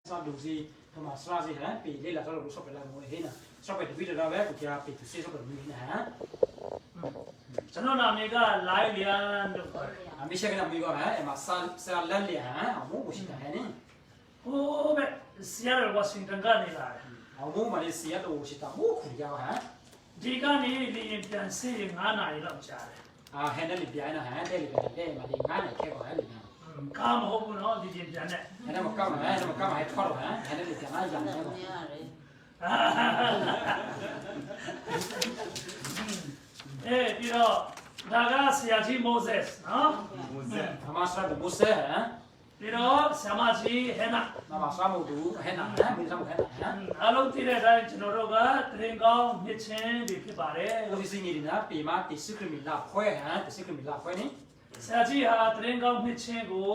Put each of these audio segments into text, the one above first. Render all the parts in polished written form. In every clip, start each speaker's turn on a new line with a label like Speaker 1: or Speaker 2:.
Speaker 1: Sa đủ gì thôi mà sa gì hả bị đây là sao đủ sắp phải làm một thế nào sắp phải đi ra vé của kia bị từ xe sắp phải mình hả
Speaker 2: cho nó làm gì cả lại liền được
Speaker 1: à mình sẽ cái nào mình gọi hả em mà sa lên liền hả ông muốn gì cả này
Speaker 2: ô bé Seattle Washington cái này là
Speaker 1: ông muốn mà đi xe đồ gì ta muốn khủng nhau hả
Speaker 2: đi cái này điပြန်စီငါးနာရီလောက်ကြာတယ်
Speaker 1: à hẹn đến lịch biển nào hả đây lịch biển đây mà đi ngã này kia gọi hả lịch nào
Speaker 2: ကားမဟုတ်ဘူးနော်ဒီပြန်နဲ့
Speaker 1: hẹn đến một câu này hẹn một câu này thoát rồi hả hẹn đến lịch biển ai dặn đấy
Speaker 2: ပြီးတော့ဒါကဆရာကြီး Moses နော်
Speaker 1: mà sa đủ Moses hả
Speaker 2: ပြီးတော့ဆရာမကြီး Hannah
Speaker 1: mà sa một đủ hẹn nào hả mình sa một hẹn nào hả
Speaker 2: အားလုံးသိတဲ့အတိုင်းကျွန်တော်တို့ကတရင်ကောင်းမြစ်ချင်းတွေဖြစ်ပါတယ်
Speaker 1: tôi xin nghĩ là bị mà tỷ sức mình là khoe hả tỷ sức mình là khoe ní
Speaker 2: ဆရာကြီးဟာတရင်ကောင်းမြစ်ချင်းကို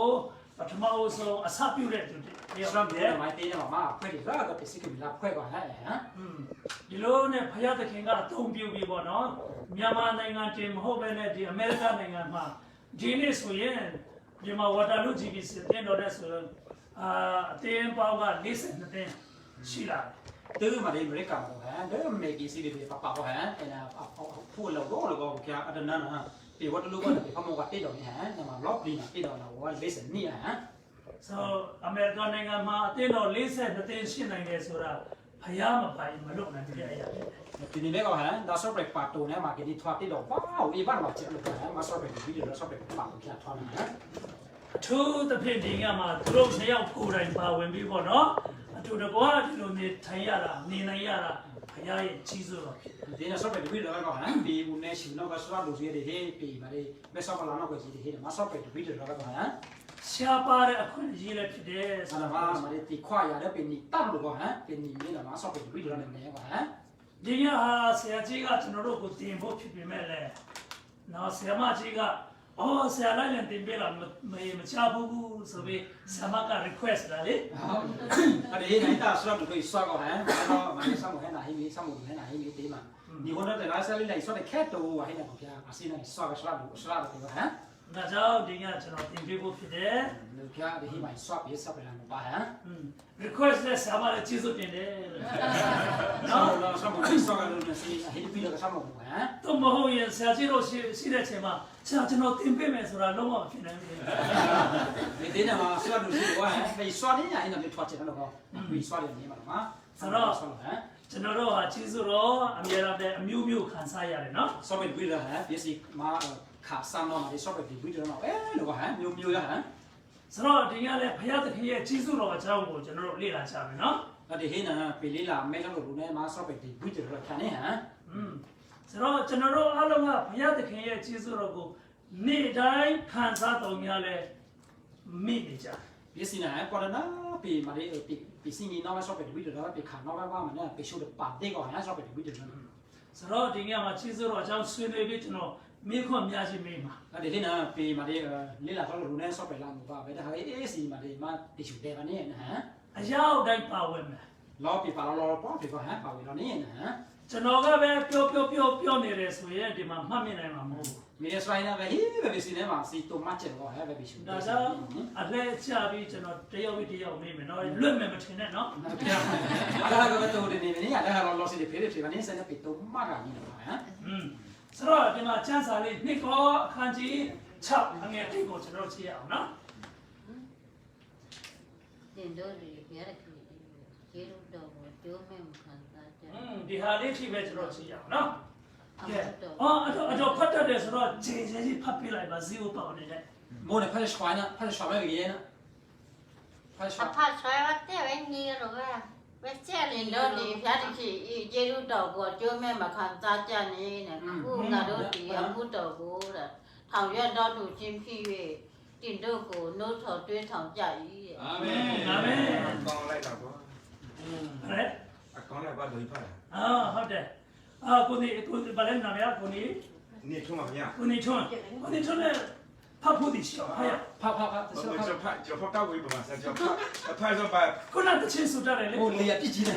Speaker 2: ပထမဆုံးအစပြုတဲ့သူတယောက်
Speaker 1: sao
Speaker 2: တ
Speaker 1: bây
Speaker 2: ည်း
Speaker 1: giờ mai tí mà mà khoe thì rất là tỷ sức mình là khoe gọi hả hả
Speaker 2: ဒီလိုနဲ့ဖယားသခင်ကအသုံးပြုပြီးပေါ့နော်မြန်မာနိုင်ငံတင်မဟုတ်ဘဲနဲ့ဒီအမေရိကန်နိုင်ငံမှာဒီနေ့ဆိုရင်မြန်မာဝါတာလူ GBC တင်တော်တဲ့ဆိုအတင်းပေါင်းက42တင်းရှိလာတယ်
Speaker 1: từ mà đi mới cầm hả đỡ mẹ kỳ sĩ thì bảo bảo hả cái là phụ lầu đó là có cái ở đây nè thì what lúc đó thì không có cái đồ này hả nhưng mà lót đi là cái đồ nào qua lấy sẵn nè hả
Speaker 2: so အမေရိကန်နိုင်ငံမှာအတင်းတော်42တင်းရှိနိုင်တယ်ဆိုတာဖယားမပိုင်မလုပ်နိုင်တဲ့အရာဖြစ်တယ်
Speaker 1: thì này có hả đã sắp được phạt tù này mà cái đi thoát cái đồ wow y bắt mà chết được hả mà sắp được cái video sắp được phạt cái thoát hả
Speaker 2: အထူးသဖြင့်ဒီကမှာသူတို့နှစ်ယောက်ကိုယ်တိုင်ပါဝင်ပြီးပေါ့နော်အတူတကွာဒီလိုနေထိုင်ရတာနေနိုင်ရတာဖယားရဲ့ကြီးစိုးတော်ဖြစ်တယ်
Speaker 1: thì nó sắp được cái video đó hả vì un này chịu nó có sắp được gì thì hết vì mà đi mấy sắp là nó có gì thì hết mà sắp được cái video đó hả
Speaker 2: ရှားပါတဲ့အခွင့်အရေးလည်းဖြစ်တယ်ဆို
Speaker 1: sao
Speaker 2: တော့
Speaker 1: mà đi thì khoa ya đó bên đi tăm được hả bên đi là mà sắp được cái video này này hả
Speaker 2: ဒီညဟာဆရာကြီးကကျွန်တော်တို့ကိုတင်ဖို့ဖြစ်ပေမဲ့လည်းနော်ဆရာမကြီးကအော်ဆရာလိုက်ရင်တင်ပေးလာမချဘူးဆိုပြီးဆရာမက request လာလေ
Speaker 1: ở đây này ta sắp được cái xoa có hả mà đi xong một cái này mi xong một cái này mi tí mà nhiều hơn đó thì nói sẽ lên này xoa để khét đồ hay là một cái à xin này xoa cái xoa được cái hả
Speaker 2: ဒါကြောင့်ဒီညကျွန်တော်တင်ပေးဖို့ဖြစ်တယ်
Speaker 1: được cái để khi mày xoa biết sắp phải làm một bài hả
Speaker 2: request နဲ့ဆရာမလည်းကျေးဇူးတင်တယ်
Speaker 1: xong một cái xoa cái luôn là xin hay đi được cái xong một hả
Speaker 2: တော့မဟုတ်ရင်ဆရာကြီးတို့ရှိတဲ့အချိန်မှာဆရာကျွန်တော်တင်ပေးမယ်ဆိုတာလုံးဝမဖြစ်နိုင်ဘူး
Speaker 1: vì thế nào mà xoa được gì quá hả vì xoa đến nhà anh làm việc thoát chết nó được không vì xoa được gì mà mà
Speaker 2: ဆိုတော့ကျွန်တော်တို့ဟာကျေးဇူးတော်အများအားဖြင့်အမျိုးမျိုးခံစားရတယ်နော်
Speaker 1: sau mình bây giờ hả biết gì mà khả sang nó mà đi xoa được thì bây giờ nó ế được hả nhiều nhiều hả
Speaker 2: ဆိုတော့ဒီညလည်းဘုရားသခင်ရဲ့ကျေးဇူးတော်အကြောင်းကိုကျွန်တော်တို့လေ့လာကြမယ်နော်
Speaker 1: thì thế nào bị lý là mấy cái đồ này mà xoa được thì bây giờ là khả năng hả
Speaker 2: ဆိုတော့ကျွန်တော်တို့အားလုံးကဘုရားသခင်ရဲ့ကျေးဇူးတော်ကိုနေ့တိုင်းခံစားတော်များလဲမိနေကြ
Speaker 1: biết gì này còn nó bị mà đi bị sinh ý nó mà xoa được thì bây giờ nó bị khả nó mà nó bị show được bản đây gọi hả xoa được thì bây giờ nó
Speaker 2: ဆိုတော့ဒီညမှာကျေးဇူးတော်အကြောင်းဆွေးနွေးပြီးကျွန်တော်မိခွန်များချင်းမိမှာ
Speaker 1: thì thế nào bị mà đi lý là cái đồ này xoa được làm một bài vậy là cái gì mà đi mà đi chủ đề vào này hả
Speaker 2: အရောက်တိုင်းပါဝင်မယ်
Speaker 1: lo bị bảo lo bỏ bị có hả bảo vì nó này hả
Speaker 2: ကျွန်တော်ကပဲပြောနေတယ်ဆိုရင်ဒီမှာမှတ်မိနိုင်မှာမဟုတ်ဘူး
Speaker 1: mình là xoay na về về xin mà xí tôm mát chết rồi hả về bị chủ
Speaker 2: ဒါကြောင့်အလဲချပြီးကျွန်တော်တယောက်ပြီးတယောက်မိမယ်နော်လွတ်မယ်မထင်နဲ့နော်
Speaker 1: Ada cái đồ này này ada lo xí để phê thì mà nên sẽ bị tôm mát à như nào hả
Speaker 2: ဆိုတော့ဒီမှာချမ်းစာလေးနှစ်ကောအခန်းကြီး6အငယ်1ကိုကျွန်တော်ကြည့်ရအောင်နော်
Speaker 3: တင်တို့တွေပြရတဲ့ကျေရုပ်တော်ကိုကျိုးမဲ့ခံစားကြတယ်
Speaker 2: ဒီဟာလေးထိပဲကျွန်တော်ကြည့်ရအောင်နော်
Speaker 3: အ
Speaker 2: ကဲ
Speaker 3: မတ်တော်
Speaker 2: အော်အတော့ဖတ်တတ်တယ်ဆိုတော့ဂျေကြီးဖတ်ပြလိုက်ပါဇီဝပေါ့နေတဲ့
Speaker 1: mua này phải xoay na phải xoay mấy cái gì nữa phải
Speaker 3: အ
Speaker 1: xoay
Speaker 3: ဖတ်ဆွဲရတဲ့ဝင်းကြီးရောပဲချက်လင်တို့ဒီပြတဲ့ကျေရုပ်တော်ကိုကျိုးမဲ့မခံစားကြနေနဲ့ခုငါတို့ဒီအမှုတော်ကိုတဲ့ထောင်ရွက်တော်သူချင်းဖြစ်၍တင်တို့ကိုနှုတ်ထော်တွေးထောင်ကြ၏တဲ့
Speaker 2: အာမင်
Speaker 4: ကောင်းလိုက်တော့ကွာ
Speaker 2: ဟဲ့
Speaker 4: အကောင်းလိုက်ပါလို့ဖတ်တာ
Speaker 2: ဟုတ်တယ်ကိုနေဘာလဲနာမည်ကိုနေ
Speaker 4: နေထုံးပါဗျာ
Speaker 2: ကိုနေထွန်းနဲ့ဖတ်ဖို့ဒီရှိအောင်ဟာရ
Speaker 1: pa
Speaker 4: ကျွန်တော်ဖတ်တော့ဝေးပါဆက်ကျွန်တော်ဖတ်တော့ပါ
Speaker 2: ခုနတချင်းစုတတ်တယ်လေ
Speaker 1: ô lìa cái gì nữa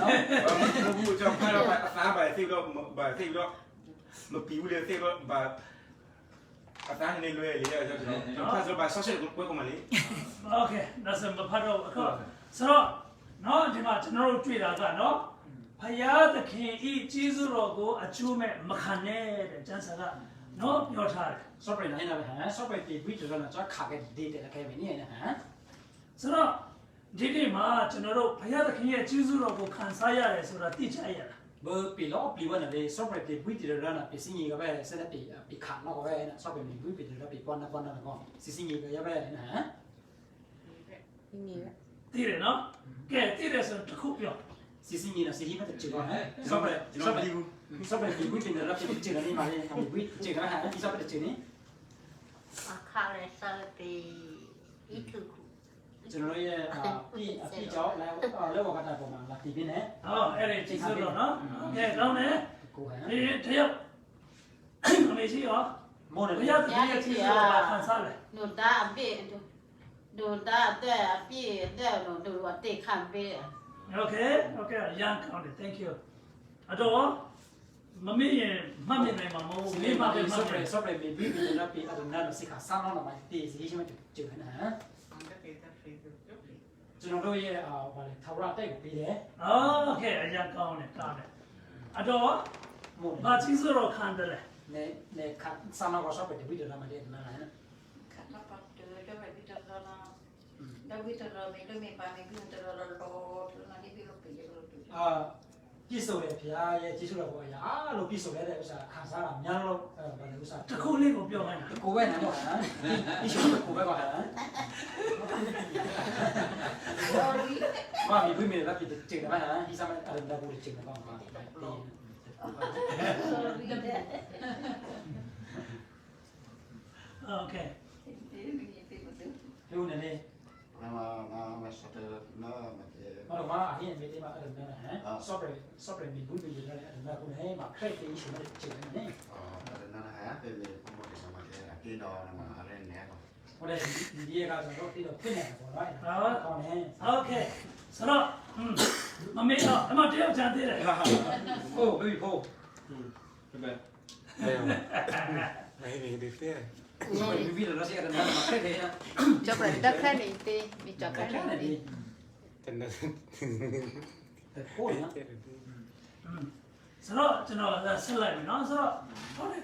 Speaker 4: ဘူးကျွန်တော်ဖတ်တော့ပါအသားပါသိတော့ပါသိတော့မပီဘူးလေသိတော့ပါအသားနေလွယ်လေကျွန်တော်ဖတ်တော့ပါဆော့ရှယ်ကိုကိုမလေး
Speaker 2: โอเคဒါဆိုမဖတ်တော့အခုဆိုတော့ နော် ကျွန်တော်တို့တွေ့တာကနော်ဖယားသခင်ဤကျေးဇူးတော်ကိုအကျိုးမဲ့မခံနဲ့တဲ့ကျမ်းစာကနော်ပြောထားတယ်
Speaker 1: ဆော့ပရက်နိုင်လာဟမ်ဆော့ပရက်ဒီဝီဒတော့ကျွန်တော်ခါခဲ့ဒေးတယ်ခဲ့ပြီနေဟမ်
Speaker 2: ဆိုတော့ဒီနေ့မှာကျွန်တော်တို့ဘုရားသခင်ရဲ့ကျေးဇူးတော်ကိုခံစားရတယ်ဆိုတာသိချင်ရတာ
Speaker 1: ဘောပီလောပီဝနလေဆော့ပရက်ဒီဝီဒတော့နာပစီငီကပဲဆက်လက်ပီခါတော့ပဲဆော့ပရက်ဒီဝီဒတော့ပီပေါ်နာကောစီစီငီကရပဲဟမ်
Speaker 2: သိတယ်နော်ကဲသိတယ်ဆိုတော့တစ်ခုပြော
Speaker 1: စီစီငီနာစီဟီမတဲ့ချေကောဟမ်ဆော့ပရက်ဒီဝီဒတော့ပီချေကနေမာလေဝီချေကဟမ်ဒီဆော့ပရက်ချေနေ
Speaker 3: အခါရဲစာတီဤထုခု
Speaker 1: ကျွန်တော်ရဲ့ပီကြောင်းလည်းလောကတာပေါ်မှာလာတီးပြနေ
Speaker 2: ဟောအဲ့ဒီကျေးဇူးတော်နော်ကဲကောင်းတယ်
Speaker 1: ကိုဟမ်
Speaker 2: ဒီတယောက်အမေကြီးရော
Speaker 1: မော်
Speaker 2: ဘု
Speaker 1: နေ
Speaker 2: ရားသခင်ရဲ့ကျေးဇူးတော်ကိုခံစားလဲ
Speaker 3: ဒုတာအပြည့်ဒုတာတဲ့အပြည့်တဲ့ဒုအတိခံပေး
Speaker 2: Okayရန်ကောင်းတယ် thank you အတော့မမေ့ရင်မှတ်မိနိုင်မှာမဟုတ်ဘူးလေးပါပဲမှတ်
Speaker 1: ဆော့ပရက်ဘီဘီတော့ပီအဒနာစိခါဆာနောမှာတီးစီရှိမှချေဟမ်ကျွန်တော်တို့ရဲ့ဗာလေထာဝရတိုက်ကိုပြီးတယ်
Speaker 2: โอเคအရန်ကောင်းတယ်ကောင်းတယ်အတော့
Speaker 1: မို့
Speaker 2: ဘာကျေးဇူးတော်ခံတယ်လဲ
Speaker 1: နေခါဆာနောကဆော့ပရက်ဒီဝီဒလာမတဲ့နာဟမ်
Speaker 3: ခဏပတ်တယ်တော့ပဲဒီတော့လာဒါဝိတရမေလမေပါမေကုတရလောတော့နာဒီပြီးလို့ပြေလို့တူ
Speaker 1: ပြည့်စုံတယ်ဗျာရဲ့ကျေးဇူးတော်ပေါ်ရာအားလို့ပြည့်စုံတဲ့ဥစ္စာခံစားတာများလို့ဗာလေဥစ္စာ
Speaker 2: တစ်ခုလေးကိုပြောခိုင်းတာ
Speaker 1: ကိုပဲနားတော့ဟမ်ဒီရှိကိုပဲပါဟမ်
Speaker 3: sorry
Speaker 1: မာမီဘီမီလာပြည့်ချေတယ်ဟမ်ဒီစမ်းအရန်ဒါဘူးချေတယ်ကောင်းပါ
Speaker 3: sorry
Speaker 2: โอเค
Speaker 1: လူနေနေ
Speaker 5: ma sota na ma ke
Speaker 1: ဘာလို့မအရင်မေးတယ်မှာအဲ့ဒါနဲ့ဟမ် software ဒီဘူးပြီးရတယ်အဲ့ဒါကိုလည်းမှာ credit ရေးရှိတယ်ချင်တယ်
Speaker 5: na ha pe me mo ke ma ke ke no na ma are ne ko
Speaker 1: ဟိုလေဒီရကဆိုတော့တိတော့ဖြစ်နေတယ်ပေါ့နော်ကောင်းတယ်
Speaker 2: โอเคဆိုတော့မမေ့တော့အမတယောက်ချန်သေးတယ်
Speaker 1: ဟုတ်ပြီဟုတ်
Speaker 4: ပဲ
Speaker 5: ai ni de te
Speaker 1: ဘီတော့ဆက်ရတယ်မှာ credit ရ
Speaker 3: cho bạn đất khác đi đi mi cho cái
Speaker 1: credit
Speaker 3: này
Speaker 1: ဒီ
Speaker 3: đi
Speaker 5: ten na
Speaker 1: ကိုနော်
Speaker 2: ဆိုတော့ကျွန်တော်ဆက်လိုက်ပြီเนาะဆိုတော့ဟုတ်တယ်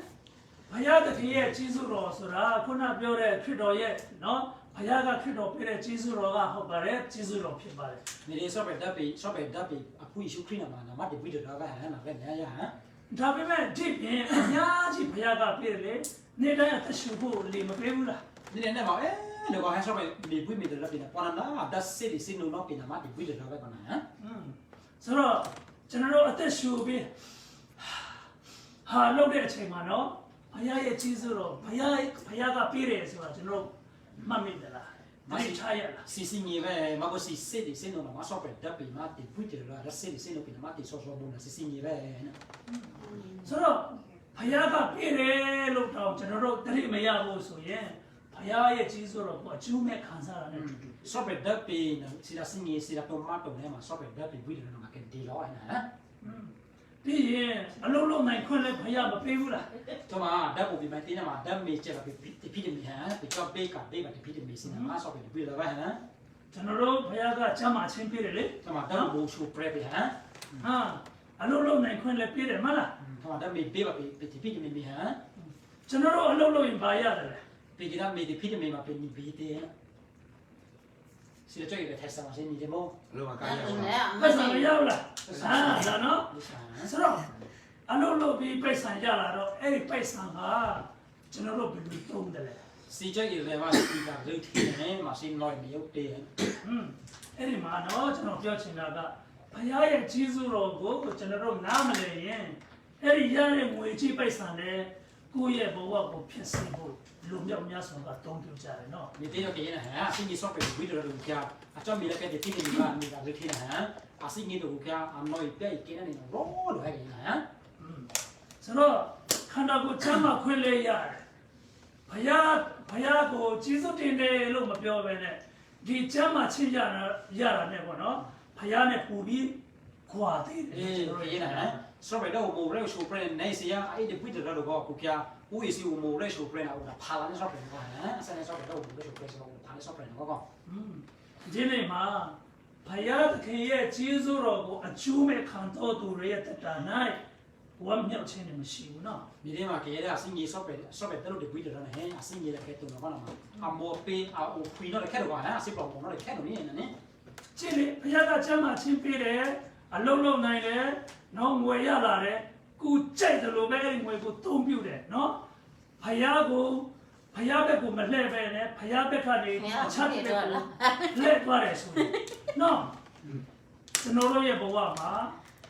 Speaker 2: ဘုရားသခင်ရဲ့ကျေးဇူးတော်ဆိုတာခုနပြောတဲ့ခရစ်တော်ရဲ့เนาะဘုရားကခရစ်တော်ပြတဲ့ကျေးဇူးတော်ကဟုတ်ပါတယ်ကျေးဇူးတော်ဖြစ်ပါတယ်
Speaker 1: နေ software ဓာတ်ပြီးအခုရှုခရနာမှာနာမဒီဘီတော့ကဟမ်နာပဲနေရဟမ်
Speaker 2: ဒါပေမဲ့ဒီပြင်အများကြီးဘုရားကပြတယ်လေနေ့တိုင်းအသက်ရှူဖို့လေမပေးဘူးလား
Speaker 1: ဒီနေ့မှာလေကောဟန် software ဒီဘီမီတော့ပြင်ပေါ်နာဓာတ်စစ်ဒီစင်နော်ပြင်နာမဒီဘီတော့ပဲကောနာဟမ်
Speaker 2: ဆိုတော့ကျွန်တော်တို့အသက်ရှူပြီးဟာလုပ်တဲ့အချိန်မှာနော်ဘုရားရဲ့ကျေးဇူးတော်ဘုရားကပြတယ်ဆိုတာကျွန်တော်မှတ်မိတယ်လားမသိချရလား
Speaker 1: စီစီငယ်ပဲမကိုစီစစ်ဒီစင်နော်မှာ software ဓာတ်ပြီးမှဒီဘီတော့ဓာတ်စစ်ဒီစင်နော်ပြင်နာမဒီဆော့ဆော့ဘုံစီစီငယ်ပဲ
Speaker 2: ဆိုတော့ဘုရားကပြတယ်လို့တော့ကျွန်တော်တို့တတိမရဘူးဆိုရင်ဘုရားရဲ့ကျေးဇူးတော်ကိုအကျိုးမဲ့ခံစားရတဲ့တူတူ
Speaker 1: software ဓာတ်ပြီးစီလာစင်ငယ်စီလာတိုမတ်တိုနဲ့မှာ software ဓာတ်ပြီးဘီတော့မှာကဒီလောဟမ်
Speaker 2: ပြီးရင်အလုံးလုံးနိုင်ခွင့်လည်းဘုရားမပေးဘူးလား
Speaker 1: တော့မှာဓာတ်ပုံပြီးမှတင်းမှာဓာတ်မေချက်ပြီးဒီဖိတမီဟမ်ဒီတော့ပေးကပေးပါဒီဖိတမီစင်မှာ software ဒီဘီတော့ပဲဟမ်
Speaker 2: ကျွန်တော်တို့ဘုရားကချမ်းသာခြင်းပေးတယ်လေ
Speaker 1: တော့မှာဓာတ်ပုံရှု prep ဟမ်
Speaker 2: ဟာအလုံးလုံးနိုင်ခွင့်လည်းပေးတယ်မလား
Speaker 1: တော့ဓာတ်မေပေးပါပြီးဒီဖိတမီဟမ်
Speaker 2: ကျွန်တော်တို့အလုံးလုံးရင်ဘာရတယ်လဲ
Speaker 1: ပြီးကြမေဒီဖိတမီမှာပြီးဘီတဲ့စီတော့ရဲ့ test မှာစင်နေတယ်မို့
Speaker 5: lo ma ka
Speaker 3: cái
Speaker 5: ya
Speaker 3: này
Speaker 5: so
Speaker 3: à
Speaker 2: ပတ်စံမ
Speaker 3: mấy
Speaker 2: ရောက်လားဟာဒါနော်
Speaker 1: ဒီစား
Speaker 2: ဆိုတော့အလုံးလုံးပြီးပိတ်ဆံရလာတော့အဲ့ဒီပိတ်ဆံကကျွန်တော်တို့ဘယ်လိုသုံးတယ်လဲ
Speaker 1: စီကြရဲ့လည်းမှာစီကလေးထင်းနေမှာစင်နော်မြေုတ်တဲ့
Speaker 2: အဲ့ဒီမှာနော်ကျွန်တော်ပြောချင်တာကဘုရားရဲ့ကြီးစုတော်ကိုကျွန်တော်တို့နားမလည်ရင်အဲ့ဒီရတဲ့ငွေကြီးပိတ်ဆံနဲ့ကိုယ့်ရဲ့ဘဝကိုဖြစ်စေဖို့လူမြောက်များစွာကတောင်းကြကြတယ်နော်
Speaker 1: ဒီတဲ့ရတဲ့ဟမ်အစင်ကြီး software ဝီဒီယိုတော့ကြာအချမ်းမီလည်းတဲ့ဖိတမီမှာမိတာလေးထင်းဟမ်အစင်ကြီးတော့ကြာအနော်ပြည့်ကင်းနေတော့ရောလို့ဟဲ့ဟမ်
Speaker 2: ဆိုတော့ခန္ဓာကိုယ်ချမ်းသာခွင့်လေးရတယ်ဘုရားကိုကြီးစုတင်တယ်လို့မပြောဘဲနဲ့ဒီချမ်းသာချင်းရတာနဲ့ပေါ့နော်ဘုရားနဲ့ပူပြီးခွာသေးတယ်
Speaker 1: အေးပြေးနေဟမ် software တော့မိုရဲရှိုပရနေစီယာအဲ့ဒီဖိတတော့ကိုကြာဦးစီမိုရဲရှိုပရနာဦးတာဖာလာနေ software ကဟမ်အစနေ software တော့မိုရဲရှိုပရဆိုတော့ဒါလည်း software တော့ကော
Speaker 2: ဒီနေ့မှာဘ ဖယားသခင်ရဲ့ကျေးဇူးတော်ကိုအကျိုးမဲ့ခံတော်သူတွေရဲ့တက်တာ၌ဝမ်းမြောက်ခြင်းနဲ့မရှိဘူးနော်
Speaker 1: မိလေးမှာကရဲအစင်းကြီးဆော့ပဲတက်လို့ဒီပြီးတော့ဟဲ့အစင်းကြီးလည်းခဲတုံတော့မှာအမောပေးအအိုခွေတော့လည်းခဲတော့ဟာအစစ်ပေါ်ပေါ်တော့ခဲတော့နေနေ
Speaker 2: ကြည့်လေဖယားကချမ်းသာချင်းပေးတယ်အလုံးလုံးနိုင်တယ်နော်ငွေရလာတယ်ကုကြိုက်တယ်လို့ပဲအဲ့ဒီငွေကိုသုံးပြတယ်နော်ဖယားဘက်ကိုမလှည့်ပဲနဲ့ဖယားဘက်ကနေအချမ်းဘက်ကိုလှည့်သွားတယ်ဆိုရင်နော်ကျွန်တော်တို့ရဲ့ဘဝမှာ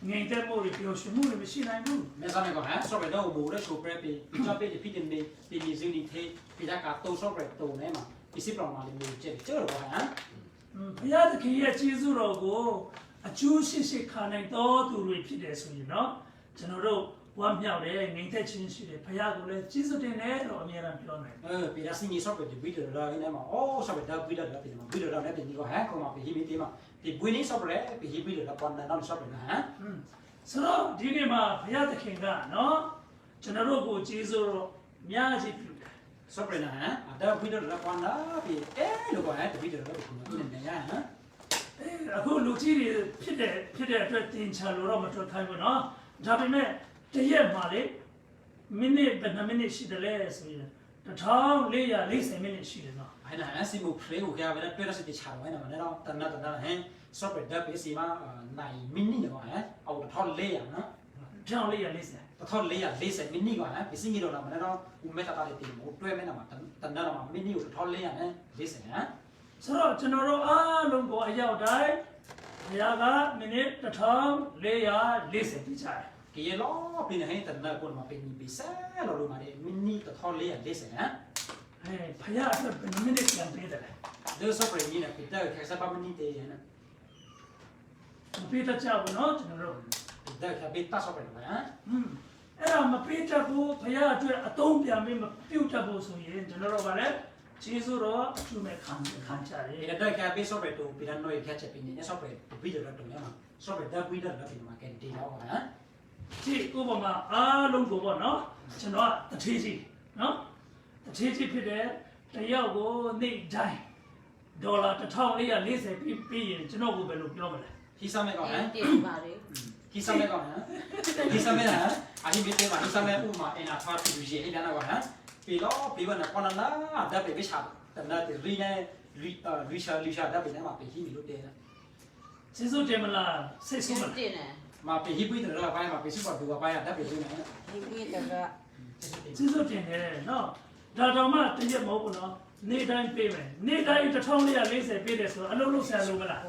Speaker 2: ငြိမ်သက်မှုတွေပျော်ရွှင်မှုတွေမရှိနိုင်ဘူး
Speaker 1: မဲစားမယ်ကောဟမ်ဆော့ပဲတော့ဘူရဲချိုပရက်ပြီးကြပ်ပြီးဖိတင်နေဒီဇူနီသေးပြီးတာကတော့ဆော့ပဲတုံနေမှာဒီစစ်ပေါ်မှာလေးမျိုးကျဲကျဲတော့ဟမ်
Speaker 2: ဘုရားသခင်ရဲ့ကျေးဇူးတော်ကိုအကျိုးရှိရှိခံနိုင်တော်သူတွေဖြစ်တယ်ဆိုရင်နော်ကျွန်တော်တို့ဝမ်းမြောက်တယ်ငြိမ်သက်ခြင်းရှိတယ်ဘုရားကိုလည်းကျေးဇူးတင်တယ်လို့အမြဲတမ်းပြောနိုင်တယ်
Speaker 1: ပြီးတာစင်းကြီးဆော့ပဲဒီပြီးတော့လည်းနေမှာအော်ဆော့ပဲဒါပြီးတော့ပြီးတော့ပြီးတော့လည်းပြင်ဒီကဟမ်ကောမှာပြီးပြီးမှာဒီဘွေးနေဆော့ပဲပြီးပြီးတော့ပေါ်နေတော့ဆော့ပဲဟမ်
Speaker 2: ဆိုတော့ဒီနေ့မှာဘုရားသခင်ကနော်ကျွန်တော်တို့ကိုကျေးဇူးတော်များကြီးပြုတယ်
Speaker 1: ဆော့ပဲနာဟမ်ဒါပြီးတော့လည်းပေါ်လာပြီးလို့ကဟမ်ပြီးတော့လည်းဒီနေရဟမ်
Speaker 2: အခုလူကြီးတွေဖြစ်တဲ့အတွက်တင်ချလို့တော့မထွက်ခိုင်းဘူးနော်ဒါပေမဲ့တရက်မှာလေမိနစ်ဘယ်နှမိနစ်ရှိတယ်လဲဆိုရင်1440မိနစ်ရှိတယ်နော်
Speaker 1: ဟဲ့နာစီမူဖရေကိုကြာပဲပြရစစ်ချာဝဲနာမနဲ့တော့တနတ်ဟမ်ဆော့ပဲဒါပြီးစီမှာနိုင်မီနီတော့ဟမ်အော်တော့လေးရနော်
Speaker 2: 1440
Speaker 1: 1440မိနစ်ကဟမ်ပြီးစီကြီးတော့နာမနဲ့တော့ဦးမက်တာတာလေးတင်မို့တွဲမဲနာမှာတနတ်တော့မိနစ်ကို1440နဲ့40ဟမ်
Speaker 2: ဆိုတော့ကျွန်တော်တို့အားလုံးကိုအရောက်တိုင်းဘုရားကမိနစ်1440တိကျတယ်
Speaker 1: ကဲလောပြီးနေဟဲ့တနတ်ကိုမှာပင်ပြီးဆဲလို့လို့မှာလေမိနစ်1440ဟမ်
Speaker 2: ဘုရားအတွက်ဘယ်မိနစ်ပြန်ပေးတယ်လဲ
Speaker 1: ဒါဆော့ပဲကြီးနဲ့ပြီးတော့ခက်စားပါမိနစ်တည်းဟမ်
Speaker 2: မပေးတတ်ကြဘူးနော်ကျွန်တော်တို့
Speaker 1: ဒါကပြီးတာဆော့ပဲဟမ်
Speaker 2: အဲ့ဒါမပေးတတ်ဘူးဘုရားအတွက်အသုံးပြန်ပြီးမပြုတ်တတ်ဘူးဆိုရင်ကျွန်တော်တို့ကလည်းကျေးဇူးတော်အထူးမဲ့ခံကြတယ်
Speaker 1: ဒါကပြီးဆော့ပဲတော့ပြီးတော့ရခက်ချက်ပြီးနေဆော့ပဲပြီးတော့တော့ရမှာဆော့ပဲဒါပြီးတော့ပြီးမှာကဲဒီတော့ဟမ်
Speaker 2: ကြည့်ဥပမာအားလုံးကိုပေါ့နော်ကျွန်တော်ကတထေးကြီးနော်တထေးကြီးဖြစ်တဲ့တယောက်ကိုနေ့တိုင်းဒေါ်လာ1440ပြီးရင်ကျွန်တော်ကိုဘယ်လိုပြောမလဲ
Speaker 1: ဟီဆာမဲကောဟမ်
Speaker 3: တင်ပါလေ
Speaker 1: ဟီဆာမဲကောဟမ်ဟီဆာမဲဟမ်အာဒီမီတေမာဟီဆာမဲဥမာအင်နာဖာတူဂျီဟိဒါနာကောဟမ်ပြီးတော့ပြီးတော့ပေါ်နာဒါပဲချာတနာတီရီနေရီရှာဒါပဲနာမပြီးဟီလို့တဲ့
Speaker 2: ကျေးဇူးတင်မလားစိတ်ဆိုးမလား
Speaker 3: တင်တယ်
Speaker 1: มาไปฮิปปี้ตัวละไปมาไปซุปเปอร์ดูว่าไปอ่ะดับไปด้วยนะ
Speaker 3: ဒီပြီးတော့
Speaker 2: ကျေးဇူးတင်တယ်နော်ဒါတော့မှတရက်မဟုတ်ဘူးနော်နေ့တိုင်းပေးမယ်နေ့တိုင်း1440ပေးတယ်ဆိုတော့အလုံးလုံးဆန်လို့မလား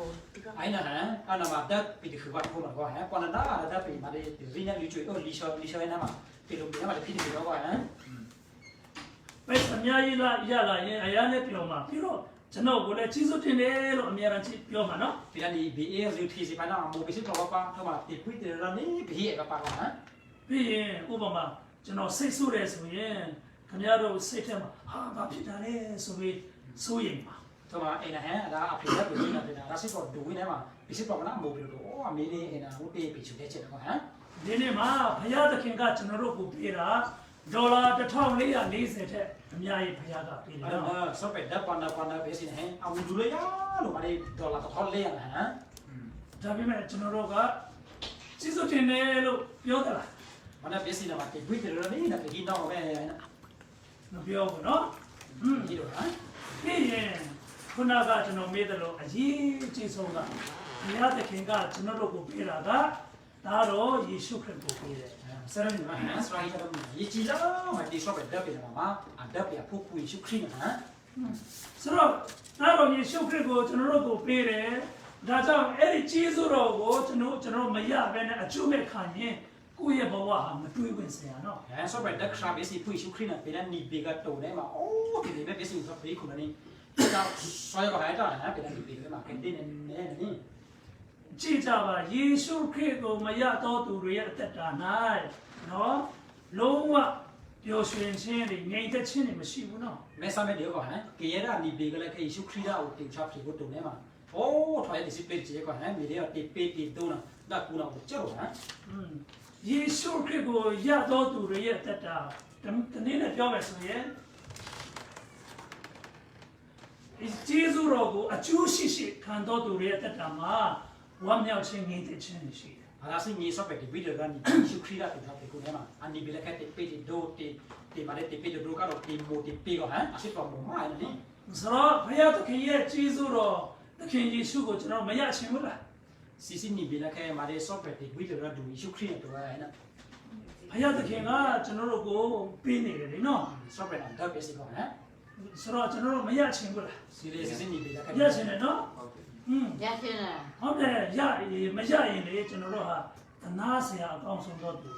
Speaker 1: ไอ้น่ะฮะอันน่ะมาดับไปคือว่าพูดมาว่าฮะปอนน่ะดับไปมาได้รีเนี่ยลิช่วยลิชอนะมาไปลงไปมาได้พี่ที่บอกว่าฮะ
Speaker 2: ပဲအများကြီးလာရလာရင်အရာနဲ့ပြောမှာပြီးတော့ကျွန်တော်ကိုလည်းကျေးဇူးတင်တယ်လို့အများကြီးပြောမှာနော်
Speaker 1: พี่อันนี้ BA หรือทีสิไปนะโมไปสิตัวว่าเข้ามาติดคุยแต่ละนี่พี่เอกปะฮะ
Speaker 2: ပြီးရင်ဥပမာကျွန်တော်စိတ်ဆိုးတယ်ဆိုရင်ခင်ဗျားတို့စိတ်ထဲမှာဟာဘာဖြစ်တာလဲဆိုပြီးစိုးရိမ်ပါ
Speaker 1: เข้ามาไอ้น่ะฮะဒါအဖေကပြောနေတာဒါဒါစစ်ပေါ်ဒူဝင်းထဲမှာพี่สิပေါ်မှာโมไปတော့အော်အမေလေးအဲ့ဒါဟိုတေးပြီးချူတဲ့ချက်တော့ဟမ်
Speaker 2: ဒီနေ့မှာဘုရားသခင်ကကျွန်တော်တို့ကိုပေးတာဒေါ်လာ1440ထက်အများကြီးဘုရားကပေးတယ်
Speaker 1: အဲ့
Speaker 2: နော်
Speaker 1: တော့ဆော့ပဲดับปอนပဲสิฮะเอาดูเลยอ่ะလို့มาได้ဒေါ်လာ1400ဟမ်
Speaker 2: ဒါပေမဲ့ကျွန်တော်တို့ကကျေးဇူးတင်တယ်လို့ပြောသလား
Speaker 1: မနက်ပြစီနာမှာတိဝိတ္တရနေနဲ့ဒီတော့ပဲ
Speaker 2: မပြောဘူးနော်ဟွန်း
Speaker 1: ဒီတော့ဟမ်
Speaker 2: ပြီးရင်ခုနကကျွန်တော်မေးတယ်လို့အရေးကြီးဆုံးကဘုရားသခင်ကကျွန်တော်တို့ကိုပေးတာကဒါတော့ယေရှုခရစ်ကိုပေးတယ်
Speaker 1: ဆရာကြီးကဟမ်စရိုင်းတော့ဒီချီလာမဒီဆော့ပဲဓာတ်ပြန်မှာအဓာတ်ပြန်ဖို့ကိုရှုခရစ်ဟမ်
Speaker 2: ဆိုတော့ဒါတော့ယေရှုခရစ်ကိုကျွန်တော်တို့ကိုပေးတယ်ဒါကြောင့်အဲ့ဒီကျေးဇူးတော်ကိုကျွန်တော်မရဘဲနဲ့အကျိုးမဲ့ခံရင်ကိုယ့်ရဲ့ဘဝဟာမတွေးဝင်စရာနော်
Speaker 1: ဟမ်ဆော့ပဲဓာတ်ခါပဲစီဖို့ရှုခရစ်နဲ့ပြန်နေပေကတော့နေမှာအိုးဒီပဲပြစီဆိုဖေးခုနနေဒါဆောရကဟဲ့တာဟမ်ပြန်နေပေမှာကနေနေနေ
Speaker 2: ကြည့်ကြပါယေရှုခရစ်ကိုမရတော့သူတွေရဲ့အသက်တာ၌နော်လုံးဝပျော်ရွှင်ခြင်းတွေငြိမ်သက်ခြင်းတွေမရှိဘူးနော်
Speaker 1: မဲဆာမဲဒီကောဟမ်ကေရတာနေပေကလည်းခေရှုခရစ်ကိုတင်ချဖေးကိုတုံနေမှာအိုးထွားဒီစီပေကြီးကောဟမ်မီဒီယာတေပေတီတုံးတာကူနာကိုကြောက်ဟမ်
Speaker 2: ယေရှုခရစ်ကိုရတော့သူတွေရဲ့အသက်တာတနည်းနဲ့ပြောမယ်ဆိုရင် ကျေးဇူးတော်ကိုအကျိုးရှိရှိခံတော်သူရဲ့တက်တာမှာဝမ်းမြောက်ခြင်းငြိမ်သက်ခြင်းရှိတယ်
Speaker 1: Alasi ni sope di video kan ni syukri lah tu tapi kau nama ani bila kat tepi di do ti mana tepi di do kalau ti mo tepi kau ha asyik kau mau mana ni
Speaker 2: ဆိုတော့ဘုရားသခင်ရဲ့ကျေးဇူးတော်သခင်ယေရှုကိုကျွန်တော်မရချင်ဘူးလား
Speaker 1: sisi ni bila kat mana sope di video kan tu syukri tu ha na
Speaker 2: ဘုရားသခင်ကကျွန်တော်တို့ကိုပေးနေတယ်လေနော်
Speaker 1: sope nak dah besi kau ha
Speaker 2: ဆိုတော့ကျွန်တော်တို့မရချင်ဘူးလား
Speaker 1: sisi ni bila kat
Speaker 2: ရချင်တယ်နော်
Speaker 5: ဟုတ်တယ်
Speaker 3: ရချင်းလား
Speaker 2: ဟုတ်တယ်ရမရရင်လေကျွန်တော်တို့ဟာသနာဆရာအကောင်းဆုံးတော့သူ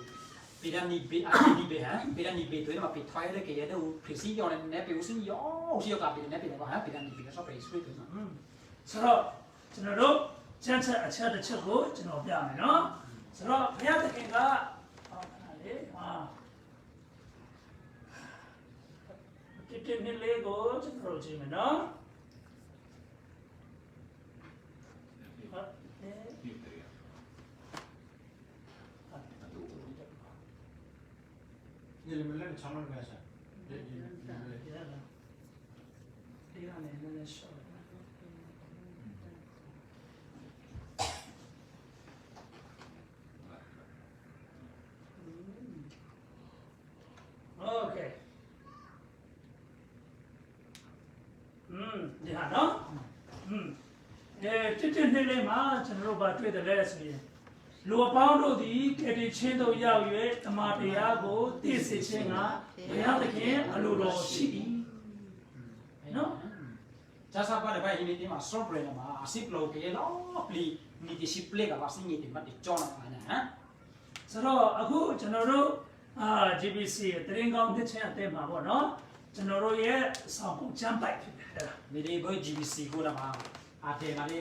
Speaker 1: bila ni be ani ni be ha bila ni be tu nama be thai le ke ya tu presi yo ne be usi yo usi yo ka be ne be kau ha bila ni be sope syukri tu
Speaker 2: ဆိုတော့ကျွန်တော်တို့ချက်အချက်တစ်ချက်ကိုကျွန်တော်ပြမယ်နော်ဆိုတော့ဘုရားသခင်ကဟောတာလေဟာတိနေလေးကိုကျွန်တော်တို့ကြည့်မယ်နော်ဟုတ်တယ်
Speaker 5: ဒီလိုမျိုးလည်းချောင်းလို့ပဲဆက်
Speaker 2: ဒီကနေလည်းရှော့โอเคဒီဟာနော်တစ်နေ့လေးမှာကျွန်တော်တို့ဗာတွေ့တယ်လဲဆိုရင်လူအပေါင်းတို့သည်ကတိချင်းတို့ရောက်၍ဓမ္မတရားကိုသိစေခြင်းကဘုရားသခင်အလိုတော်ရှိ၏နော်
Speaker 1: jasa pada bayi ini mah sope nama asik lo ke lo pli ni disiplin ka pasti ni mah di chona mana ha
Speaker 2: ဆိုတော့အခုကျွန်တော်တို့GBC တရင်ကောင်းတစ်ချင်းအတဲမှာပေါ့နော်ကျွန်တော်တို့ရဲ့ဆောင်ပုံကျမ်းပိုက်ဖြစ်တယ်အဲ့ဒါ
Speaker 1: ni de boy GBC ko nama ade ngale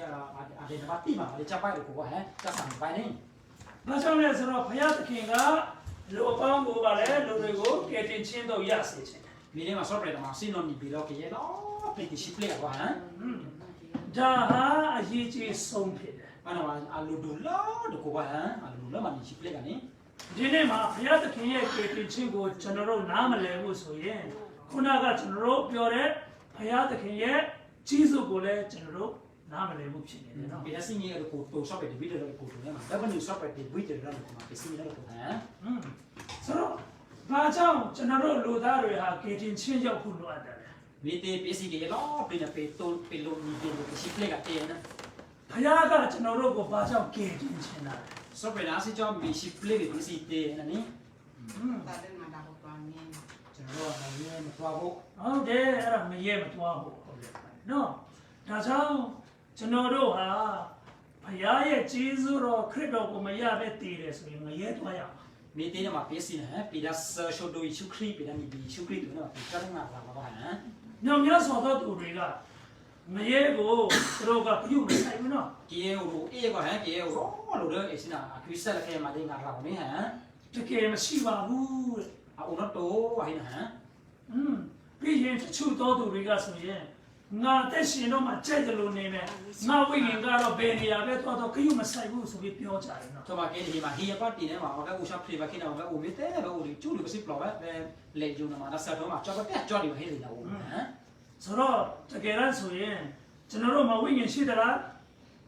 Speaker 1: ade nama ti mah ade capai ko ha jasa bai ni
Speaker 2: ဘာကြောင့်လဲဆိုတော့ဘုရားသခင်ကလူအပေါင်းကိုပါလေလူတွေကိုကယ်တင်ခြင်းတို့ရစေခြင်း
Speaker 1: ni de mah sope nama sin no ni bilo ke lo pli disiplin ka ha
Speaker 2: ဒါဟာအရေးကြီးဆုံးဖြစ်တယ်
Speaker 1: mana mah alu dulu do ko ha alu dulu mah disiplin ka ni
Speaker 2: ဒီနေ့မှာဘုရားသခင်ရဲ့ကယ်တင်ခြင်းကိုကျွန်တော်တို့နားမလည်ဘူးဆိုရင်ခုနကကျွန်တော်တို့ပြောတဲ့ဘုရားသခင်ရဲ့ကြီးစုကိုလည်းကျွန်တော်တို့နားမလည်ဘူးဖြစ်နေတယ်နော်
Speaker 1: bila sin ni ko to sope di video ko to nama da ban ni sope di video kan ko mah sin ni ko ha
Speaker 2: ဆိုတော့ဘာကြောင့်ကျွန်တော်တို့လူသားတွေဟာကယ်တင်ခြင်းရောက်ဖို့လိုအပ်တယ်လဲ
Speaker 1: ni de pesi ke lo pli na pe to pe lo ni de disiplin ka te na
Speaker 2: ဘုရားကကျွန်တော်တို့ကိုဘာကြောင့်ကယ်တင်ခြင်းလဲ
Speaker 1: sope na si cho mi disiplin ke si te na ni
Speaker 3: တာတဲ့မှာတော့ပါနေ
Speaker 1: ကျွန်တော်တို့ကလည်းမသွားဘူး
Speaker 2: ဟုတ်တယ်အဲ့ဒါမရဲမသွားဘူးဟုတ်တယ်နော်ဒါကြောင့်ကျွန်တော်တို့ဟာဘုရားရဲ့ကျေးဇူးတော်ခရစ်တော်ကိုမရပဲတည်တယ်ဆိုရင်မရဲသွားရအောင်
Speaker 1: မိတေးမှာပစ္စည်းနဲ့ပိဒါရှိုဒိုရှုခရီပိဒါနီဘီရှုခရီတို့နော်ပိကရငါလာပါဟမ်
Speaker 2: ညောင်များစွာသောသူတွေကမရဲကိုသူတို့ကပြုမဆိုင်ဘူးနော်
Speaker 1: ကေယိုအေကဟမ်ကေယိုလို့လေအစနာအကွီဆက်လက်ခဲမှာဒီငါလာနေဟမ်
Speaker 2: တကယ်မရှိပါဘူးတဲ့
Speaker 1: အုံတော့ဟိုင်းဟမ်
Speaker 2: ပြီးရင်တချို့သောသူတွေကဆိုရင်ငါတက်ရှင်တော့မှကြိုက်တယ်လို့နေမယ်ငါဝိညာဉ်ကတော့ဘယ်နေရာပဲသွားတော့ခရုမဆိုင်ဘူးဆိုပြီးပြောကြတယ်နော်
Speaker 1: တော့မကဲဒီမှာဟီယပါတီနဲ့မှာဟောကဥရှာဖရီဘခိနာကဥမီတဲပဲဥကျူလူပစီပလောပဲလေဂျူနမှာဒါဆက်တော့မှာကြောက်ပဲကြောက်တယ်ဟဲ့လေနော်ဟမ်
Speaker 2: ဆိုတော့တကယ်တမ်းဆိုရင်ကျွန်တော်တို့မှာဝိညာဉ်ရှိသလား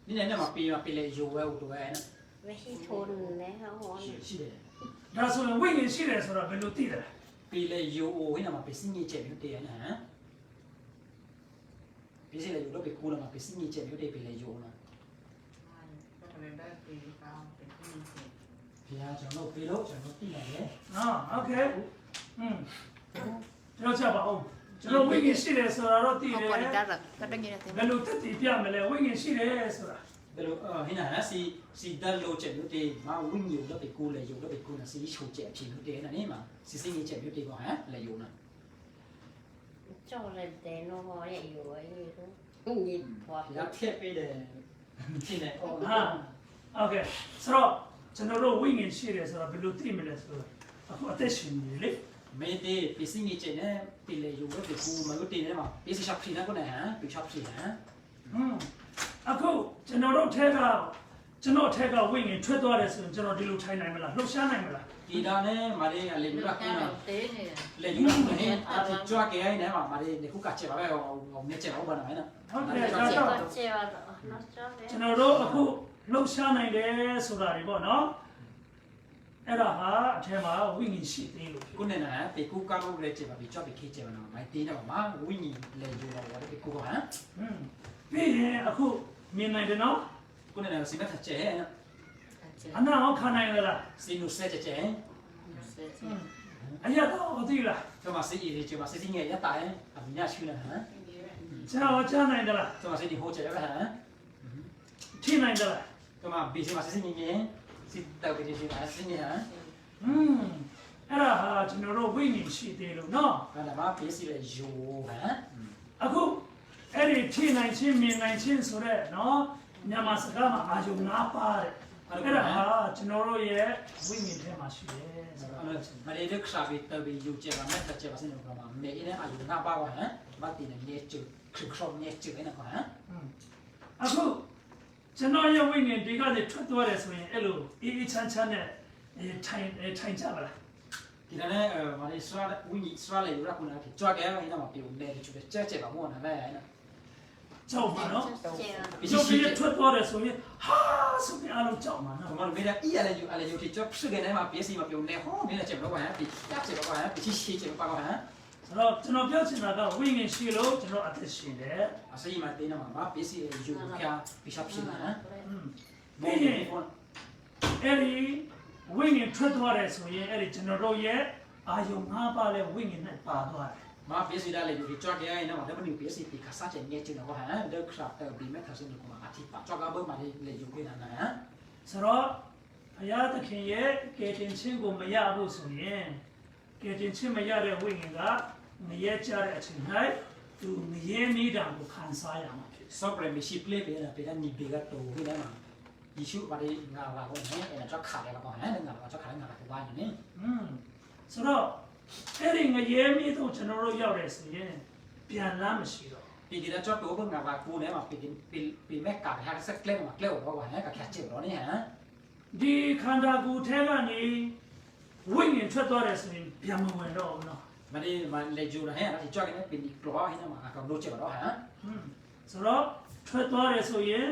Speaker 1: ဒီနေ့မှာပြေလေယူဝဲဥတော့ဟဲ့
Speaker 3: မရှိထုံးနဲ့ဟောဟော
Speaker 1: ရှိတယ်
Speaker 2: ဒါဆိုရင်ဝိညာဉ်ရှိတယ်ဆိုတော့ဘယ်လိုသိတယ်လဲ
Speaker 1: ပြေလေယူဟိုမှာပစ္စည်းညစ်ချက်မျိုးတည်းဟမ်ပစ္စည်းလေယူတော့ပြေကူလာမှာပစ္စည်းညစ်ချက်မျိုးတည်းပြေလေယူနော်
Speaker 3: ก็เลยได้ปีเก้าเป็นที่มีสิ
Speaker 1: ဘုရားကျွန်တော်ပြေလို့ကျွန်တော်သိနိုင်တယ်
Speaker 2: နော်โอเคပြောချပါဦးကျွန်တော်ဝိညာဉ်ရှိတယ်ဆိုတာတော့သိတယ်ဘယ်လိုတက်တည်ပြမလဲဝိညာဉ်ရှိတယ်ဆိုတာ
Speaker 1: ဘယ်လိုဟိနာစီဒတ်လို့ချက်မျိုးတည်းမဝိညာဉ်လို့ပြေကူလေယူတော့ပြေကူနာစီချိုချက်ဖြစ်လို့တည်းနော်နေမှာစီစင်းညစ်ချက်မျိုးတည်းပေါ့ဟမ်လေယူနော်
Speaker 3: เจ้าเลยแต่โนฮอเนี่ยอยู่ไอ้นี่รู้ยินพอ
Speaker 1: ဘုရားထည့်ပေးတယ်ဖြစ်နေအော်
Speaker 2: ဟာโอเคဆိုတော့ကျွန်တော်တို့ဝိညာဉ်ရှိတယ်ဆိုတာဘယ်လိုသိမလဲဆိုတော့အခုအသက်ရှင်နေလေ
Speaker 1: မေတေပစ္စည်းညစ်ချက်နဲ့ပြေလေယူတော့ပြေကူမလို့တည်းနေမှာပစ္စည်းရှောက်ဖြစ်နေကုန်နေဟမ်ပြေရှောက်ဖြစ်ဟမ်
Speaker 2: အခုကျွန်တော်တို့ထဲက ကျွန်တော်ထက်ကဝိငင်ထွက်သွားတယ်ဆိုရင်ကျွန်တော်ဒီလိုထိုင်နိုင်မလားလှုပ်ရှားနိုင်မလား
Speaker 1: ဒီဒါနဲ့မာလေးလေယူတာကူနာ
Speaker 3: တေးနေတယ်
Speaker 1: လေယူတာကူနေအတီကြွားကြဲနေမှာမာလေးဒီခုကချက်ပါပဲဟိုမြက်ချက်ပါဘာနာမဲနော်
Speaker 2: ဟုတ်တယ်
Speaker 3: ကျေ
Speaker 2: ကျွန်တော်
Speaker 3: ပါကျေပါတော့နော်ကျော်ပဲ
Speaker 2: ကျွန်တော်တို့အခုလှုပ်ရှားနိုင်တယ်ဆိုတာတွေပေါ့နော်အဲ့ဒါဟာအထက်မှာဝိငင်ရှိသေးလို့
Speaker 1: ခုနေနာပေကူကလို့လေချက်ပါပြီကြွားပြီခေချက်ပါနော်မိုက်တင်းတော့မှာဝိညာဉ်လေယူတော့ဝါပေကူကဟမ်
Speaker 2: ပြီးရင်အခုမြင်နိုင်တယ်နော်
Speaker 1: ခုနေနာစီမက်ချက်
Speaker 2: အနာအောင်ခံနိုင်လား
Speaker 1: စီနုဆက်ချက်
Speaker 2: အရတော့သိလား
Speaker 1: တော့မစီရီချက်ပါစီစီငယ်ရတာရင်အမြညာရှိနေဟမ်
Speaker 2: ကြားနိုင်တယ်လား
Speaker 1: တော့မစီဒီဟိုချက်ရဟမ်
Speaker 2: ထိနိုင်တယ်လား
Speaker 1: တော့မဘီစီမစီစီငယ်စီတောက်ကြည့်ရှိတာစီငယ်ဟမ်
Speaker 2: အဲ့ဒါဟာကျွန်တော်တို့ဝိညာဉ်ရှိသေးလို့နော်
Speaker 1: အဲ့ဒါမှဘေးစီလေယူဟမ်
Speaker 2: အခုအဲ့ဒီထိနိုင်ချင်းမြင်နိုင်ချင်းဆိုတဲ့နော်မြန်မာစကားမှာအာယုံ၅ပါးတဲ့အဲ့ဒါဟာကျွန်တော်တို့ရဲ့ဝိညာဉ်ထဲမှာရှိတယ်
Speaker 1: မလေးရခရှာဘီတဘီယူချက်ပါမဲ့ချက်ပါစနေကမှာမေအင်းအယူနာပါဝဟမ်မတ်တင်နေချူခရခရနေချူနေကွာဟမ်
Speaker 2: အခုကျွန်တော်ရဲ့ဝိညာဉ်ဒီကနေထွက်သွားတယ်ဆိုရင်အဲ့လိုအေးအေးချမ်းချမ်းနဲ့ထိုင်ကြပါလား
Speaker 1: ဒီနေ့မလေးဆွာဝင်းကြီးဆွာလေရခုနာဖြစ်ကြွားကြဲနေတော့မပြေဘူးလေချူချက်ချက်ပါမောနာမဲနော်
Speaker 2: ကြောက်ပါနော်
Speaker 3: ကျေပါ
Speaker 1: ဒီ
Speaker 2: ရုပ်
Speaker 1: ရှိ
Speaker 2: ပြီးထွက်သွားတယ်ဆိုရင်ဟာဆိုပြီးအားလုံးကြောက်မှာနော်
Speaker 1: ကမမေရအီရလေယူအလေယူချောဖြစ်ကနေမှာပြေးစီမပြုံနေဟောနေချက်တော့ဟမ်ဒီတက်ချက်တော့ဟမ်ဒီရှိချက်ပါဟမ်
Speaker 2: ဆိုတော့ကျွန်တော်ပြောချင်တာကဝိညာဉ်ရှိလို့ကျွန်တော်အသက်ရှင်တယ်
Speaker 1: အစီမတေးနမှာပြေးစီယူခါဘီရှပ်ရှိနေဟမ်
Speaker 2: ပြီးရင်အဲ့ဒီဝိညာဉ်ထွက်သွားတယ်ဆိုရင်အဲ့ဒီကျွန်တော်တို့ရဲ့အာယုံ၅ပါးလဲဝိညာဉ်နဲ့ပါသွားတယ်
Speaker 1: မပြေးစီလာလေယူကြွားကြဲနေမှာတော့ပြေးစီဒီခါစားချက်နေချက်တော့ဟမ်ဒက်ခရာဘီမဲ့ခါစနေကမှာအတိပါကြွားကဘမလေးလေယူနေတာဟမ်
Speaker 2: ဆိုတော့ဘုရားသခင်ရဲ့ကယ်တင်ခြင်းကိုမရဘူးဆိုရင်ကယ်တင်ခြင်းမရတဲ့ဝိညာဉ်ကမရဲကြတဲ့အချိန်၌သူမရဲနေတာကိုခံစားရမှာဖြစ်တယ်
Speaker 1: ဆော့ပရမီရှိပလေးပေးတာပေးတဲ့ညီပေးကတော့ဟိနေမှာယေရှုဘာလေးငါလာတော့ဟဲ့အဲ့တော့ခါတယ်ကတော့ဟဲ့ငါလာတော့ခါတယ်ငါလာတော့ဝိုင်းနေ
Speaker 2: ဆိုတော့အဲ့ဒီငရဲမီးတို့ကျွန်တော်တို့ရောက်တယ်ဆိုရင်ပြန်လမ်းမရှိတော့
Speaker 1: ปีที่แล้วจอดตัวเพิ่งงานว่ากูเนี่ยมาปีแม่กาแฮกสักเล่มมาเกลียวเพราะว่าแฮกกับแคชเจ็บแล้วนี่ฮะ
Speaker 2: ဒီခန္ဓာကိုယ်ထဲကနေဝိညာဉ်ထွက်သွားတယ်ဆိုရင်ပြန်မဝင်တော့ဘူးနော်
Speaker 1: มาดิมาเลยจูนะฮะที่จอดกันเนี่ยเป็นกลัวให้นะมากับโดนเจ็บแล้วฮะ
Speaker 2: ဆိုတော့ထွက်သွားတယ်ဆိုရင်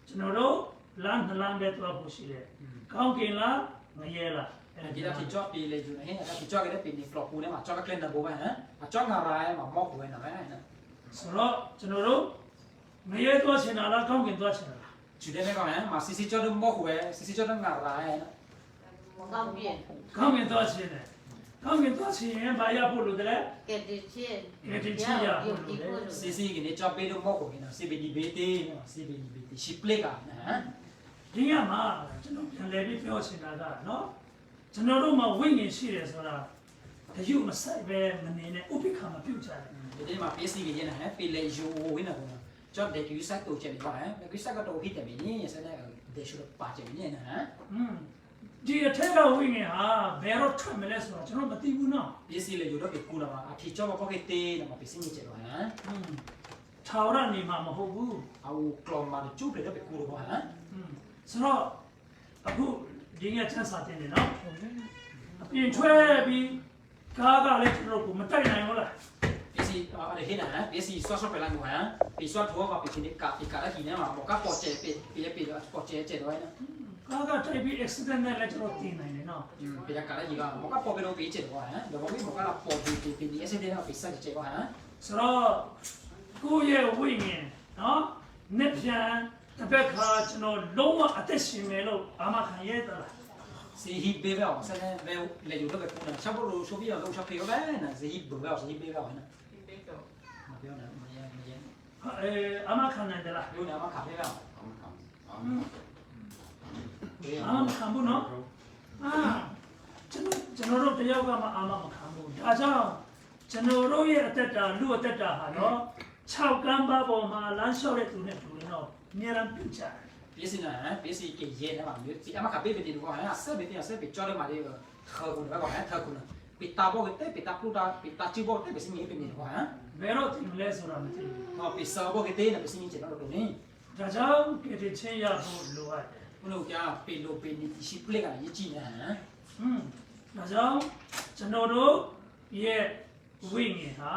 Speaker 2: ကျွန်တော်တို့လမ်းနှလမ်းပဲသွားဖို့ရှိတယ်ကောင်းကင်လားငရဲလား
Speaker 1: ที่เราที่จอดปีเลยจูนะฮะที่จอดกันเนี่ยเป็นกลัวกูเนี่ยมาจอดกับเล่นนะโบ้ฮะมาจอดงานอะไรมามอกกูเนี่ยนะแม่นะ
Speaker 2: ဆိုတော့ကျွန်တော်တို့ငရဲသွားချင်တာလားကောင်းကင်သွားချင်တာလား
Speaker 1: จูได้ไหมก็ฮะมาซีซีจอดมอกกูซีซีจอดงานอะไรนะ
Speaker 3: ကောင်းပြီ
Speaker 2: ကောင်းကင်သွားချင်တယ်ကောင်းကင်သွားချင်ရင်ဘာရဖို့လိုတယ်
Speaker 3: ကဲဒီချင်း
Speaker 2: ကဲဒီချင်းရဖို့လိုတယ်
Speaker 1: ซีซีกันเนี่ยจอดไปดูมอกกูเนี่ยซีบีดีเบต้เนี่ยซีบีดีเบต้ชิปเล็กอ่ะนะฮะ
Speaker 2: ဒီကမှာကျွန်တော်ပြန်လည်ပြီးပြောချင်တာကနော်ကျွန်တော်တို့မှာဝိညာဉ်ရှိတယ်ဆိုတာတရုပ်မဆိုင်ပဲမနေနဲ့ဥပိ္ပခာမပြုတ်ကြတယ်
Speaker 1: ဒီမှာပေးစီကြီးနေဟဲ့ပေးလေယူဝင်းနေကောကျော်တဲ့ယူဆက်တူချက်ပြီးပါဟဲ့ကိစ္စကတော့ဟိတယ်မင်းဆက်တဲ့ဒေရှုပါချက်နေဟမ်
Speaker 2: ဒီအထက်ကဝိညာဉ်ဟာဘယ်တော့ထွက်မလဲဆိုတာကျွန်တော်မသိဘူးနော်
Speaker 1: ပေးစီလေယူတော့ကူလာမှာအထီကျော်ပေါ့ကေတေးတော့ပေးစီနေချက်တော့ဟမ်
Speaker 2: ထာဝရနေမှာမဟုတ်ဘူး
Speaker 1: အော်ကလောမာကျုပ်လည်းကူတော့ဟမ်
Speaker 2: ဆိုတော့အခုဒီကချမ်းစာတင်နေနော်အပြင်ထွက်ပြီးကားကလည်းကျွန်တော်ကိုမတိုက်နိုင်ဘူးလား
Speaker 1: ပေးစီအဲ့ဟိနာဟမ်ပေးစီဆော့ဆော့ပဲလာငွာဟမ်ပေးဆော့တော့ပါပေးစီနေကဒီကရဟိနေမှာဘောကပေါ်ချက်ပေးတော့ပေါ်ချက်ချက်တော့ဟဲ့
Speaker 2: ကားကတိုက်ပြီး accident နဲ့လည်းကျွန်တော်တင်နိုင်တယ်နော်
Speaker 1: ပေးကရဟိကဘောကပေါ်ပြီးတော့ပေးချက်တော့ဟမ်တော့ဘောကလာပေါ်ပြီးဒီ accident ကပေးဆက်ချက်တော့ဟမ်
Speaker 2: ဆိုတော့ကိုယ့်ရဲ့ဝိညာဉ်နော်နှစ်ပြန်တစ်ဘက်ခါကျွန်တော်လုံးဝအသက်ရှင်မယ်လို့အာမခံရသလား
Speaker 1: စီဟိဘေဘအောင်ဆက်လေလေယူတော့ကူနာချက်ဖို့လို့ဆိုပြီးတော့ချက်ဖေရောပဲနာစီဟိဘေဘအောင်စီဘေဘအောင်နော်မပြောနဲ့မရ
Speaker 2: အာမခံနိုင်တယ်လား
Speaker 1: ပြောနေမှာခါဖေရော
Speaker 2: အာမခံဘူးနော်ကျွန်တော်တို့တယောက်ကမှအာမမခံဘူးဒါကြောင့်ကျွန်တော်တို့ရဲ့အသက်တာလူအသက်တာဟာနော်6ကမ်းပါပေါ်မှာလမ်းလျှောက်တဲ့သူနဲ့တူတယ်နော်အများအားပြုကြတယ်
Speaker 1: ပေးစီနာပေးစီကေရဲနေမှာမြို့ဒီအမခဘေဘေဒီကောဟမ်ဆက်ဘေတင်ဆက်ဘေကြော်ရမှာလေခေါ်ကုန်တော့ဟမ်ခေါ်ကုန်ပိတာဘောကတဲ့ပိတာပလူတာပိတာချီဘောတဲ့ပစီနေပိနေကောဟမ်
Speaker 2: ဘယ်တော့တင်လဲဆိုတာမသိဘူး
Speaker 1: ဟောပိစာဘောကတဲ့နေပစီနေချင်တော့တော့နေ
Speaker 2: ဒါကြောင့်ကတိချင်းရဖို့လိုအပ်တယ်
Speaker 1: ဘုလို့ကပေလိုပေနီတီရှိပလက်ကရကြည့်နေဟမ်
Speaker 2: ဒါကြောင့်ကျွန်တော်တို့ရဲ့ဝိညာဉ်ဟာ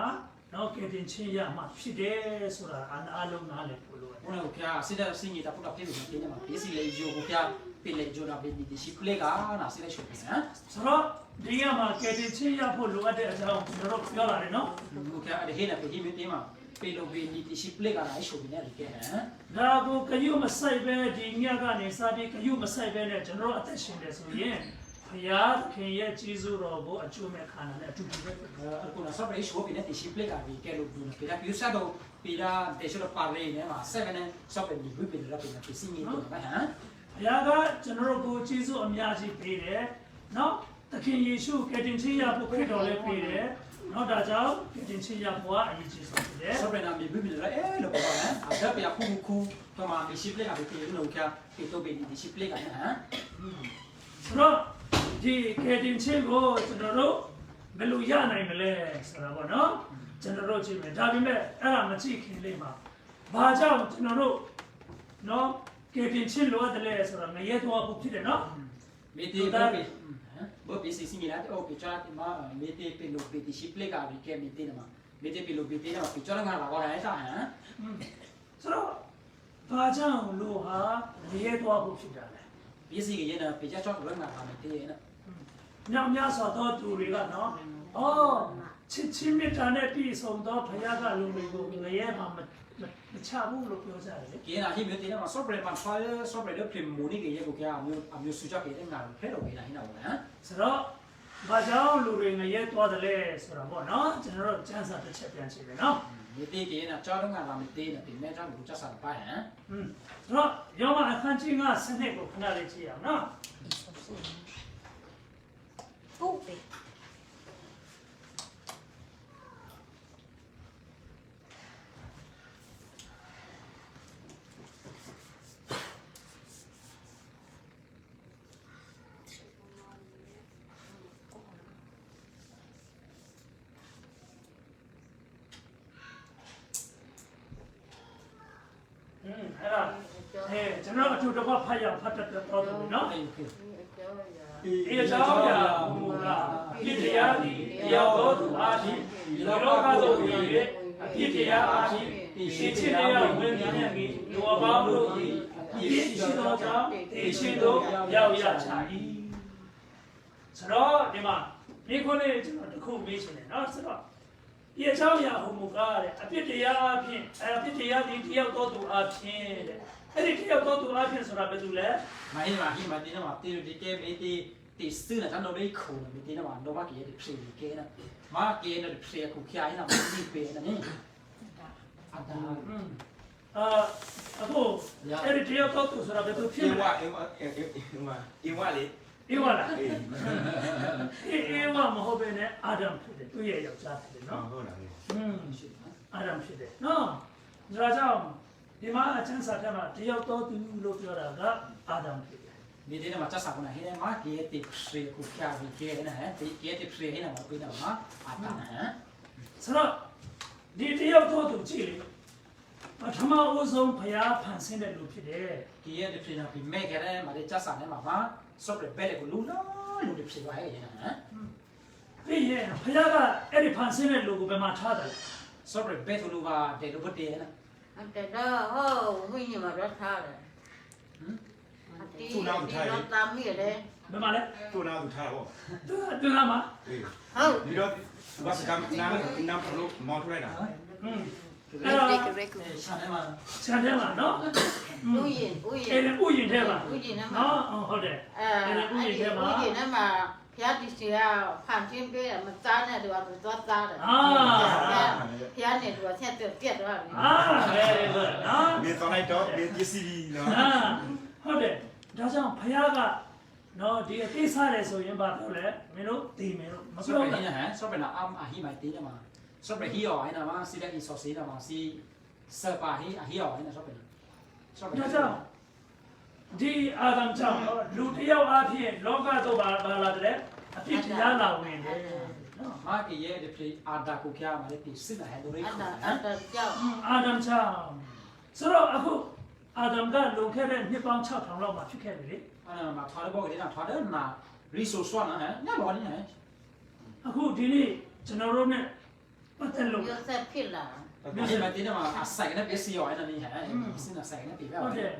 Speaker 2: နော်ကဲတင်ချင်းရမှဖြစ်တယ်ဆိုတာအားလုံးနားလည်ဖို့လိုတယ်
Speaker 1: ဘုလို့ကစစ်တဲ့စင်ကြီးတာပုတ်ပြေပြီးနေမှာပစ္စည်းလေးယူကိုကပေလေဂျိုနာပေနီတီရှိပလက်ကနာစစ်တဲ့ရှုပ်ပြီဟမ်
Speaker 2: ဆိုတော့ဒီကမှာကဲတင်ချင်းရဖို့လိုအပ်တဲ့အကြောင်းကျွန်တော်တို့ပြောလာတယ်နော်
Speaker 1: ဘုလို့ကအဲ့ဒီဟဲ့နေပေဒီမင်းမှာပေလိုပေနီတီရှိပလက်ကနာရှုပ်ပြီနေလေကဲဟမ်
Speaker 2: ဒါကိုကယူမဆိုင်ပဲဒီညကနေစပြီးကယူမဆိုင်ပဲနဲ့ကျွန်တော်တို့အသက်ရှင်တယ်ဆိုရင်ဘုရားခင်ရဲ့ကြီးစုတော်ကိုအကျိုးမဲ့ခန္ဓာနဲ့အတူတူပဲ
Speaker 1: အခုနော်ဆော့ပရေးရှိုးပြီးနေတီရှိပလက်ကပြီးကဲလို့ဘူးပေတာပြူစားတော့ပေတာတေရှိုးပါလေးနေမှာ7နဲ့ဆော့ပပြီးပြီးပြီးတော့ပေတာပစ္စည်းကြီးတော့ဟမ်
Speaker 2: ဘုရားကကျွန်တော်တို့ကိုကြီးစုအများကြီးပေးတယ်နော်သခင်ယေရှုကယ်တင်ခြင်းရဖို့ခရစ်တော်လည်းပေးတယ်နော်ဒါကြောင့်ကယ်တင်ခြင်းရဖို့အရေးကြီးဆုံးဖြစ်တယ်
Speaker 1: ဆော့ပနာပြီးပြီးတော့အဲလို့ပြောတာဟမ်ဒါပြခုခုတော့မှဒီရှိပလက်ကပြီးလို့ကပေတော့ပေဒီရှိပလက်ကဟမ်
Speaker 2: ဆိုတော့ဒီကယ်တင်ခြင်းကိုကျွန်တော်တို့ဘယ်လိုရနိုင်မလဲဆိုတာပေါ့နော်ကျွန်တော်တို့ကြည့်မယ်ဒါပေမဲ့အဲ့ဒါမကြည့်ခင်လေးမှာဘာကြောင့်ကျွန်တော်တို့နော်ကယ်တင်ခြင်းလိုအပ်တယ်လဲဆိုတာငရဲသွားဖို့ဖြစ်တယ်နော်
Speaker 1: မေတီဘောပေဘောပေစီစီနီလာတော့ပေချာတီမာမေတီပေလိုပေတီရှိပလက်ကပြီးကဲမေတီနမှာမေတီပေလိုပေတီနမှာပေချာငါလာတော့အဲ့ဒါဟမ်
Speaker 2: ဆိုတော့ဘာကြောင့်လို့ဟာငရဲသွားဖို့ဖြစ်တာလဲ
Speaker 1: ပစ္စည်းကြီးနဲ့ပေချာချောက်လုံးငါလာမေတီရဲ့နော်
Speaker 2: ညမြဆိုတော့သူတွေကနော်ချစ်ချင်းမေတ္တာနဲ့ပြည့်စုံသောဘုရားကလူတွေကိုငရဲမှာမချဘူးလို့ပြောကြတယ်လေ
Speaker 1: ကဲနာဟိမေတီနမှာဆော့ပရမှာဖာဆော့ပရတဲ့ပရမိုနီကရဲ့ကိုကအမျိုးစုကြခဲ့တဲ့ငါဖဲတော့ဝေးလာဟိနာဘောဟမ်
Speaker 2: ဆိုတော့ဘာကြောင့်လူတွေငရဲသွားတယ်လဲဆိုတာပေါ့နော်ကျွန်တော်တို့စံစာတစ်ချက်ပြန်ကြည့်မယ်နော်
Speaker 1: မေတီကရဲ့နာချောက်လုံးငါလာမေတီနဲ့ဒီမဲ့ချောက်ကိုချက်စားပါဟမ်
Speaker 2: ဆိုတော့ယောမအခန်းကြီးကစနစ်ကိုခဏလေးကြည့်အောင်နော်
Speaker 3: ဟုတ်ပြီ
Speaker 2: အဲ့ဒါကျွန်တော်အထူးတစ်ခါဖတ်ရဖတ်တတ်တော့တယ်နော်
Speaker 1: အေးโอเค
Speaker 2: ဒီအကြောင်းအရာမူကားပြည့်တရားသည်တရားတော်သူအားဖြင့်ဒီလောကသို့ဝင်၍အပြည့်တရားအားဖြင့်ရှင်းချင်းတရားဝင်မြန်းပြီးလူအပေါင်းတို့သည်ပြည့်ရှိသောကြောင့်ဒီရှိသောရောက်ရချာ၏ဆိုတော့ဒီမှာဒီခုလေးကျွန်တော်တစ်ခုမေးချင်တယ်နော်ဆိုတော့ဒီအကြောင်းအရာဟိုမူကားတဲ့အပြည့်တရားအားဖြင့်အပြည့်တရားသည်တရားတော်သူအားဖြင့်တဲ့အဲ့ဒီတရားတော်သူအားဖြင့်ဆိုတာဘယ်သူလဲ
Speaker 1: မာဟိမာတီနမှာတီဒီကဲမေတီတီစတူနာတန်တော့လေးခုံမေတီနမှာတော့မကရဲ့ဒီဖြေကဲနာမာကဲနာဒီဖြေခုခိုင်းနာဒီပေနာနေအတာ
Speaker 2: အခုအဲ့ဒီတရားတော်သူဆိုတာဘယ်သူဖြစ်
Speaker 4: အ
Speaker 2: လဲ
Speaker 4: င်းဝလေ
Speaker 2: အေးဝလားအေးဝမဟုတ်ဘဲနဲ့အာဒမ်ဖြစ်တယ်သူ့ရဲ့ယောက်ျားဖြစ်တယ်နော်
Speaker 5: ဟုတ်လား
Speaker 1: ရှိတယ်
Speaker 2: အာဒမ်ဖြစ်တယ်နော်ဒါကြောင့်ဒီမှာအချမ်းစာထဲမှာတယောက်တော်သူလို့ပြောတာကအာဒမ်ဖြစ်တယ်
Speaker 1: မေတီနမှာချက်စားကုန်ဟဲ့မာကဲတီဖြေခုခိုင်းကဲနာဟဲ့ဒီကဲတီဖြေဟဲ့နာမပြေနာမှာအတာဟမ်
Speaker 2: ဆိုတော့ဒီတယောက်တော်သူကြည့်လေပထမဦးဆုံးဘုရားဖန်ဆင်းတဲ့လူဖြစ်တယ်
Speaker 1: ကဲတီဖြေနာပြီးမဲကဲရဲမာချက်စားနေမှာပါဆော့ပရဘဲလေကိုလူနော်လူတီဖြေပါရဲ့နာဟမ်
Speaker 2: ပြီးရင်ဘုရားကအဲ့ဒီဖန်ဆင်းတဲ့လူကိုဘယ်မှာထားတယ်လဲ
Speaker 1: ဆော့ပရဘဲသူလူပါတဲ့လူဘတ်တဲ့နာ
Speaker 3: အဲ့တော့ဟိုဝိညာဉ်မှာတော့ထားတယ်ဒီတော့တာမိရတယ်
Speaker 2: ဘယ်မှာလဲ
Speaker 5: သူ့နာသူထားတော့
Speaker 2: သူနာမှာ
Speaker 5: အေး
Speaker 3: ဟုတ်
Speaker 5: ဒီတော့ဘာစကမ်းနာဘလို့မော်ထရိုက်တာ
Speaker 2: အဲ့တော့
Speaker 1: ရှာနေမှာ
Speaker 2: ဆန်ထဲမှာနော်
Speaker 3: ဥယျာဉ်
Speaker 2: အဲ့ဒီဥယျာဉ်ထဲမှာ
Speaker 3: ဥယျာဉ်နဲ့မှာ
Speaker 2: နော်ဟုတ်တယ်
Speaker 3: အဲ့ဒီဥယျာဉ်ထဲမှာဖျားတီစီကဖန်ချင်းပေးတယ်မသားနဲ့တူသူသွားသားတယ်ဖျားနေတူဆက်ပြက်သွားတယ်
Speaker 2: very good နော်
Speaker 5: မြေတော်လိုက်တော့မြေပစ္စည်းနော်
Speaker 2: ဟုတ်တယ်ဒါကြောင့်ဘုရားကနော်ဒီအသေးစားတယ်ဆိုရင်ဘာပြောလဲမင်းတို့သိမင်းတို့မ
Speaker 1: ဆော့
Speaker 2: ပြော
Speaker 1: ပရ
Speaker 2: ဘူး
Speaker 1: ဟဲ့ဆော့ပရနာအမ်အဟီမိုင်တေးနာဆော့ပရဟီယောဟဲ့နာမစီလက်အီဆော့စီနာမစီစပါဟီအဟီယောဟဲ့နာဆော့ပရဆော့ပရ
Speaker 2: ဒါကြောင့်ဒီအာဒမ်ကြောင့်လူတစ်ယောက်အဖြစ်လောကသို့ဘာလာတယ်အဖြစ်တရားလာဝင်တယ်နော်
Speaker 1: မာကရဲ့ဒီပြေအာဒါကိုပြာမာလေတီစစ်နာဟဲ့ဒိုရိ
Speaker 3: အဲ့
Speaker 1: ခု
Speaker 3: ဒါ
Speaker 1: ဟမ်
Speaker 3: အဲ့ဒါကြောက်
Speaker 2: အာဒမ်ကြောင့်ဆိုတော့အခု အာဒမ်ကလုံခဲ့တဲ့နှစ်ပေါင်း6000လောက်မှာဖြစ်ခဲ့တယ်လေ
Speaker 1: mà thoa bao cái nào thoa đó mà resource xoan hả nhá bỏ đi này
Speaker 2: အခုဒီနေ့ကျွန်တော်တို့ ਨੇ ပတ်သက်လို့
Speaker 3: ရုပ်ဆက်ဖြစ်လာ
Speaker 1: nhưng mà tí nào mà xài cái này biết xì hỏi là đi hả xin là xài cái này bị
Speaker 2: ဟုတ်
Speaker 1: bao
Speaker 2: တယ်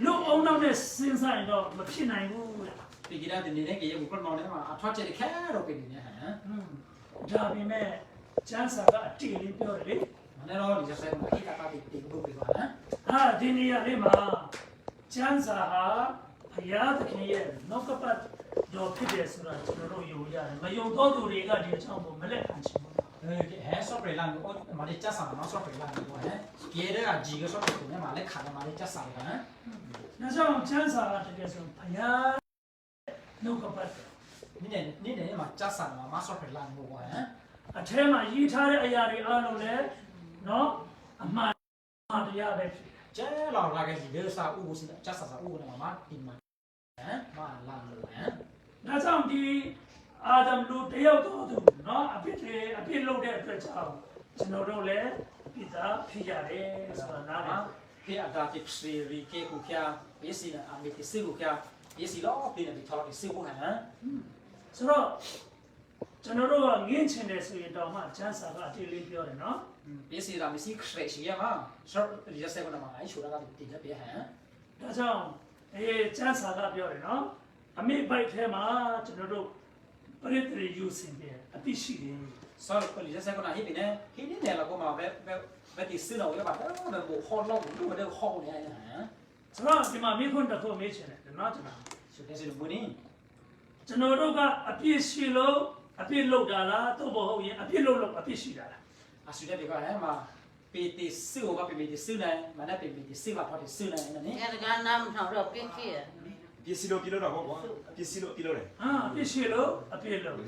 Speaker 2: လူအောင်နောက်နဲ့စဉ်းစားရင်တော့မဖြစ်နိုင်ဘူးတဲ့
Speaker 1: thì cái đó thì này cái gì cũng nói đấy mà thoa chơi thì khác đâu cái gì nhá hả
Speaker 2: ဒါပေမဲ့ကျမ်းစာကအတိအလေးပြောတယ်လေ
Speaker 1: mà nó thì sẽ xem khi ta bị tìm được cái hả
Speaker 2: ဒီနေရာလေးမှာကျမ်းစာဟာဘုရားသခင်ရဲ့နောက်ကပတ်တော်ဖြစ်တယ်ဆိုတာကျွန်တော်တို့ယုံရတယ်မယုံသောသူတွေကဒီအကြောင်းကိုမလက်ခံချင်ဘူး
Speaker 1: cái hả shop phải làm mà đi chắc sẵn nó shop phải làm được hả kia đó là gì cái shop phải cũng mà lấy khả mà đi chắc sẵn hả
Speaker 2: ဒါကြောင့်ကျမ်းစာကတကယ်ဆိုဘုရားနှုတ်ကပတ်
Speaker 1: นี่เนี่ยmà chắc sẵn mà shop phải làm được hả
Speaker 2: အထဲမှာရေးထားတဲ့အရာတွေအားလုံးလည်းနော်အမှားတရားပဲဖြစ်
Speaker 1: chế là cái gì đó sao u xin chắc sẵn sao u này mà tìm mà hả mà làm được hả
Speaker 2: ဒါကြောင့်ဒီအာဒမ်လူတယောက်တော်သူနော်အပြစ်လုပ်တဲ့အတွက်ကြောင့်ကျွန်တော်တို့လည်းအပြစ်သားဖြစ်ရတယ်ဆိုတာနားလည်
Speaker 1: khi anh ta tiếp siri cái cụ kia biết gì là anh biết cái sư cụ kia biết gì đó thì là bị thọ cái sư cụ hả
Speaker 2: ဆိုတော့ကျွန်တော်တို့ကငင်းချင်တယ်ဆိုရင်တော့မှချမ်းစာကအတိအလေးပြောတယ်နော်
Speaker 1: biết gì là mình sĩ khỏe gì mà sao lý do sao mà ai chịu ra cái tiền đó biết hả
Speaker 2: ဒါကြောင့်ချမ်းစာကပြောတယ်နော်အမိဘိုက်ထဲမှာကျွန်တော်တို့ပရိသေယူစင်တယ်အတိရှိတယ်
Speaker 1: sao lý do sao mà hiện nay hiện nay là có mà về thì sư nào các bạn đó là bộ kho lâu cũng mà đều kho này hả
Speaker 2: ဆိုတော့ဒီမှာမိခွန်းတစ်ခုမေးချင်တယ်နော်ကျွန်တော်
Speaker 1: sự cái gì được muốn đi
Speaker 2: ကျွန်တော်တို့ကအပြစ်ရှိလို့အပြစ်လုပ်တာလားသို့မဟုတ်ရင်အပြစ်လုပ်လို့အပြစ်ရှိတာလား
Speaker 1: à sự cái cái hả mà bị thì sư hoặc bị thì sư này mà nó bị thì sư mà thọ thì sư này là nè
Speaker 3: အဲ့ဒါကနားမထောင်တော့ပြစ်ဖြစ်
Speaker 4: ပစ္စည်းလို့ပြလို့တော့ပေါ့ကွာပစ္စည်းလို့ပြလို့တယ်
Speaker 2: ဟာအပြစ်ရှိလို့အပြစ်လုပ်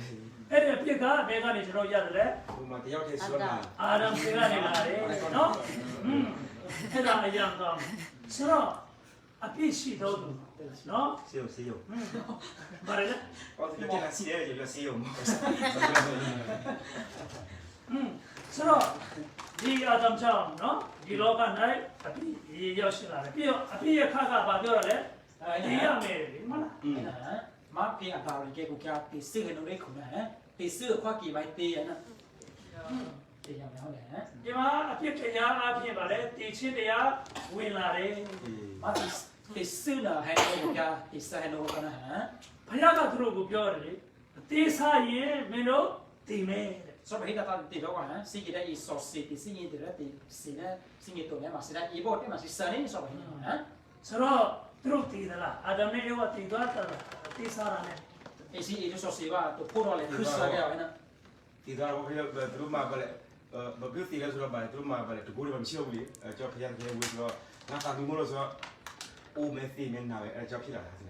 Speaker 2: အဲ့ဒီအပြစ်ကဘယ်ကနေကျွန်တော်ရတယ်လဲ
Speaker 4: ဟိုမှာတယောက်တည်းဆွမ်းတာ
Speaker 2: အာရမ်ကနေလာတယ်နော်အဲ့ဒါအရင်ကောင်းဆိုတော့အပြစ်ရှိတော့သူနော်
Speaker 4: စေးရုံ
Speaker 2: ဗါရလေ
Speaker 4: ဟောဒီကလာစီးတယ်ရစေးရုံ
Speaker 2: ဆိုတော့ဒီအာဒမ်ကြောင့်နော်ဒီလောက၌အပြစ်ရောက်ရှိလာတယ်ပြီးတော့အပြစ်ရခါကဘာပြောရလဲဒီရမယ်မလား
Speaker 1: hả mà khi anh ta rồi cái cụ kia thì sư cái nó đấy cũng hả thì sư khoa kỳ bài tê nè thì làm sao để
Speaker 2: ဒီမှာအပြစ်တရားအဖြစ်ပါလေတည်ချင်းတရားဝင်လာတယ်
Speaker 1: mà thì sư là hay nó cụ kia thì sư hay nó cụ kia hả
Speaker 2: ဘုရားကသူတို့ကိုပြောတယ်လေအသေးစားရင်မင်းတို့တည်မယ်တဲ့
Speaker 1: sau khi ta thì đó hả sư cái đấy sọ sư thì sư như thế đó thì sư này sư như tụi này mà sư này ý bộ thế mà sư sơn ấy sau khi hả
Speaker 2: ဆိုတော့သူတို့တည်သလားအာဒမ်နဲ့ဧဝတည်သွားတာအသေးစားတာနဲ့
Speaker 1: ý sư ý nó sọ sưว่าtụi cô đó lại cứ sơn cái nào ấy nè
Speaker 4: ဒီသားတော့ဖေးသူတို့မှာပဲလေမပြုတ်တည်လဲဆိုတော့ဗါသူတို့မှာပဲလေတကူတွေမရှိဘူးလေကြောက်ဖျက်ဖျက်ဝေးဆိုတော့ငါသာသူမို့လို့ဆိုတော့အိုမဲသိနေနာပဲအဲကြောက်ဖြစ်လာတာစဉ်း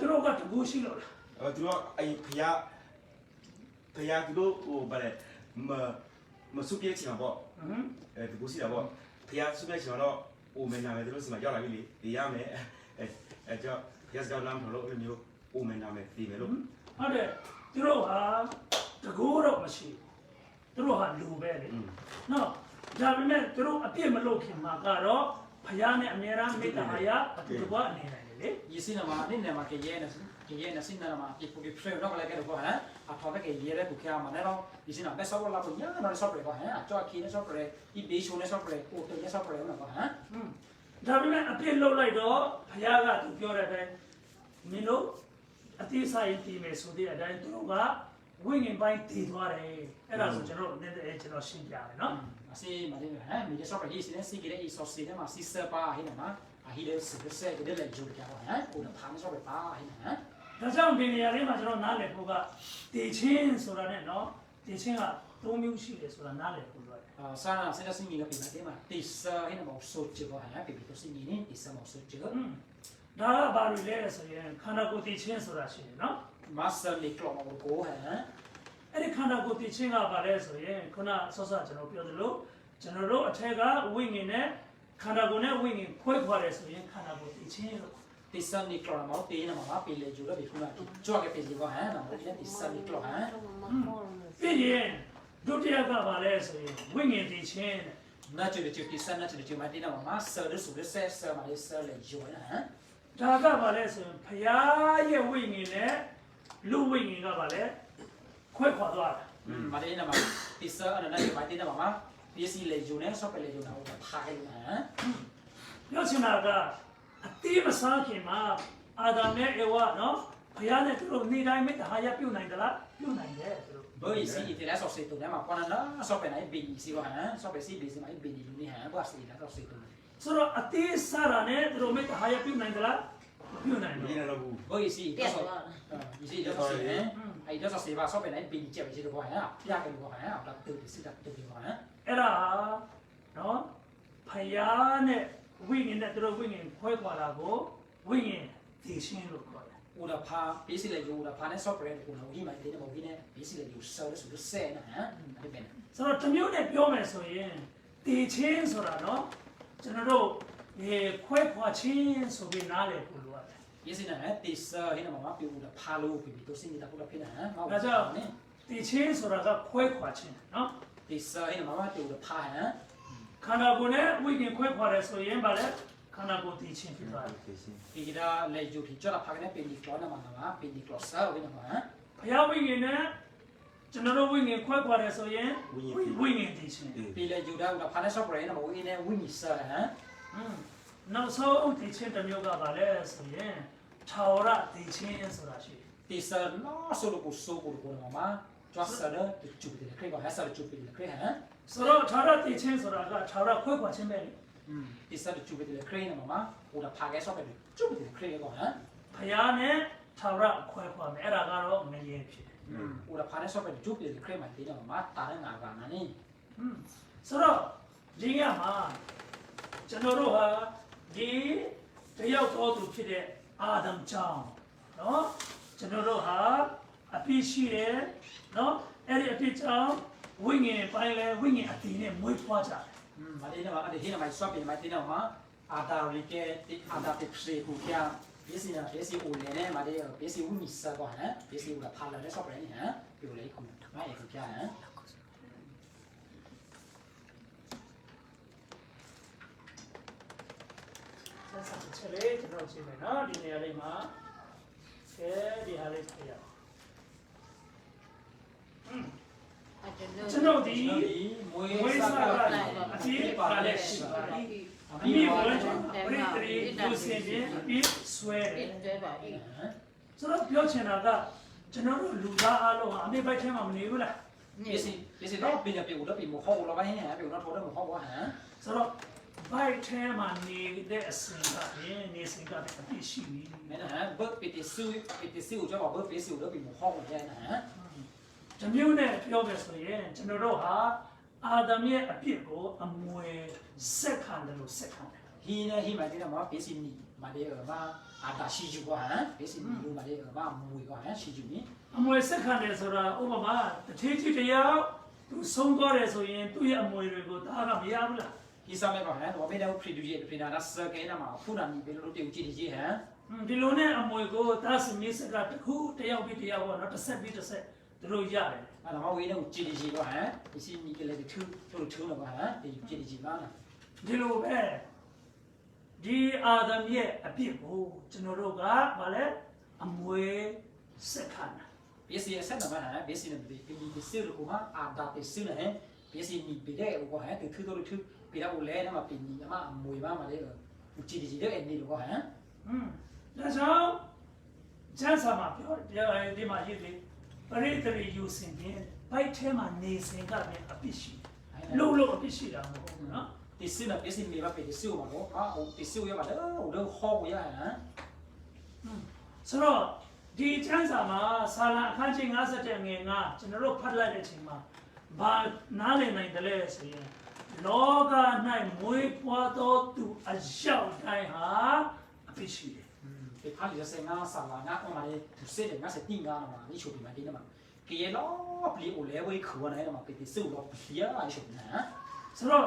Speaker 2: သူတို့ကတကူရှိလို့လား
Speaker 4: သူတို့အဲ့ဖျားသူတို့ဟိုဗါလေမစုပြေချင်တော့တကူစီတာပေါ့ဖျားစုပြေချင်တော့အိုမဲနာပဲသူတို့စီမှာရောက်လာပြီလေဒီရမယ်အဲကြောက်ရက်စကောင်းလမ်းထော်လို့အဲ့မျိုးအိုမဲနာမယ်သိမယ်လို့
Speaker 2: ဟုတ်တယ်သူတို့ဟာတကူတော့မရှိသူတို့ဟာလူပဲလေနော်ဒါပေမဲ့သူတို့အပြစ်မလုပ်ခင်မှာကတော့ဘုရားနဲ့အမြဲတမ်းမေတ္တာအရာအတူတကွအနေနိုင်တယ်လေ
Speaker 1: ý sư là mà nên là mà cái gì là xin là mà cái phụ cái phơi nó cái cái đó hả à thọ cái gì đấy cụ kia mà nó ý sư là bé sau là cũng nhớ nó sau rồi hả cho khi nó sau rồi ý bí số nó sau rồi ô tô nó sau rồi nó hả
Speaker 2: ဒါပေမဲ့အပြစ်လုပ်လိုက်တော့ဘုရားကသူပြောတဲ့အတိုင်းမင်းတို့အတိအဆိုင်တည်မယ်ဆိုတဲ့အတိုင်းသူတို့ကဝိညာဉ်ပိုင်းတည်သွားတယ်အဲ့ဒါဆိုကျွန်တော်နည်းနည်းကျွန်တော်ရှင်းပြမယ်နော်
Speaker 1: asi mà đây hả mình cho sau rồi ý sư này sư cái đấy ý sau sư này mà sư sơ ba hay là mà à hi đấy sư cái xe cái đấy là chụp cái hả ô nó thắng sau rồi ba hay là hả
Speaker 2: ဒါကြောင့်ဒီနေရာလေးမှာကျွန်တော်နားလည်ဖို့ကတည်ချင်းဆိုတာနဲ့နော်တည်ချင်းက၃မျိုးရှိတယ်ဆိုတာနားလည်ဖို့လိုတယ်
Speaker 1: sao là sẽ là sinh cái gì mà tí sơ hay là một số chữ hả bị tôi sinh gì tí sơ một số chữ
Speaker 2: ဒါကဘာလို့လဲဆိုရင်ခန္ဓာကိုယ်တည်ချင်းဆိုတာရှိတယ်နော်
Speaker 1: mà sơ lịch lộ một cố hả
Speaker 2: အဲ့ဒီခန္ဓာကိုယ်တည်ချင်းကဘာလဲဆိုရင်ခုနဆော့ဆော့ကျွန်တော်ပြောသလိုကျွန်တော်တို့အထက်ကဝိညာဉ်နဲ့ခန္ဓာကိုယ်နဲ့ဝိညာဉ်ခွဲခွာတယ်ဆိုရင်ခန္ဓာကိုယ်တည်ချင်းလို့
Speaker 1: tí sơ lịch lộ mà tí là mà bị lấy chữ là bị không là cho cái gì đó hả là một cái tí sơ lịch lộ hả
Speaker 2: ပြီးရင်ဒုတိယကဘာလဲဆိုရင်ဝိညာဉ်တည်ချင်းဒ
Speaker 1: 那就第三那就买点那嘛色的素的色嘛的色来用啊。
Speaker 2: ဒါကဘာလဲဆိုရင်ဖရာရဲ့ဝိညာဉ်နဲ့လူဝိညာဉ်ကဘာလဲခွဲခွာသွားတာ
Speaker 1: มาได้นะมา第三อันนั้น就买点那嘛别是来用呢，说白来用那我拍了啊。
Speaker 2: ပြောချင်တာကအတိမစားခင်မှာအာဒမ်နဲ့အေဝါနော်ဖရာနဲ့သူတို့နေတိုင်းမေတ္တာရပြုတ်နိုင်သလားပြုတ်နိုင်တယ်သူတို့
Speaker 1: ဘယ်စီဒီလားဆော့စေတုန်မှာပေါ်လာဆော့ပဲနိုင်ဘီစီကဟမ်ဆော့ပဲစီဘီစီမိုင်းဘီဒီလူနေဟမ်ဘာစီလားဆော့စေတုန်
Speaker 2: ဆိုတော့အတိစားတာနဲ့သူတို့မေတ္တာရပြုတ်နိုင်သလားမပြုတ်နိုင်
Speaker 4: ဒီ
Speaker 2: ဘူး
Speaker 4: နေ့တော့ဘူး
Speaker 1: ဘယ်စီတော့ဆော့ဒီစီတော့ဆော့စေဟမ်အဲ့တော့ဆော့စေပါဆော့ပဲနိုင်ဘီဒီချက်ပဲစီတော့ဟမ်ပြရတယ်ဟမ်တော့တူစီတာတူဟမ်
Speaker 2: အဲ့ဒါနော်ဖရာနဲ့ဝိညာဉ်နဲ့သူတို့ဝိညာဉ်ခွဲခွာတာကိုဝိညာဉ်သိရှင်းလို့ခေါ်တယ်
Speaker 1: 我的怕别是来用我的怕那ဆော့ပဲကိုနော်ဒီမှာဒီမှာဒီနဲ့别是来用ဆော့的ဆိုတော့ဆဲนะဟမ်အဲ့ဒီပဲ
Speaker 2: ဆိုတော့တစ်မျိုးနဲ့ပြောမယ်ဆိုရင်တေချင်းဆိုတာနော်ကျွန်တော်တို့ခွဲခွာချင်းဆိုပြီးနားလည်ဖို့လိုရတယ်
Speaker 1: 别是呢第三迄那嘛比我的怕路比都是你的不了偏呢
Speaker 2: ဒါကြောင့်တေချင်းဆိုတာကခွဲခွာချင်းနော်
Speaker 1: 第三迄那嘛比我的怕ฮะ
Speaker 2: ခန္ဓာကိုယ်နဲ့ဝိညာဉ်ခွဲခွာတယ်ဆိုရင်ဗာလဲခန္ဓာကိုယ်တေချင်းဖြစ်သွားတယ်
Speaker 1: ဒီကလေဂျူထီကျော်လာဖာကနေပင်ဒီကလောနာမှာပင်ဒီကလောဆာဝိနမှာ
Speaker 2: ဘုရားဝိညာဉ်နဲ့ကျွန်တော်တို့ဝိညာဉ်ခွဲခွာတယ်ဆိုရင်ဝိညာဉ်တေချင်း
Speaker 1: ပီလေဂျူဒါကဖာနေဆော့ပရဲနမဝိနေဝိနီဆာဟမ်
Speaker 2: နောက်ဆုံးတေချင်းတစ်မျိုးကဗာလဲဆိုရင်ထာဝရတေချင်းဆိုတာရှိတယ်
Speaker 1: တီဆာနော်ဆိုလိုကိုဆိုကိုကိုနမှာကျော်ဆာတဲ့ဂျူပီလေခရီးကဟဆာဂျူပီလေခရီးဟမ်
Speaker 2: ဆိုတော့ထာဝရတေချင်းဆိုတာကထာဝရခွဲခွာခြင်းပဲလေ
Speaker 1: တီဆာဂျူပီလေခရီးနမှာဟိုဒါဖာကဲဆော့ပဲဂျူပီလေခရီးကောဟမ်
Speaker 2: ဘုရားနဲ့ထာဝရခွဲခွာမယ်အဲ့ဒါကတော့ငရေဖြစ်တယ်
Speaker 1: ဟိုဒါဖာနေဆော့ပဲဂျူပီလေခရီးမှာဒီတော့မှာတာရငါကနာနေ
Speaker 2: ဆိုတော့ဒီကမှာကျွန်တော်တို့ဟာဒီတယောက်တော်သူဖြစ်တဲ့အာဒမ်ကြောင့်နော်ကျွန်တော်တို့ဟာအပြစ်ရှိတယ်နော်အဲ့ဒီအပြစ်ကြောင့်ဝိညာဉ်ပိုင်းလဲဝိညာဉ်အတည်နဲ့မွေးဖွားကြတယ်
Speaker 1: မာဒီနမှာအဲ့ဒီဟိနမှာဆော့ပီမှာဒီတော့မှာအာတာရီကဲအာတာပစ်စီကိုကျန်别是呢，别是我来呢，嘛的，别是我米色个哈，别是我来拍了来少不然呢，有来空，买一个家哈。
Speaker 2: ဆက်ဆက်တစ်ချက်လေးကျွန်တော်ကြည့်မယ်နော်ဒီနေရာလေးမှာကဲဒီဟာလေးပြရအောင် ကျွန်တော်ဒီ
Speaker 1: မွေး
Speaker 2: ဝိ
Speaker 1: စား
Speaker 2: စာ
Speaker 1: က
Speaker 2: ကအပြည့်ပါလဲရှိပါတယ် အမိဘဝင်ပရိသေလူစင်ချင်းပြီးဆွဲတယ်
Speaker 3: ပြပါအေး
Speaker 2: ဆိုတော့ပြောချင်တာကကျွန်တော်တို့လူသားအလုံးဟာအမိဘိုက်ထဲမှာမနေဘူးလား
Speaker 1: 别是老别的别的别木好了，万一呢，别那拖的木好哇哈。
Speaker 2: ဆိုတော့ဘိုက်ထဲမှာနေတဲ့အစဉ်ကနေစဉ်ကတည်းကအပြည့်ရှိနေ
Speaker 1: 没呢，不别的收就话不别收的别木好的呢。
Speaker 2: တမျိုးနဲ့ပြောမယ်ဆိုရင်ကျွန်တော်တို့ဟာအာဒမ်ရဲ့အပြစ်ကိုအမွေဆက်ခံတယ်လို့ဆက်ခံတယ်
Speaker 1: he呢he买的嘛别是你买的嘛啊大西就话哈，别是你买的嘛木个哈西就你。
Speaker 2: အမွေဆက်ခံတယ်ဆိုတာဥပမာတထေးကြီးတယောက်သူဆုံးသွားတယ်ဆိုရင်သူ့ရဲ့အမွေတွေကိုဒါကမရဘူးလား
Speaker 1: he 上面个哈，我别的 produce 别的那是给那嘛，湖南你别的都丢几的哈。
Speaker 2: ဒီလိုနဲ့အမွေကိုဒါစမီးစကတခုတယောက်ပြီးတယောက်ပေါ့နော်တစ်ဆက်ပြီးတစ်ဆက်သူတို့ရတယ်
Speaker 1: 啊，那么为了几的个哈，你是你给那个抽了个哈，得几的嘛呢？
Speaker 2: ဒီလိုပဲဒီအာဒမ်ရဲ့အပြစ်ကိုကျွန်တော်တို့ကဗာလဲအမွေဆက်ခံတာ
Speaker 1: 别是啥那么哈，别是那别收了个嘛，啊大别收了哈，别是你别的个哈，得抽到了抽，别的我来那么别你嘛，没嘛嘛那个，几的个你个哈。
Speaker 2: ဒါကြောင့်ကျမ်းစာမှာပြောဒီမှာရေးတယ်ပရိသေယူစင်ပြီးဘိုက်ထဲမှာနေစဉ်ကလည်းအပြစ်ရှိတယ်လို့အပြစ်ရှိတာမဟုတ်ဘူးနော်
Speaker 1: 第四呢，别是没嘛别的收嘛个，啊，第四要嘛的，我都好个呀哈。
Speaker 2: ဆိုတော့ဒီကျမ်းစာမှာဆာလံအခန်းကြီး57ငွေ9ကျွန်တော်တို့ဖတ်လိုက်တဲ့အချိန်မှာဘာနားလည်နိုင်တယ်လဲဆိုရင်လောက၌မွေးဖွားသောသူအရောက်တိုင်းဟာအပြစ်ရှိတယ်
Speaker 1: 别怕你这俺啥啦，俺我嘛的，不是的，俺是顶俺了嘛，你说别嘛顶的嘛，给老别我来为口来了嘛，别的收了不是啊，你说呢？
Speaker 2: ဆိုတော့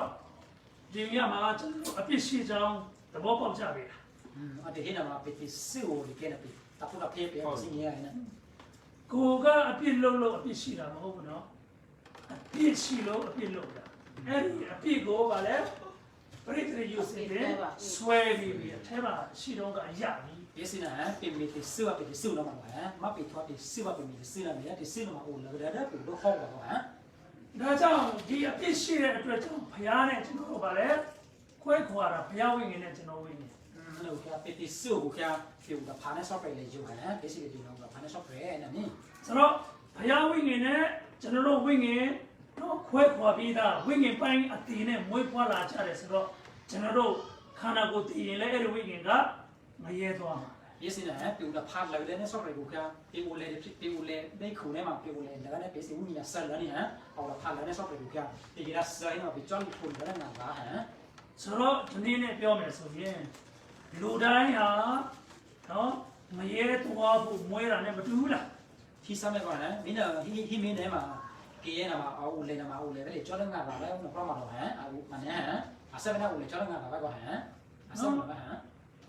Speaker 2: ဒီမြတ်မှာကျွန်တော်အပြစ်ရှိကြောင်းသဘောပေါက်ကြပြီလား
Speaker 1: 啊，这些呢嘛，别的收的给那别，大不了别别不是你呢。
Speaker 2: ကိုကအပြစ်လုပ်လို့အပြစ်ရှိတာမဟုတ်ဘူးနော်အပြစ်ရှိလို့အပြစ်လုပ်တာ အဲ့ဒီအပြစ်ကိုဗာလဲပရိသေယူစင်တယ်ဆွဲပြီးအထဲမှာရှိတော့ကရပြီ
Speaker 1: 别是呢，别没得收啊，别得收了嘛，嘛别拖得收啊，别没得收了，没得收了嘛，我那个那不都好了嘛，
Speaker 2: ဒါကြောင့်ဒီအပြစ်ရှိတဲ့အတွက်ကြောင့်ဘုရားနဲ့ကျွန်တော်တို့ဗာလဲခွဲခွာတာဘုရားဝိညာဉ်နဲ့ကျွန်တော်ဝိညာဉ်
Speaker 1: 那我看别得收，我看别我爬那上边来就看，别是就那个爬那上边那呢，
Speaker 2: ဆိုတော့ဘုရားဝိညာဉ်နဲ့ကျွန်တော်တို့ဝိညာဉ်တော့ခွဲခွာပြီးသားဝိညာဉ်ပိုင်းအတည်နဲ့မွေးဖွားလာကြတယ်ဆိုတော့ကျွန်တော်တို့ခန္ဓာကိုယ်တည်ရင်လည်းအဲ့ဒီဝိညာဉ်ကမရဲသွားမှာ
Speaker 1: 别是呢，别我爬来的那上边我看，别我来那口呢嘛，别我来那个呢，别是我们也生了呢，好了爬来那上边我看，别给他生了，别装口那个哪个哈。
Speaker 2: ဆိုတော့ဒီနေ့နဲ့ပြောမယ်ဆိုရင်လူတိုင်းဟာနော်မရဲသွားဖို့မွေးတာနဲ့မတူဘူးလား
Speaker 1: ที่สมัยก่อนนะมีเนอะที่มีเนี่ยมาเกย์นะมาเอาอุเลยนะมาอุเลยไปเลยจ้อเรื่องงานเราแล้วเพราะมาเราฮะเอามันเนี่ยฮะอาศัยนะอุเลยจ้อเรื่องงานเราไปก่อนฮะอาศัยมาฮะ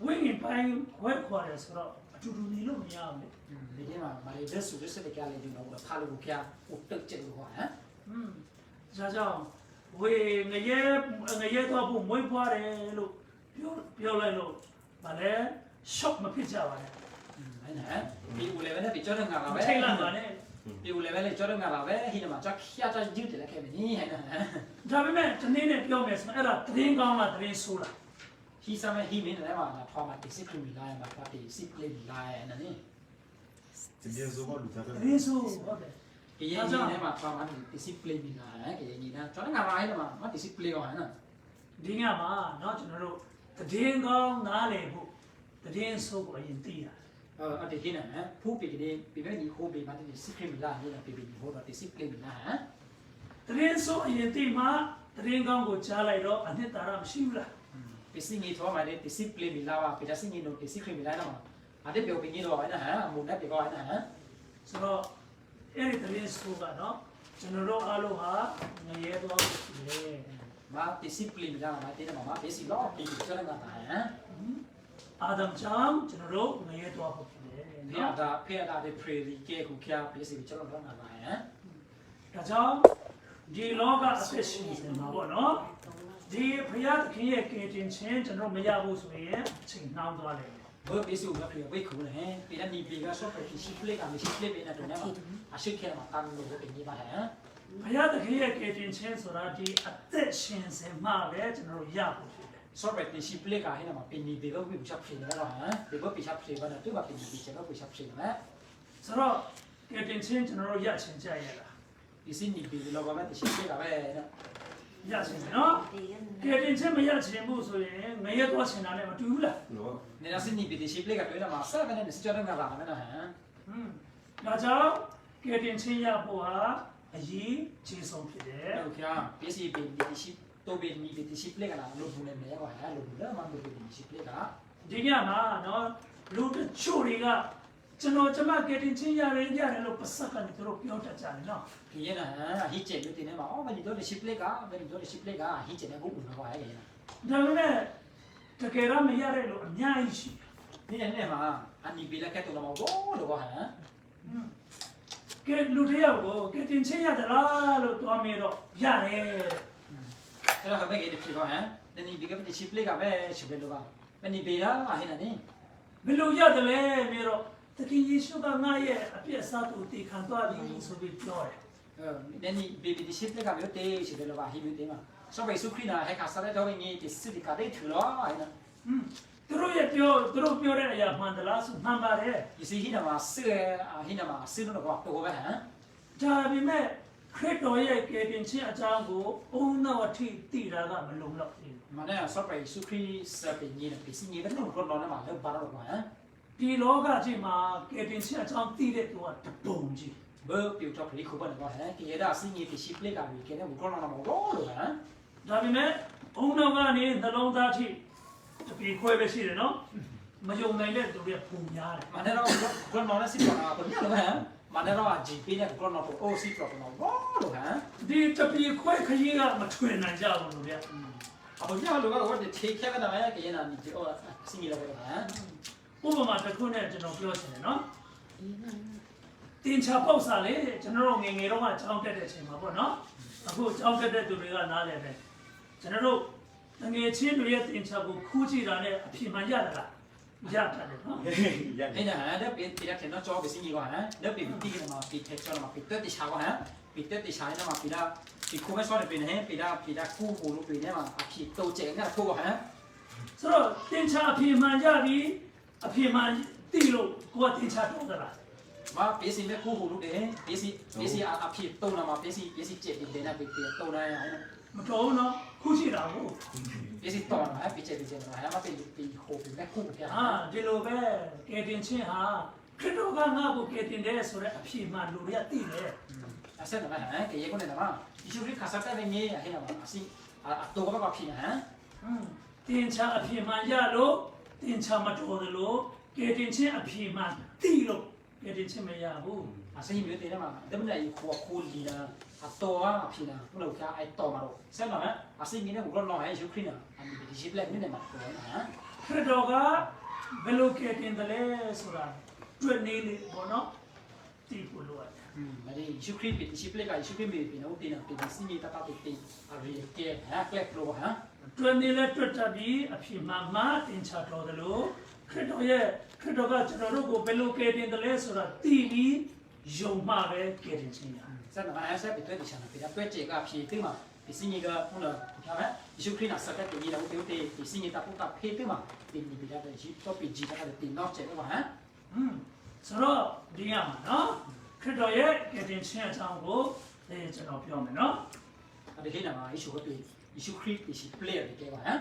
Speaker 2: ဝိညာဉ်ပိုင်းခွဲခွာတယ်ဆိုတော့အတူတူနေလို့မရဘူးလေ
Speaker 1: ဒီနေ့မှာလေဒက်ဆူဒက်စတဲ့ကြလေဒီတော့ခါလို့ကိုဖျားဥတက်ကျလို့ဟောဟမ်
Speaker 2: ဒါကြောင့်ဝေငရဲသွားဖို့မွေးဖွားတယ်လို့ပြောလိုက်လို့ဗာလဲ shock မဖြစ်ကြပါနဲ့
Speaker 1: အဲ့နဲ့ဒီอุเลยပဲဒီจ้อเรื่องงานเรา
Speaker 2: မ
Speaker 1: ပဲ
Speaker 2: ထိတ်လန့်ပါနဲ့
Speaker 1: ဒီอุเลยပဲလေจ้อเรื่องงานเราပဲဟိနမှာจ้าခရတာယူတယ်လေခဲ့မင်းဟဲ့နော်
Speaker 2: ဒါပေမဲ့ဒီနေ့နဲ့ပြောမယ်ဆိုတော့အဲ့ဒါသတင်းကောင်းလားသတင်းဆိုးလား
Speaker 1: ဟီစမဲဟီမင်းလည်းမှာဖော်မှာဒီစစ်ခရီးလာမှာပါဒီစစ်လေလာနော်နိ
Speaker 4: 这边说好路他
Speaker 2: သတင်းဆိုးဟုတ်တယ်
Speaker 1: ကရင်ကြီးနဲ့မှာဖော်မှာဒီစစ်လေလာကရင်ကြီးနဲ့จ้อเรื่องงานเราဟဲ့မှာဒီစစ်လေဟောဟဲ့နော်
Speaker 2: ဒီညမှာเนาะကျွန်တော်တို့သတင်းကောင်းနားလည်ဖို့သတင်းဆိုးကိုအရင်သိတာ
Speaker 1: အတေကိနဟဖူးပေကလေးပြပဲဒီခိုးပေမှာဒီစစ်ခရီးလာနေတာပေပေဒီဟောတော့ဒီစစ်လေလာဟမ်
Speaker 2: သတင်းဆိုးအရင်သိမှသတင်းကောင်းကိုကြားလိုက်တော့အနှစ်သာရမရှိဘူးလား
Speaker 1: ပစ္စည်းကြီးထောမှာလေပစ္စည်းပလေးမီလာပါပစ္စည်းကြီးတို့ပစ္စည်းခရီးမီလာတော့အတဲ့ပြောပြနေတော့ဟဲ့နော်ဟမ်မုန်နဲ့ပြောဟဲ့နော်ဟမ်
Speaker 2: ဆိုတော့အဲ့ဒီသတင်းဆိုးကเนาะကျွန်တော်တို့အားလုံးဟာငရဲသွားလို့ရှိတယ်
Speaker 1: မာပစ္စည်းပလေးမီလာမှာတဲ့မှာပစ္စည်းတော့ပြီးကျတော့ငါတာဟမ်
Speaker 2: အာဒမ်ကြောင့်ကျွန်တော်တို့ငရဲသွားဖို့ဖြစ်တယ်
Speaker 1: ဖေ
Speaker 2: เนาะ
Speaker 1: တာဖေတာတဲ့ pray ကဲခုခါပစ္စည်းကျတော့ငါတာဟမ်
Speaker 2: ဒါကြောင့်ဒီလောကအသက်ရှင်နေမှာပေါ့เนาะဒီဘုရားသခင်ရဲ့ကယ်တင်ခြင်းကျွန်တော်မရဘူးဆိုရင်အချိန်နှောင်းသွားလိမ့်မယ်
Speaker 1: ဘောပစ္စည်းကပြေဝိခုလေပေတဲ့ဒီပေကဆော့ပပစ္စည်းပလေးကမရှိပလေးပဲနဲ့တော့နေမှာအရှိခဲမှာတမ်းလို့ပြင်နေပါဟမ်
Speaker 2: ဘုရားသခင်ရဲ့ကယ်တင်ခြင်းဆိုတာဒီအသက်ရှင်စင်မှပဲကျွန်တော်တို့ရဖို့ဖြစ်တယ်
Speaker 1: ဆော့ပပစ္စည်းပလေးကဟဲ့နော်ပြင်နေပေကဝိချက်ဖြစ်နေတော့ဟမ်ဒီဘောပစ္စည်းပလေးကတော့သူ့ဘာပြင်နေချက်တော့ဝိချက်ဖြစ်နေ
Speaker 2: ဆိုတော့ကယ်တင်ခြင်းကျွန်တော်တို့ရချင်ကြရတာ
Speaker 1: ဒီစင်းနေပေလောကမှာတရှိပလေးကပဲနော်
Speaker 2: ရချင်တယ်နော်ကယ်တင်ခြင်းမရချင်ဘူးဆိုရင်ငရဲသွားချင်တာနဲ့မတူဘူးလား
Speaker 4: No.
Speaker 1: နေရာစင်းနေပေတရှိပလေးကတွေ့တော့မှာဆက်ကနေစကြတော့ငါလာမယ်နော်ဟမ်
Speaker 2: ဒါကြောင့်ကယ်တင်ခြင်းရဖို့ဟာအရေးကြီးဆုံးဖြစ်တယ်
Speaker 1: โอเคပစ္စည်းပြင်ဒီရှိတော့ပြင်ဒီတရှိပလေးကလာလို့ဘူးနေမယ်ကွာလို့ဘူးလားမလို့ဒီရှိပလေးက
Speaker 2: ဒီညမှာနော်လူတချို့တွေကကျွန်မကယ်တင်ခြင်းရတယ်လို့ပတ်စပ်ကနေသူတို့ပြောတတ်ကြတယ်နော်
Speaker 1: ဒီရနာဟိကျဲလို့တင်နေမှာအော်မဒီတော့ရှိပလေးကဘယ်ဒီတော့ရှိပလေးကဟိကျဲနေဘူးဘူးကွာဟဲ့
Speaker 2: ဒါပေမဲ့တကယ်တော့မရတဲ့လူအများကြီးရှိတယ်
Speaker 1: ဒီနေ့မှာအနီပေလကဲတော့မဘောလို့ကွာဟမ်
Speaker 2: ကဲလူတယောက်ကိုကယ်တင်ခြင်းရတယ်လားလို့တွားမေးတော့ရတယ်
Speaker 1: အဲ့တော့ဘယ်ကနေဖြစ်ကွာဟမ်ဒီနေ့ဒီကပရှိပလေးကပဲရှိပလေးတော့မနီပေလားဟဲ့နာနေ
Speaker 2: ဘယ်လိုရတယ်လဲမေးတော့သခင်ယေရှုကငါရဲ့အပြစ်အစားသူတည်ခံသွားပြီဆိုပြီးပြောတယ်
Speaker 1: ဒီနေ့ဘေဘီဒီရှိပလေးကမျိုးတေးရှိပလေးတော့ဟိမျိုးတေးမှာဆော့ပဲစုခရီနာဟဲ့ခါစားတဲ့တော့ငေးဒီစစ်ကတဲ့ထူလို့ဟဲ့နာ
Speaker 2: သူတို့ပြောတဲ့အရာမှန်သလားဆိုမှန်ပါတယ်
Speaker 1: ဒီစီဟိနာမှာစစ်ဟိနာမှာစစ်လို့တော့တော့ပဲဟမ်
Speaker 2: ဒါပေမဲ့ခရစ်တော်ရဲ့ကယ်တင်ခြင်းအကြောင်းကိုအုံနောက်အထိသိတာကမလုံလောက်ဘူး
Speaker 1: မနေ့ဆော့ပဲစုခရီစပင်းကြီးနဲ့ပစ္စည်းကြီးပဲတော့တော့နေမှာလည်းပါတော့ကွာဟမ်
Speaker 2: ဒီလောကကြီးမှာကယ်တင်ခြင်းအကြောင်းသိတဲ့သူကတပုံကြီး
Speaker 1: ဘောပြတော့ခရီခုပါတော့ဟမ်ဒီရတာစီငီပစ္စည်းပလေးကပြီးကနေဘူးကောင်းတော့မတော့လို့ဟမ်
Speaker 2: ဒါပေမဲ့အုံနောက်ကနေနှလုံးသားထိတပြေခွဲပဲရှိတယ်နော်မယုံနိုင်တဲ့သူတွေပုံများတယ်
Speaker 1: မနေ့တော့ကောင်းတော့လည်းစစ်တော့ဘာလို့လဲဟမ်မနေ့တော့ဂျီပီနဲ့ကောင်းတော့အိုစီတော့တော့ဘောလို့ဟမ်
Speaker 2: ဒီတပြေခွဲခရီးကမထွင်နိုင်ကြဘူးလို့ဗျာ
Speaker 1: အခုညလောကတော့ဒီထေခဲကတော့လည်းကရင်နာဒီအော်စီငီလည်းပဲဟမ်
Speaker 2: ဥပမာတစ်ခုနဲ့ကျွန်တော်ပြောချင်တယ်နော်တင်ချပေါက်စားလေကျွန်တော်တို့ငယ်ငယ်တော့ကကြောင်းတက်တဲ့အချိန်မှာပေါ့နော် အခုကြောင်းတဲ့သူတွေကနားလည်တယ်ကျွန်တော်တို့ငွေချင်းတွေရဲ့တင်ချကိုခူးကြည့်တာနဲ့အဖြစ်မှန်ရတာလားရတယ်နော်
Speaker 1: အဲ့ဒါအဲ့ပြပြတဲ့တော့ကြောပဲစီကြီးကဟမ်တော့ပြတီးကမှာပြတဲ့ကြောမှာပြတဲ့တခြားကဟမ်ပြတဲ့တခြားနဲ့မှာပြတာဒီခုမဆောတဲ့ပြနေပြတာကူကိုလို့ပြနေမှာအဖြစ်တော့ကျဲနေတာထိုးဟမ်
Speaker 2: ဆိုတော့တင်ချအဖြစ်မှန်ကြပြီအဖြစ်မှန်သိလို့ကိုကတင်ချတော့သလား
Speaker 1: มาเปสิเมคู่หูลูกเด้เปสิอาผิดตรงน่ะมาเปสิเจ็บดินะเปตรงนั้นไอ้
Speaker 2: မတော်ဘူးနော်ခုရှိတာကို
Speaker 1: เปสิตรงน่ะไอ้เจ็บน่ะให้มาเป็นโคเป็นแม่คู่แก
Speaker 2: ဟာဒီလိုပဲကဲတင်ချင်းဟာခရစ်တော်ကငါ့ကိုကဲတင်တယ်ဆိုတဲ့အဖြစ်မှန်လူတွေကသိတယ်
Speaker 1: อ่ะเสร็จแล้วฮะแกเยคนเนี่ยมาอิชูริคาซาแต่เงี้ยให้น่ะมาสิตัวก็มาผิดนะฮะ
Speaker 2: တင်ချအဖြစ်မှန်ရလို့တင်ချမတော်တယ်လို့ကဲတင်ချင်းအဖြစ်မှန်သိလို့ကဲတင်ချင်းမရဘူး
Speaker 1: อ่ะสิมีแต่เนี่ยมาแต่มันได้คู่ลีนะตัวว่าผิดนะพวกเราแค่ไอ้ต่อมาတော့เสร็จแล้วฮะอ่ะสิมีเนี่ยผมก็รอให้ชูครินะอันนี้ดิจิบแลกนี่เนี่ยมาตัวนะฮะ
Speaker 2: ခရစ်တော်ကဘယ်လိုကဲတင်တယ်လဲဆိုတာတွေ့နေလေဘောနော်သိဖို့လိုတယ်
Speaker 1: ไม่ได้ชูคริเป็นดิจิบแลกกับชูคริมีเป็นเอาตีนะเป็นสิมีตาตาตีอะไรแกฮะแกลกโลฮะ
Speaker 2: တွေ့နေလဲတွေ့တတ်ပြီးအဖြစ်မှန်မှတင်ချတော်တယ်လို့ခရစ်တော်ကကျွန်တော်တို့ကိုဘယ်လိုကဲတင်တယ်လဲဆိုတာသိပြီးယုံမှပဲကဲတင်ခြင်းရ
Speaker 1: เสร็จแล้วฮะเสร็จไปด้วยดิฉันไปได้ด้วยเจก็ผิดตึ้งมาดิสิมีก็พวกเราใช่ไหมชูคริน่ะสักแต่ตีเราเดี๋ยวตีดิสิมีตาพวกตาเพตึ้งมาตีนี่ไปได้เลยชีก็ปีจีก็ได้ตีนอกเจก็ว่าฮะ
Speaker 2: ဆိုတော့ဒီရမှာနော်ခရစ်တော်ရဲ့ကယ်တင်ခြင်းအကြောင်းကိုကျွန်တော်ပြောမယ်နော်
Speaker 1: อะไรที่นั่นมาอิชูก็ตีอิชูคริดิสิเพลย์เลยแกว่าฮะ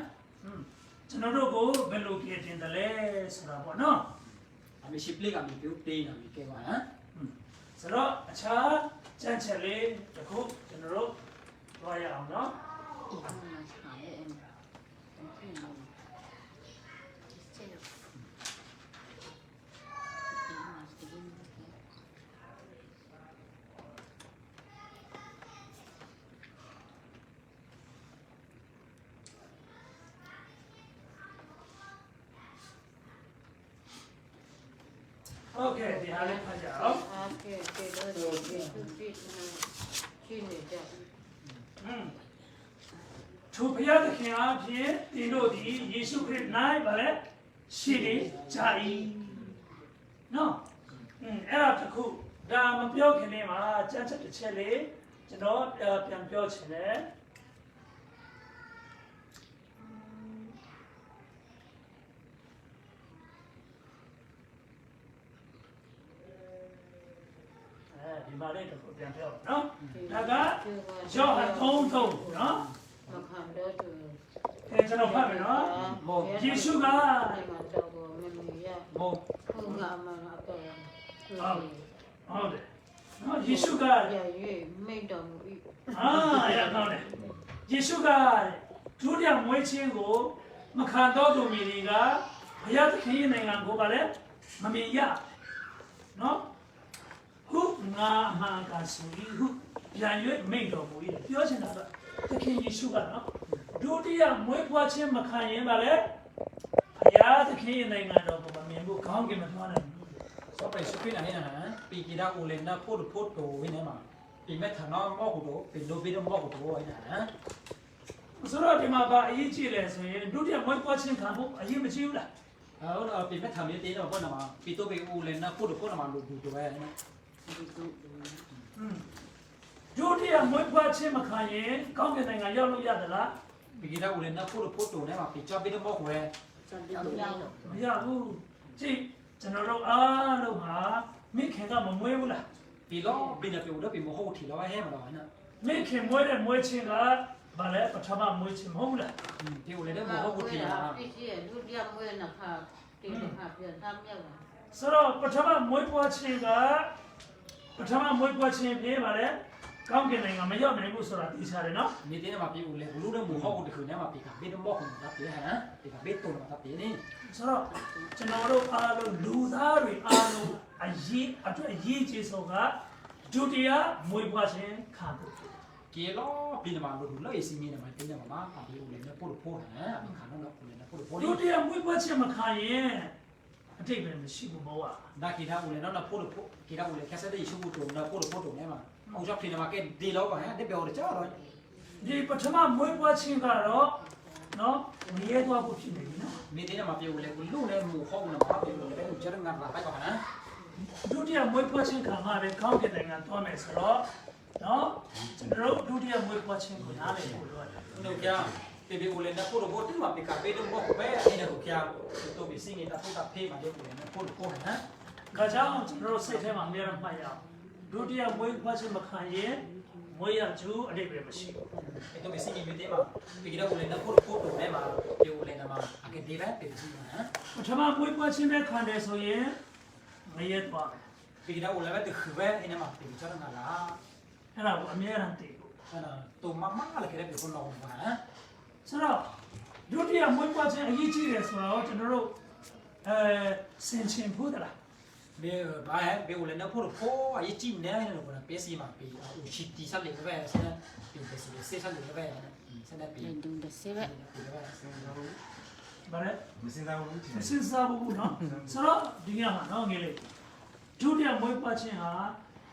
Speaker 2: ကျွန်တော်တို့ကိုဘယ်လိုကယ်တင်တယ်လဲဆိုတာပေါ့နော်
Speaker 1: အမေရှိပလေးကမြေပြုတ်တေးနေပြီကဲပါဟမ်
Speaker 2: ဆိုတော့အခြားကြံ့ချက်လေးတစ်ခုကျွန်တော်တို့တွားရအောင်နော်
Speaker 3: อีกมาขายเองเป็นที่นึงเจ็บอีมาสิกิน
Speaker 2: โอเคဒီဟာလေးဖတ်ကြအောင်
Speaker 3: အားကဲကဲလို့ဒီသူပြည့်နေရှင်းနေကြ
Speaker 2: သူဘုရားသခင်အားဖြင့်သင်တို့သည်ယေရှုခရစ်၌ဗါလဲရှိနေကြ၏နော်အဲ့ဒါတစ်ခုဒါမပြောခင်လေးမှာကြံ့ချက်တစ်ချက်လေးကျွန်တော်ပြန်ပြောချင်တယ်ဒီမှာလေးတစ်ခုပြန်ပြောနော်ဒါကယောဟန်3:3နော်
Speaker 3: မခံတော့သူ
Speaker 2: ကျွန်တော်ဖတ်မယ်နော်ယေရှုက
Speaker 3: နေမှာတော့မမီရ
Speaker 1: โม
Speaker 3: ခုငါမအတော့
Speaker 2: ဟုတ်တယ်နော်ယေရှုက
Speaker 3: ရရွေမိတ်တော်မူ၏
Speaker 2: ရကောင်းတယ်ယေရှုကဒုတိယမွေးခြင်းကိုမခံတော့သူမီတွေကဘုရားသခင်ရဲ့နိုင်ငံကိုပါလေမမြင်ရနော်ခုငါမှန်ကဆိုပြီးခုပြန်ရွေးမိတ်တော်မူ၏ပြောချင်တာကသခင်ယေရှုကနော်ဒုတိယမွေးဖွားခြင်းမခံရင်ပါလေဘုရားသခင်ရဲ့နိုင်ငံတော်ကိုမမြင်ဘူးခေါင်းကင်မသွားနိုင်ဘူး
Speaker 1: soไปชูครินะให้นะปีกีดาโอเลนะพูดโตไว้เนี่ยมาปีแม่ถานอมอกูโตเป็นโลบิดมอกูโตไว้นะ
Speaker 2: ဆိုတော့ဒီမှာဗာအရေးကြီးတယ်ဆိုရင်ဒုတိယမွေးဖွားခြင်းခံဖို့အရေးမကြီးဘူးလား
Speaker 1: เอาปีแม่ถามเนี่ยတော့ဘောနမှာปีโตไปโอเลนะพูดนมาลูดูไว้นะ
Speaker 2: ဒုတိယမွေးဖွားခြင်းမခံရင်ကောင်းကင်နိုင်ငံရောက်လို့ရသလား
Speaker 1: ปีกีดาโอเลนะพูดโตเนี่ยมาปีจับบิดมอกูเว้
Speaker 2: မရဘူးကြည့်ကျွန်တော်တို့အားလုံးဟာမိခင်ကမမွေးဘူးလား
Speaker 1: ปีล้อปีน่ะปีอุดปีโมโหทีแล้วให้มาแล้วนะ
Speaker 2: မိခင်မွေးတဲ့မွေးခြင်းကဘာလဲပထမမွေးခြင်းမဟုတ်ဘူးလား
Speaker 1: ปีโอเลนะโมโหทีนะ
Speaker 3: ပြည့်ရလူတယောက်ဝဲနခါတေးခါပြန်သားမြောက်လာ
Speaker 2: ဆိုတော့ပထမမွေးဖွားခြင်းကပထမမွေးဖွားခြင်းပြေးပါလေကောင်းကင်နိုင်ငံမရောက်နိုင်ဘူးဆိုတာသိချတယ်နော်
Speaker 1: มีเนี่ยมาปีโอเลလူเนี่ยโมโหทีคือเนี่ยมาปีกับบิดมอกูนะปีฮะปีกับบิดโตมาปีนี่
Speaker 2: ဆိုတော့ကျွန်တော်တို့အားလုံးလူသားတွေအားလုံးအရေးအတွက်အရေးကြီးဆုံးကဒုတိယမွေးဖွားခြင်းခံဖို့
Speaker 1: เกล้อปีนมาลูดูแล้วไอ้สิมีเนี่ยมาเป็นเนี่ยมาปีโอเลนะพูดฮะมีขันแล้วโอเลนะพูด
Speaker 2: ဒုတိယမွေးဖွားခြင်းမခံရင် တိတ်ပဲမရှိဘူးဘောက
Speaker 1: ဒါကိတာဦးလေနော်ဖို့ဖို့ကိတာဦးလေခက်ဆက်တဲ့ရှုပ်ဖို့တော့ဖို့တော့နဲ့မှာအောင်ကြောက်ထင်တယ်မှာကဲဒီလောက်ပါဟဲ့တက်ပြောတော့ကြာတော့
Speaker 2: ဒီပထမမွေးပွားခြင်းကတော့နော်မရဲသွားဖို့ဖြစ်နေပြီနော်
Speaker 1: မိသေးတယ်မှာပြောလေကိုလူနဲ့မူဟောင်းနဲ့မှာပြောလေကိုကျရငါပါလိုက်ပါဟမ်
Speaker 2: ဒုတိယမွေးဖွားခြင်းကမှလည်းကောင်းကင်နိုင်ငံသွားမယ်ဆိုတော့နော်ကျွန်တော်တို့ဒုတိယမွေးဖွားခြင်းကိုနားလည်ဖို့လိုတယ်
Speaker 1: တို့ကြာပေပေဦးလေနဲ့ဖို့တော့တိမှာပြကပေတော့ဘောပဲအဲ့ဒါကိုကြာတို့ပြီးစင်းနေတာတော့ဖေးမှာလေကိုလေဖို့ဖို့ဟမ်
Speaker 2: ။ဒါကြောင့်ကျွန်တော်တို့စိတ်ထဲမှာအများကြီးမှတ်ရအောင်ဒုတိယမွေးဖွားခြင်းမခံရင်မွေးရကျူးအတိတ်ပဲမရှိဘူး
Speaker 1: အဲ့တော့စင်းနေမိသေးမှာပြီးတော့ဦးလေနဲ့ဖို့ဖို့တော့နဲ့မှာပြောလေနဲ့မှာအကဒီပဲပြေစီမှာဟမ်
Speaker 2: ။ပထမမွေးဖွားခြင်းပဲခံတယ်ဆိုရင်မရဲသွားမယ်
Speaker 1: ပြီးတော့ဦးလေပဲတခပဲအဲ့နဲ့မှာပြေကျရငါလား
Speaker 2: ။အဲ့ဒါကိုအများအားသိဖို့
Speaker 1: အဲ့ဒါတော့မမလည်းကြည့်ပြေဖို့တော့ဟမ်
Speaker 2: ဆိုတော့ဒုတိယမွေးဖွားခြင်းအရေးကြီးတယ်ဆိုတော့ကျွန်တော်တို့ဆင်ခြင်ဖို့တလား
Speaker 1: ဘေဘာဟဲဘေဦးလည်းတော့ဖို့ဖို့အရေးကြီးနေတယ်လို့ပြောပေးစီမှာပေးဦးရှိတီဆက်လေပဲဆက်ပြီးပေးစီဆက်ဆက်လေပဲဆက်နေပြီး
Speaker 3: ဒူဒဆေးပဲ
Speaker 2: ဗါလဲ
Speaker 4: မစင်သားဘူး
Speaker 2: မစဉ်းစားဘူးနော်ဆိုတော့ဒီကမှာနော်ငယ်လေးဒုတိယမွေးဖွားခြင်းဟာ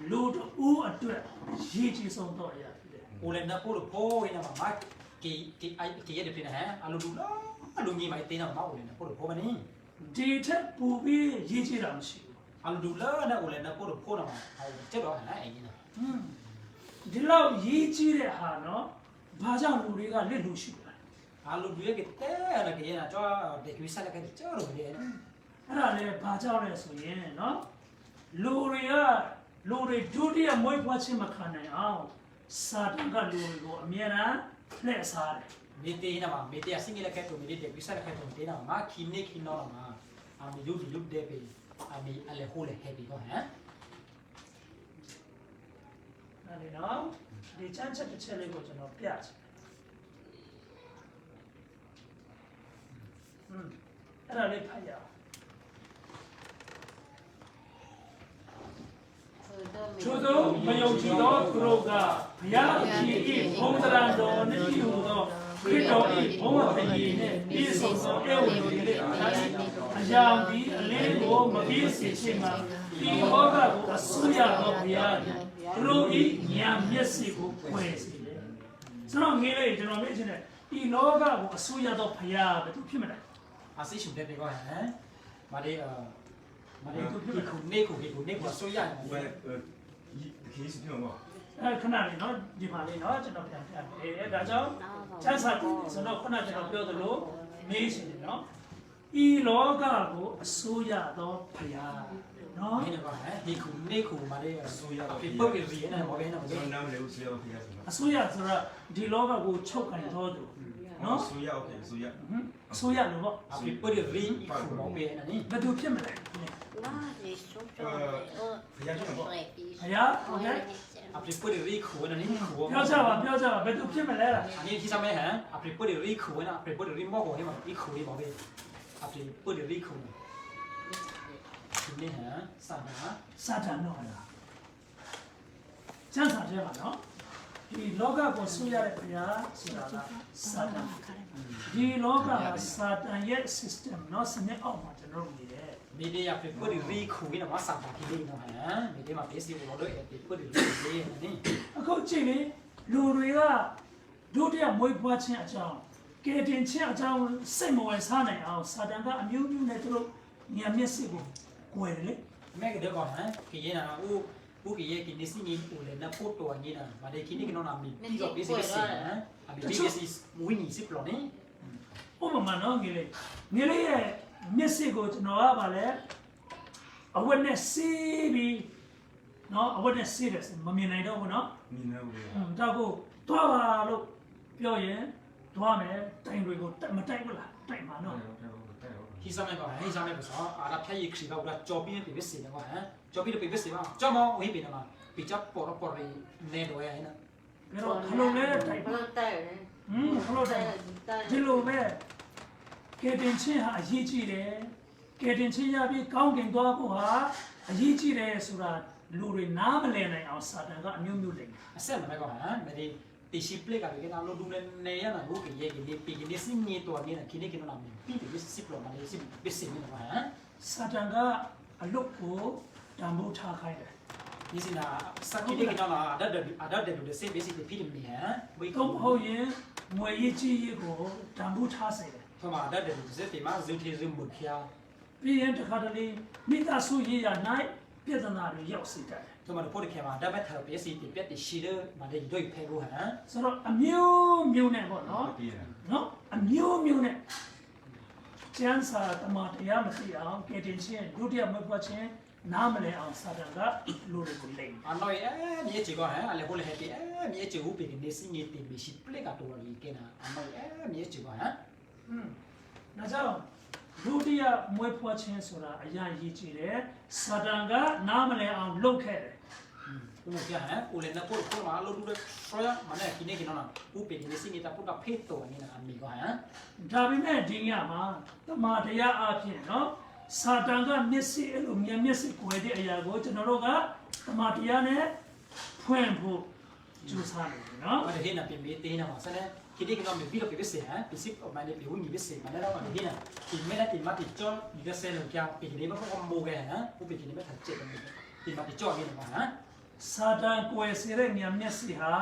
Speaker 2: လူတို့အတွက်ရည်ကြီးဆုံးတော့ရဖြစ်တယ်
Speaker 1: ဦးလည်းတော့ဖို့ဖို့ရနေမှာမကီအိုက်ကီရတဲ့ပြင်ဟဲအလူလူလားအလူကြီးမိုက်တင်းတော့မဦးလည်းတော့ဖို့ဖို့မနေ
Speaker 2: ဒီထက်ပူပြီးရည်ကြီးတာမရှိဘူး
Speaker 1: အလူလူလားနဲ့ဦးလည်းတော့ဖို့ဖို့တော့မှာကျတော့ဟဲ့အဲ့ဒီနော်
Speaker 2: ဒီလောက်ရည်ကြီးတဲ့ဟာနော်ဘာကြောင့်လူတွေကလက်လူရှိလဲ
Speaker 1: အလူလူရဲ့ကတဲ့ရကရနာတော့ဒေကွီဆက်လည်းကျတော့တယ်နော်
Speaker 2: အဲ့ဒါလည်းဘာကြောင့်လဲဆိုရင်နော်လူတွေဒုတိယမွေးဖွားခြင်းမခံနိုင်အောင်စာတန်ကလူတွေကိုအမြဲတမ်းလှည့်စားတယ်
Speaker 1: မေတေးနာမှာမေတေးအစင်းကြီးလည်းခဲ့တော့မေတေးဒေကွီဆက်လည်းခဲ့တော့တေးနာမှာခီနေခီနော်မှာအမီလူလူတဲ့ပေအမီအလေဟိုလေဟဲ့ပြီးတော့ဟမ်
Speaker 2: အဲ့ဒီနော်ဒီချမ်းချက်တစ်ချက်လေးကိုကျွန်တော်ပြချင်အဲ့ဒါလေးဖတ်ရအောင်ထို့သောမယုံကြည်သောသူတို့ကဘုရားခင်၏ဘုံတရံတော်နှင့်ပြုသောခရစ်တော်၏ဘုံအဖြစ်နှင့်ပြည့်စုံသောဧဝံဂေလိအားဖြင့်အကြောင်းဒီအလင်းကိုမပြည့်စုံခြင်းမှာဒီဟောကကိုအစွရသောဘုရားသူတို့၏ဉာဏ်မျက်စိကိုဖွင့်စေတယ်။ဆိုတော့ငယ်လေးကျွန်တော်မေ့ချင်တယ်ဒီလောကကိုအစွရသောဘုရားဘယ်သူဖြစ်မလဲ
Speaker 1: အစိရှုတဲ့ပေကောဟမ်မာလေးမာလေးခုနေကိုဆိုရရင်
Speaker 4: ဝဲခီးစပြောမှာ
Speaker 2: ။ခဏလေးနော်ဒီမှာလေးနော်ကျွန်တော်ပြန်ပြတယ်။ဒါကြောင့်ချမ်းသာတယ်ဆိုတော့ခုနကျွန်တော်ပြောသလိုမေးရှင်တယ်နော်။ဤလောကကိုအစိုးရသောဘုရားနော်
Speaker 1: ဟင်းကောဟမ်ဒီခုနေခုမာလေး
Speaker 4: ဆိုရတော့
Speaker 1: ပြပုတ်ပြီးရနေမော်ပဲနော်
Speaker 4: ကျွန်တော်နားမလဲဘူးဆိုရတော့ပြရဆိုတော့
Speaker 2: အစိုးရဆိုတော့ဒီလောကကိုချုပ်ကင်သောသူနော်
Speaker 4: ဆိုရโอเคဆိုရ
Speaker 2: အစိုးရလို့ပေါ့
Speaker 1: အပြပုတ်ရင်းခုမော်ပဲနော်
Speaker 2: ဘယ်သူဖြစ်မလဲ
Speaker 3: 哇，你说着的，
Speaker 4: ဘုရားကျွန်တော်
Speaker 3: 对比，
Speaker 2: ဘုရားဟုတ်ကဲ့
Speaker 1: အပြပုတ်ရင်းခုနော်ခု
Speaker 2: ပြောကြပါဘယ်သူဖြစ်မလဲလား
Speaker 1: အနည်းကြီးစမဲဟမ်အပြပုတ်ရင်းခုနော်အပြပုတ်ရင်းမော်ကိုဟဲ့မှာဒီခုလေးမော်ပဲအပြပုတ်ရင်းခုဒီနေ့ဟမ်စာနာ
Speaker 2: စာတန်တော့လားကျမ်းစာထဲမှာနော်ဒီလောကကိုဆူရတဲ့ဘုရားဆိုတာကစာတန်ဒီလောကကစာတန်ရဲ့ system နော်စနစ်အောက်မှာကျွန်တော်တို့နေတယ်
Speaker 1: မေဒီယာပြပုတ်ရင်းခုနော်မဆာပါကိလေးနော်ဟမ်မေဒီမှာပေးစီဘောလို့ပြပုတ်ရင်းလေးနော်
Speaker 2: အခုကြည့်လေလူတွေကဒုတိယမွေးဖွားခြင်းအကြောင်းကဲတင်ခြင်းအကြောင်းစိတ်မဝင်စားနိုင်အောင်စာတန်ကအမျိုးမျိုးနဲ့သူတို့ဉာဏ်မျက်စိကိုကွယ်တယ်လေ
Speaker 1: မဲကတဲ့ကောဟမ်ကိရနာဦးကိရကိနေစီနီဦးလေနဖို့တော်နေနာမလေးကိနေကနော်နာမီပြီးတော့ပေးစီစီဟမ်အဘီဒီစီမူဝင်းစီပလောနေ
Speaker 2: ဥပမာနော်ငယ်လေးရဲ့မျက်စိကိုကျွန်တော်ကပါလဲအဝတ်နဲ့စီးပြီးနော်အဝတ်နဲ့စီးတယ်မမြင်နိုင်တော့ဘူးနော်
Speaker 4: မြင်နေဘူး
Speaker 2: တော့ကိုသွားပါလို့ပြောရင်သွားမယ်တိုင်တွေကိုမတိုက်ဘူးလားတိုင်ပါနော်
Speaker 1: ဟိစမဲကောဟိစမဲပစောအာရဖျက်ရခရီကောဒါကြော်ပြီးပြစ်စီနော်ဟမ်ကြော်ပြီးပြစ်စီပါကြော်မောဝေးပြီနော်ပြချပေါ်ပေါ်ရီနေတော့ရဲ့နော်
Speaker 2: ဒါတော့ခလုံးလဲတိုင်
Speaker 3: 不
Speaker 2: ပါ
Speaker 3: 能带人，
Speaker 2: ခလုံးတိုင်
Speaker 3: 带
Speaker 2: ဒီလိုပဲကဲတင်ချင်းဟာအရေးကြီးတယ်ကဲတင်ချင်းရပြီးကောင်းကင်သွားဖို့ဟာအရေးကြီးတယ်ဆိုတာလူတွေနားမလည်နိုင်အောင်စာတန်ကအမျိုးမျိုးလိမ့်
Speaker 1: အဆက်မဲကောဟမ်မဲဒီတီရှိပလက်ကလည်းကတော့လူနေရနာဟုတ်ကိရကိနေပီကိနေစင်းနေတော့နေကိနေကနော်နာမီပြီးပြစ်စီပလောမလေးစီပစ်စီနော်ဟမ်
Speaker 2: စာတန်ကအလုတ်ကိုတံမိုးထားခိုင်းတယ်
Speaker 1: ဒီစနာစကိတေကတော့အဒတ်တဲ့စေး basically ဖြစ်နေဟမ်ဝေ
Speaker 2: ။တော့ဟုတ်ရင်ငွေရေးကြီးရေးကိုတံမိုးထားစေတယ်
Speaker 1: ဖမအဒတ်တဲ့စေးဒီမှာဇူတီဇူမခ ्या
Speaker 2: ။ပြီးရင်တခါတလေမိသားစုရေးရ၌ပြဿနာတွေရောက်စေတယ်
Speaker 1: ဖမတို့ပို့ခဲ့မှာဒါမဲ့ထားပေးစီပြတ်တရှိတယ်မလေးတို့ဖဲလို့ဟမ်
Speaker 2: ။ဆိုတော့အမျိုးမျိုးနဲ့ပေါ့နော်
Speaker 4: ပြီးတယ်
Speaker 2: ။နော်အမျိုးမျိုးနဲ့ကျမ်းစာတမန်တရားမသိအောင်ကတင်ချင်းဒုတိယမပွားချင်းနားမလဲအောင်စာတန်ကလူတွေကိုလိမ့်
Speaker 1: အနော်မြေချီကဟမ်အလေဟိုလေဟက်တီမြေချီဟုတ်ပြီနေစင်းနေတင်မရှိပလက်ကတော့လေကဲနာအနော်မြေချီကဟမ်
Speaker 2: ။ဒါကြောင့်ဒုတိယမွေးဖွားခြင်းဆိုတာအရာရည်ကြည်တယ်စာတန်ကနားမလဲအောင်လုပ်ခဲ့တယ်
Speaker 1: ဘုမကဟမ်ဦးလည်းနကိုကိုမာလို့တို့ဆွရမနဲ့ကိနေကိနော်ဦးပြီနေစင်းနေတာပုတ်ကဖေးတော်နေနာအမီကဟမ်
Speaker 2: ဒါပေမဲ့ဒီညမှာတမန်တရားအဖြစ်နော်စာတန်ကမျက်စိအဲ့လိုမျက်စိကိုယ်တဲ့အရာကိုကျွန်တော်တို့ကတမန်တရားနဲ့ဖွင့်ဖို့ကြိုးစားနေတယ်နော်
Speaker 1: ဘာလဲဟဲ့နာပြင်မေးသေးနာမှာစနေကိတေကတော့မြေပြီးတော့ပြစေဟမ်ပစ္စည်းအမိုင်းလေးဝင်းကြီးပြစေမနဲ့တော့ဟဲ့နာဒီမဲနဲ့ဒီမတ်ကြောဒီကဆဲလို့ကြောက်ပြင်နေမဟုတ်မိုးခဲ့ဟမ်ဦးပြီနေမဲ့ထားချက်တယ်ဒီမတ်ကြောနေမှာဟမ်
Speaker 2: စာတန်ကိုယ်စေတဲ့မျက်စိဟာ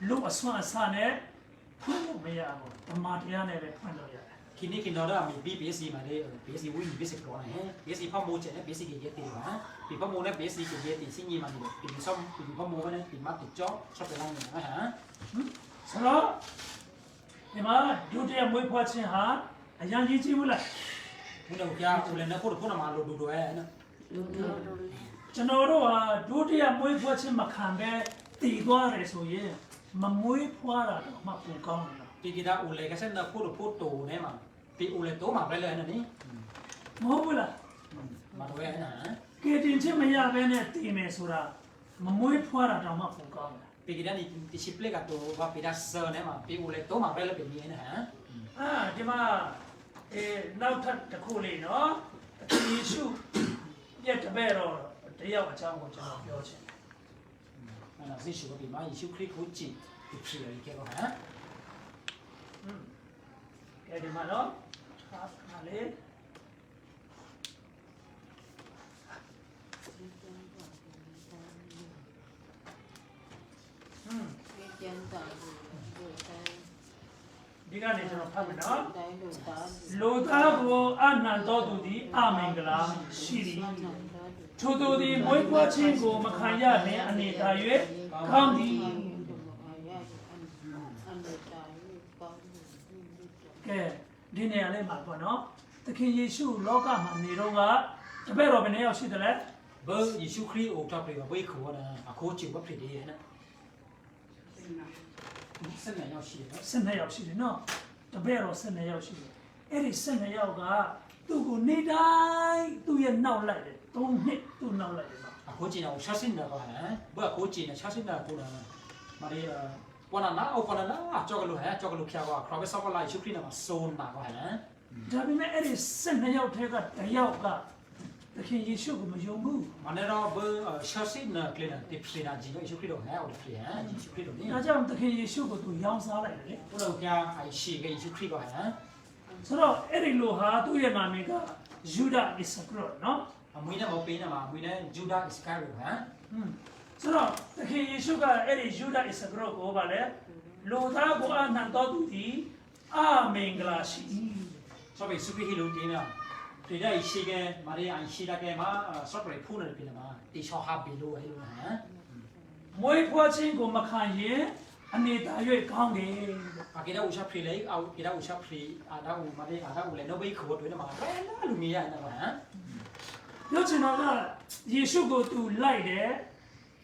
Speaker 2: လူအစွမ်းအစနဲ့ဖွင့်လို့မရဘူးတမန်တရားနဲ့ပဲဖွင့်လို့ရတယ်
Speaker 1: ခိနေကိနော်တော့မြေပြီးပစ္စည်းမလေးပစ္စည်းဝင်းကြီးပြစေတော့ဟမ်ပစ္စည်းဖောက်မိုးချက်နဲ့ပစ္စည်းကြီးရဲ့တေးဟမ်ဒီဖောက်မိုးနဲ့ပစ္စည်းကြီးရဲ့တေးစင်းကြီးမှနေတယ်ဒီဆောင်ဒီဖောက်မိုးနဲ့ဒီမတ်ကြောဆော့တယ်လာနေဟမ်
Speaker 2: ဆိုတော့ဒီမှာဒုတိယမွေးဖွားခြင်းဟာအရန်ကြီးကြီးဘူးလား
Speaker 1: ဘုန်းတော်ကြားဦးလည်းနကိုတို့ဖုန်းနံပါတ်လို့ဒူတော့ရဲ့နော်
Speaker 2: ကျွန်တော်တို့ဟာဒုတိယမွေးဖွားခြင်းမခံဘဲတည်သွားတယ်ဆိုရင်မမွေးဖွားတာတော့မှပုံကောင်းတယ်
Speaker 1: ปีกีดาอูเลก็เส้นนะพูดโตเนี่ยมาปีอูเลโตมาไปเลยนะนี่
Speaker 2: မဟုတ်ဘူးလား
Speaker 1: มาดูแลนะ
Speaker 2: ကဲတင်ချင်းမရဘဲနဲ့တည်မယ်ဆိုတာမမွေးဖွားတာတော့မှပုံကောင်းတယ်
Speaker 1: ปีกีดานี่ติชิปเลกับตัวว่าปีดาเซอร์เนี่ยมาปีอูเลโตมาไปเลยเป็นนี้นะฮะ
Speaker 2: ဒီမှာနောက်ထပ်တစ်ခုလေးနော်ဒီယေရှုပြတ်တပည့်တော့တရားအကြောင်းကိုကျွန်တော်ပြောချင်တယ်
Speaker 1: นั่นน่ะสิชูก็ปีมายิชูคริสต์โคจิติพี่อะไรแกก็ฮะ
Speaker 2: ကဲဒီမှာနော်ဟာလေဒီကနေကျွန်တော်ဖတ်မယ်နော်လူသားကိုအနန္တောသူသည်အမင်္ဂလာရှိသည်ထိုသူသည်မွေးဖွားခြင်းကိုမခံရလျင်အနေသာ၍ကောင်းသည်ကဲဒီနေရာလေးမှာပေါ့နော်သခင်ယေရှုလောကမှာနေတော့ကတပည့်တော်ဘယ်နှယောက်ရှိတယ်လဲ
Speaker 1: เบอร์ยิชูคริสต์โอทับเลยว่าเว้ยขัวนะอะโคจิว่าผิดดีนะเส้นไหนยาวชีนะ
Speaker 2: 12ယောက်ရှိတယ်နော်တပည့်တော်12ယောက်ရှိတယ်အဲ့ဒီ12ယောက်ကသူ့ကိုနေတိုင်းသူ့ရဲ့နောက်လိုက်တယ်3နှစ်သူ့နောက်လိုက်တယ်နော်
Speaker 1: อะโคจินะชาสินนะก็ฮะเบอร์อะโคจินะชาสินนะตัวนะมาดิวันนั้นนะเอาคนนั้นนะจอกกันรู้ฮะจอกกันรู้แค่ว่าคราวไปสอบว่ายิชูคริสต์นะมาโซนนะก็ฮะ
Speaker 2: ဒါပေမဲ့အဲ့ဒီ12ယောက်ထဲကတယောက်ကသခင်ယေရှုကိုမယုံဘူး
Speaker 1: มันเนี่ยเราเบอร์ชาสินนะเคลียร์นะติดเคลียร์นะจีก็ยิชูคริสต์တော့ฮะเอาเคลียร์ฮะยิชูคริสต์တော့นี่
Speaker 2: ဒါကြောင့်သခင်ယေရှုကိုသူရောင်းစားလိုက်တယ်လေ
Speaker 1: พวกเราแกไอ้ชีก็ยิชูคริสต์ก็ฮะ
Speaker 2: ဆိုတော့အဲ့ဒီလိုဟာသူ့ရဲ့နာမည်ကယူဒအစ္စကရောနော်
Speaker 1: မွေးနဲ့မပေးနဲ့မှာမွေးနဲ့ဂျူဒာအစ္စကာရိုဟမ်
Speaker 2: ဆိုတော့သခင်ယေရှုကအဲ့ဒီယူဒအစ္စကရောကိုဗာလေလူသားကိုအနန္တောသူသည်အမင်္ဂလာရှိသည်
Speaker 1: ဆော့ပဲစူပီဟီလိုတင်းနာဒီတဲ့ရှိကမာရီအန်ရှိတာကမှာဆော့ပဲဖူးနေပြီမှာတီချောဟာဘီလိုဟဲ့လို့ဟမ်
Speaker 2: မွေးဖွားခြင်းကိုမခံရင်အနေသာ၍ကောင်းတယ်
Speaker 1: အကေဒါဥချဖရီလေအောကေဒါဥချဖရီအာဒါဥမာရီအာဒါဥလေနိုဘေးခေါ်တွေ့နေမှာဘယ်လားလူမရနေမှာဟမ်
Speaker 2: ပြောချင်တော့ကယေရှုကိုသူလိုက်တယ်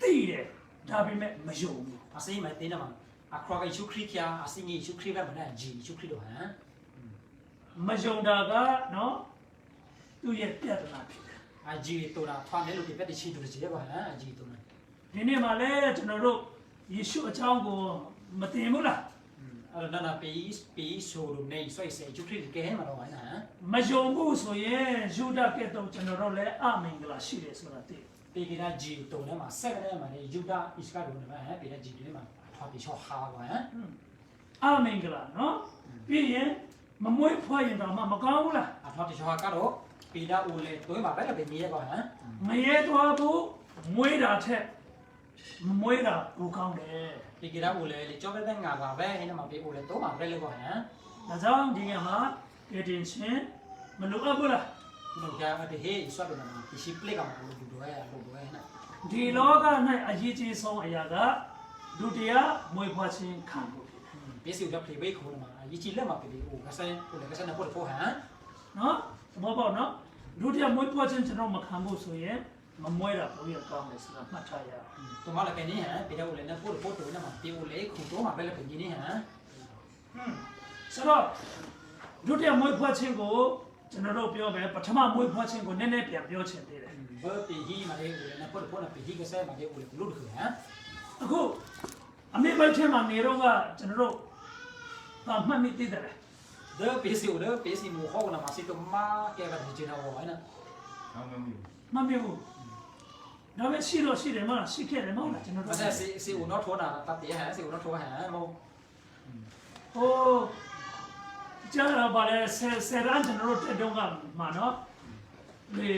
Speaker 2: သိတယ်ဒါပေမဲ့မယုံဘူး
Speaker 1: အစိမ့်မဲ့တင်းနေမှာအခရောကယေရှုခရစ်ဖျာအစိမ့်ယေရှုခရစ်ပဲမနဲ့ဂျီယေရှုခရစ်တော့ဟမ်
Speaker 2: မယုံတာကနော်သူ့ရဲ့ပြဿနာဖြစ်တယ်
Speaker 1: အဂျီတူတာထွားနေလို့ဒီပက်တချီတူကြီးပါဟမ်အဂျီတူနာ
Speaker 2: ဒီနေ့မှလည်းကျွန်တော်တို့ယေရှုအကြောင်းကိုမသိဘူးလား
Speaker 1: အဲ့တော့နာပေးဆိုလို့နေဆွိတ်စေယေရှုခရစ်ကဲမှာတော့ဟမ်
Speaker 2: မယုံဘူးဆိုရင်ယူဒကဲ့သို့ကျွန်တော်တို့လည်းအမင်္ဂလာရှိတယ်ဆိုတာသိ
Speaker 1: ပေကနာဂျီတုံထဲမှာဆက်ကထဲမှာလေယူဒာအစ္စကာတုံထဲမှာဟဲ့ပေကဂျီတွေမှာထွားပြီးချောဟာကွာဟမ်
Speaker 2: အမင်္ဂလာနော်ပြီးရင်မမွေးဖွားရင်တော့မကောင်းဘူးလား
Speaker 1: အထွားပြီးချောဟာကတော့ ปีดาอูเลยตัวมาไปแล้วเป็นมีก่อนฮะ
Speaker 2: မရဲသွားဘူးမွေးတာထက်မွေးတာကိုကောင်းတယ်
Speaker 1: ปีกีดาอูเลยจอบได้งาว่าไปให้นำมาปีอูเลยตัวมาไปเลยก่อนฮะ
Speaker 2: ဒါကြောင့်ဒီကမှာကယ်တင်ချင်းမလိုအပ်ဘူးလား
Speaker 1: หนูจะเดี๋ยวเฮ้ยสวัสดีนะที่ชิปเล็กกับมันดูด้วยดูด้วยนะ
Speaker 2: ဒီလောက၌အရေးကြီးဆုံးအရာကဒုတိယမွေးဖွားခြင်းခံဖို့
Speaker 1: เปียสิวจะพลีไปคุณมายี่จีเล่มาปีอูก็ใส่อูเลยก็ใส่ในพวกโฟฮะ
Speaker 2: နော်သဘောပေါက်နော်ဒုတိယမွေးဖွားခြင်းကျွန်တော်မခံဖို့ဆိုရင်မမွေးတာဘုရားကောင်းတယ်ဆိုတာမှတ်ထားရအောင်
Speaker 1: ตัวมาเลยเป็นนี่ฮะปีดาอูเลยนะพวกตัวนะมาปีอูเลยคุณตัวมาไปแล้วเป็นยี่นี่ฮะ
Speaker 2: ဆိုတော့ဒုတိယမွေးဖွားခြင်းကိုကျွန်တော်တို့ပြောမယ်ပထမမွေးဖွားခြင်းကိုနည်းနည်းပြန်ပြောချင်သေးတယ်
Speaker 1: เบอร์ปีที่มาเลยอูเลยนะพวกนะปีที่ก็ใส่มาเลยอูเลยรู้คือฮะ
Speaker 2: အခုအမေဘိုက်ထဲမှာနေတော့ကကျွန်တော်တို့မှတ်မိသေးတယ်
Speaker 1: เด้อปีสิวเด้อปีสิหมูข้อนะมาสิตัวมาแกแบบจีน่าวัวนะ
Speaker 5: เอาไม่มี
Speaker 2: မှတ်မိဘူးဒါပဲရှိတော့ရှိတယ်မဟုတ်လားရှိခဲ့တယ်မဟုတ်လားကျွန်တော်
Speaker 1: มา
Speaker 2: တို့
Speaker 1: ใส่สิอูนอทัวนะตัดเดียฮะสิอูนอทัวฮะโม
Speaker 2: ဟိုကျတော့ဗါလဲဆယ်ရန်ကျွန်တော်တို့တက်တော့ကမှာနော်ဒီ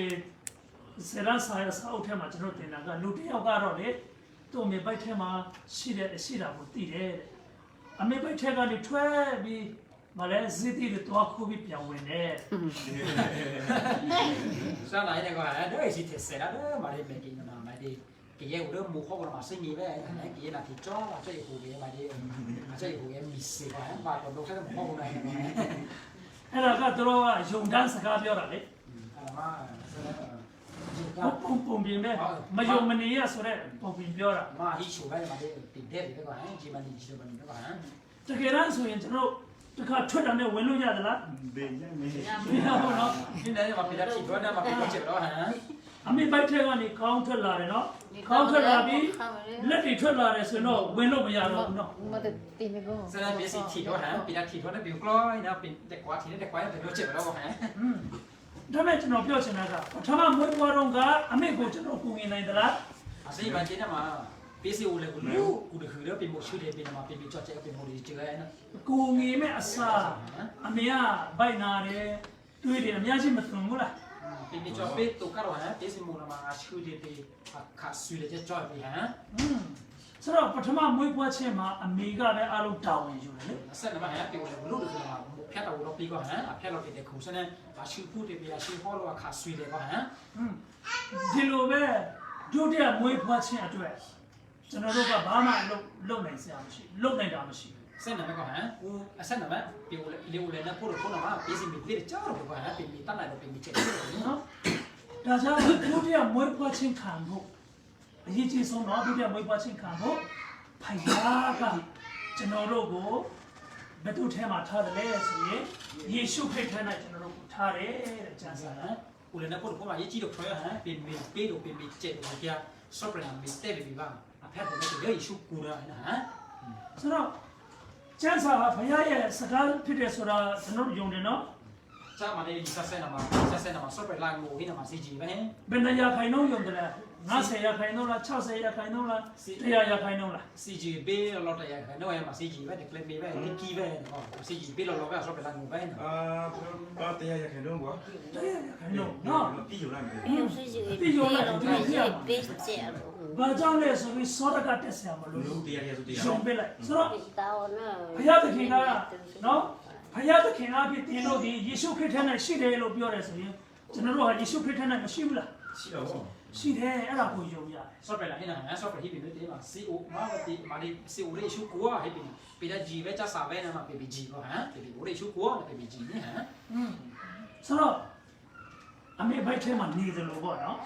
Speaker 2: ဆယ်ရန်ဆိုင်စာအုပ်ထဲမှာကျွန်တော်တင်တာကလူတစ်ယောက်ကတော့လေသူ့အမေဘိုက်ထဲမှာရှိတာကိုသိတယ်အမေဘိုက်ထဲကနေထွက်ပြီးမလဲဇီတီတွေတွားခုပြီးပြောင်းဝင်တယ်
Speaker 1: สร้างอะไรเนี่ยก็ฮะเด้อสิเทเสร็จแล้วเด้อมาเลยเป็นกินนะมาดิกี่เรื่องหมูข้อนะมาซึ่งมีแม่นะกี่นะที่จ้อมาใช่หูเงี้ยมาดิมาใช่หูเงี้ยมีสิว่ามาคนดูใช่หมูข้อนะ
Speaker 2: အဲ့ဒါကတော့ယုံတန်းစကားပြောတာလေ
Speaker 1: อะไรมา
Speaker 2: ပုံပြင်းမဲ့မယုံမနေရဆိုတဲ့ပုံပြင်းပြောတာ
Speaker 1: มาฮิชูไปมาดิติดเด็ดไปก่อนฮะจีมันจีมันไปก่อนฮะ
Speaker 2: တကယ်တမ်းဆိုရင်ကျွန်တော်တစ်ခါထွက်တာနဲ့ဝင်လို့ရသလား
Speaker 5: เบย์ยังไม่
Speaker 2: မရဘူးနော်
Speaker 1: นี่เนี่ยมาปีละที่ด้วยนะมาปีละเจ็บแล้วฮะ
Speaker 2: အမေဘိုက်ထဲကနေခေါင်းထွက်လာတယ်နော်ခေါင်းထွက်လာပြီးလက်တွေထွက်လာတယ်ဆိုတော့ဝင်လို့မရတော့ဘူးနော်
Speaker 6: มาแต่ตีไม่ก็
Speaker 1: แสดงเป็นสิที่ด้วยฮะปีละที่ด้วยนะบิวกล้อยนะเป็นเด็กกว่าที่เด็กกว่าแต่เราเจ็บแล้วฮะ
Speaker 2: ဒါမဲ့ကျွန်တော်ပြောချင်တာကပထမမွေးဖွားတော့ကအမေကိုကျွန်တော်ကူညီနိုင်သလား
Speaker 1: อาศัยมันจีน่ะมาปีสิอูเลยกูรู้กูคือเรื่องเป็นหมดชื่อเดียเป็นมาเป็นจอดใจเป็นหมดเจอไอ้นะ
Speaker 2: ကူညီမဲ့အစားအမေကဘိုက်နာတယ်တွေးတယ်အများကြီးမသွန်ဘူးလား
Speaker 1: เป็นจอดเป็นตัวการฮะปีสิมูนะมาชื่อเดียเป็นขาดสุดเลยจะจอดไปฮะ
Speaker 2: ဆိုတော့ပထမမွေးဖွားခြင်းမှာအမေကလည်းအလုံးတောင်းဝင်ယူတယ်လေ
Speaker 1: เส้นนะมาฮะเป็นเลยรู้เลยมาแพทย์เราปีก่อนฮะแพทย์เราเป็นเด็กขู่เส้นนั้นชื่อพูดเดียชื่อพ่อเราขาดสุดเลยก่อนฮะ
Speaker 2: ဒီလိုပဲဒုတိယမွေးဖွားခြင်းအတွက်ကျွန်တော်တို့ကဘာမှလုပ်နိုင်စရာမရှိလုပ်နိုင်တာမရှိဘူး
Speaker 1: เส้นนั้นก่อนฮะกูเส้นนั้นไหมเป็นเร็วเลยนะพูดพูดนะมาปีสิมีเรื่องเจ้าเราก่อนฮะเป็นมีตั้งไหนเราเป็นมีเจ็บ
Speaker 2: နော်ဒါကြောင့်ဒုတိယမွေးဖွားခြင်းခံဖို့အရေးကြီးဆုံးတော့ဒုတိယမွေးဖွားခြင်းခံဖို့ဖယားကကျွန်တော်တို့ကိုဘယ်သူထဲမှာထားတယ်လဲဆိုရင်ယေရှုခရစ်ထဲ၌ကျွန်တော်တို့ကိုထားတယ်တဲ့ကျမ်းစာ
Speaker 1: ฮะกูเลยนะพูดพูดมายี่จีดอกทอยฮะเป็นมีเป้ดอกเป็นมีเจ็บเราแกชอบเป็นมีเต้เป็นมีบ้างแพทย์ผมไม่ถึงเยอะอีชุกูเลยนะฮะ
Speaker 2: ဆိုတော့ကျမ်းစာကဘုရားရဲ့စကားဖြစ်တယ်ဆိုတာကျွန်တော်တို့ယုံတယ်နော်
Speaker 1: จ้ามาได้ลิซ่าเซนมาชอบไปล้างมือที่นมาซีจีไปฮะ
Speaker 2: ဘယ်နှရာခိုင်နှုန်းယုံတယ်လဲ90ရာခိုင်နှုန်းလား60ရာခိုင်နှုန်းလား100ရာခိုင်နှုန်းလား
Speaker 1: ซีจีเป้เราแต่ยังไงน้อยมาซีจีไปเด็กเล็กไปลิกี้ไปซีจีเป้เราไปชอบไปล้างมือไปนะ
Speaker 5: อ่าတရားရခင်တော့ကွာ
Speaker 2: 100ရာခိုင်နှုန်းနော်
Speaker 5: ပြီးယူလိုက်မယ်
Speaker 3: 又是这个别解了，
Speaker 2: ဘာကြောင့်လဲဆိုပြီးစောတကတက်ဆရာမလို့
Speaker 5: လူတရားရဆိုတရား
Speaker 2: ယုံပေးလိုက်ဆိုတော့
Speaker 3: 到那
Speaker 2: ဘုရားသခင်ကနော်ဘုရားသခင်အဖြစ်တင်လို့ဒီယေရှုခရစ်ထဲ၌ရှိတယ်လို့ပြောတယ်ဆိုရင်ကျွန်တော်တို့ဟာယေရှုခရစ်ထဲ၌မရှိဘူးလား
Speaker 5: ရှိတော့ဗော
Speaker 2: ရှိတယ်အဲ့ဒါကိုယုံရတယ်
Speaker 1: ชอบไปล้างให้นะชอบไปที่เป็นเรื่องมาซีโอมาตีมาดิซีโอได้ชุกัวให้เป็นปีละจีไปจ้าสาวไปนะมาเป็นจีก็ฮะเป็นโอได้ชุกัวเป็นจีนี่ฮะ
Speaker 2: ဆိုတော့အမေဘိုက်ထဲမှာနေတယ်လို့ပေါ့နော်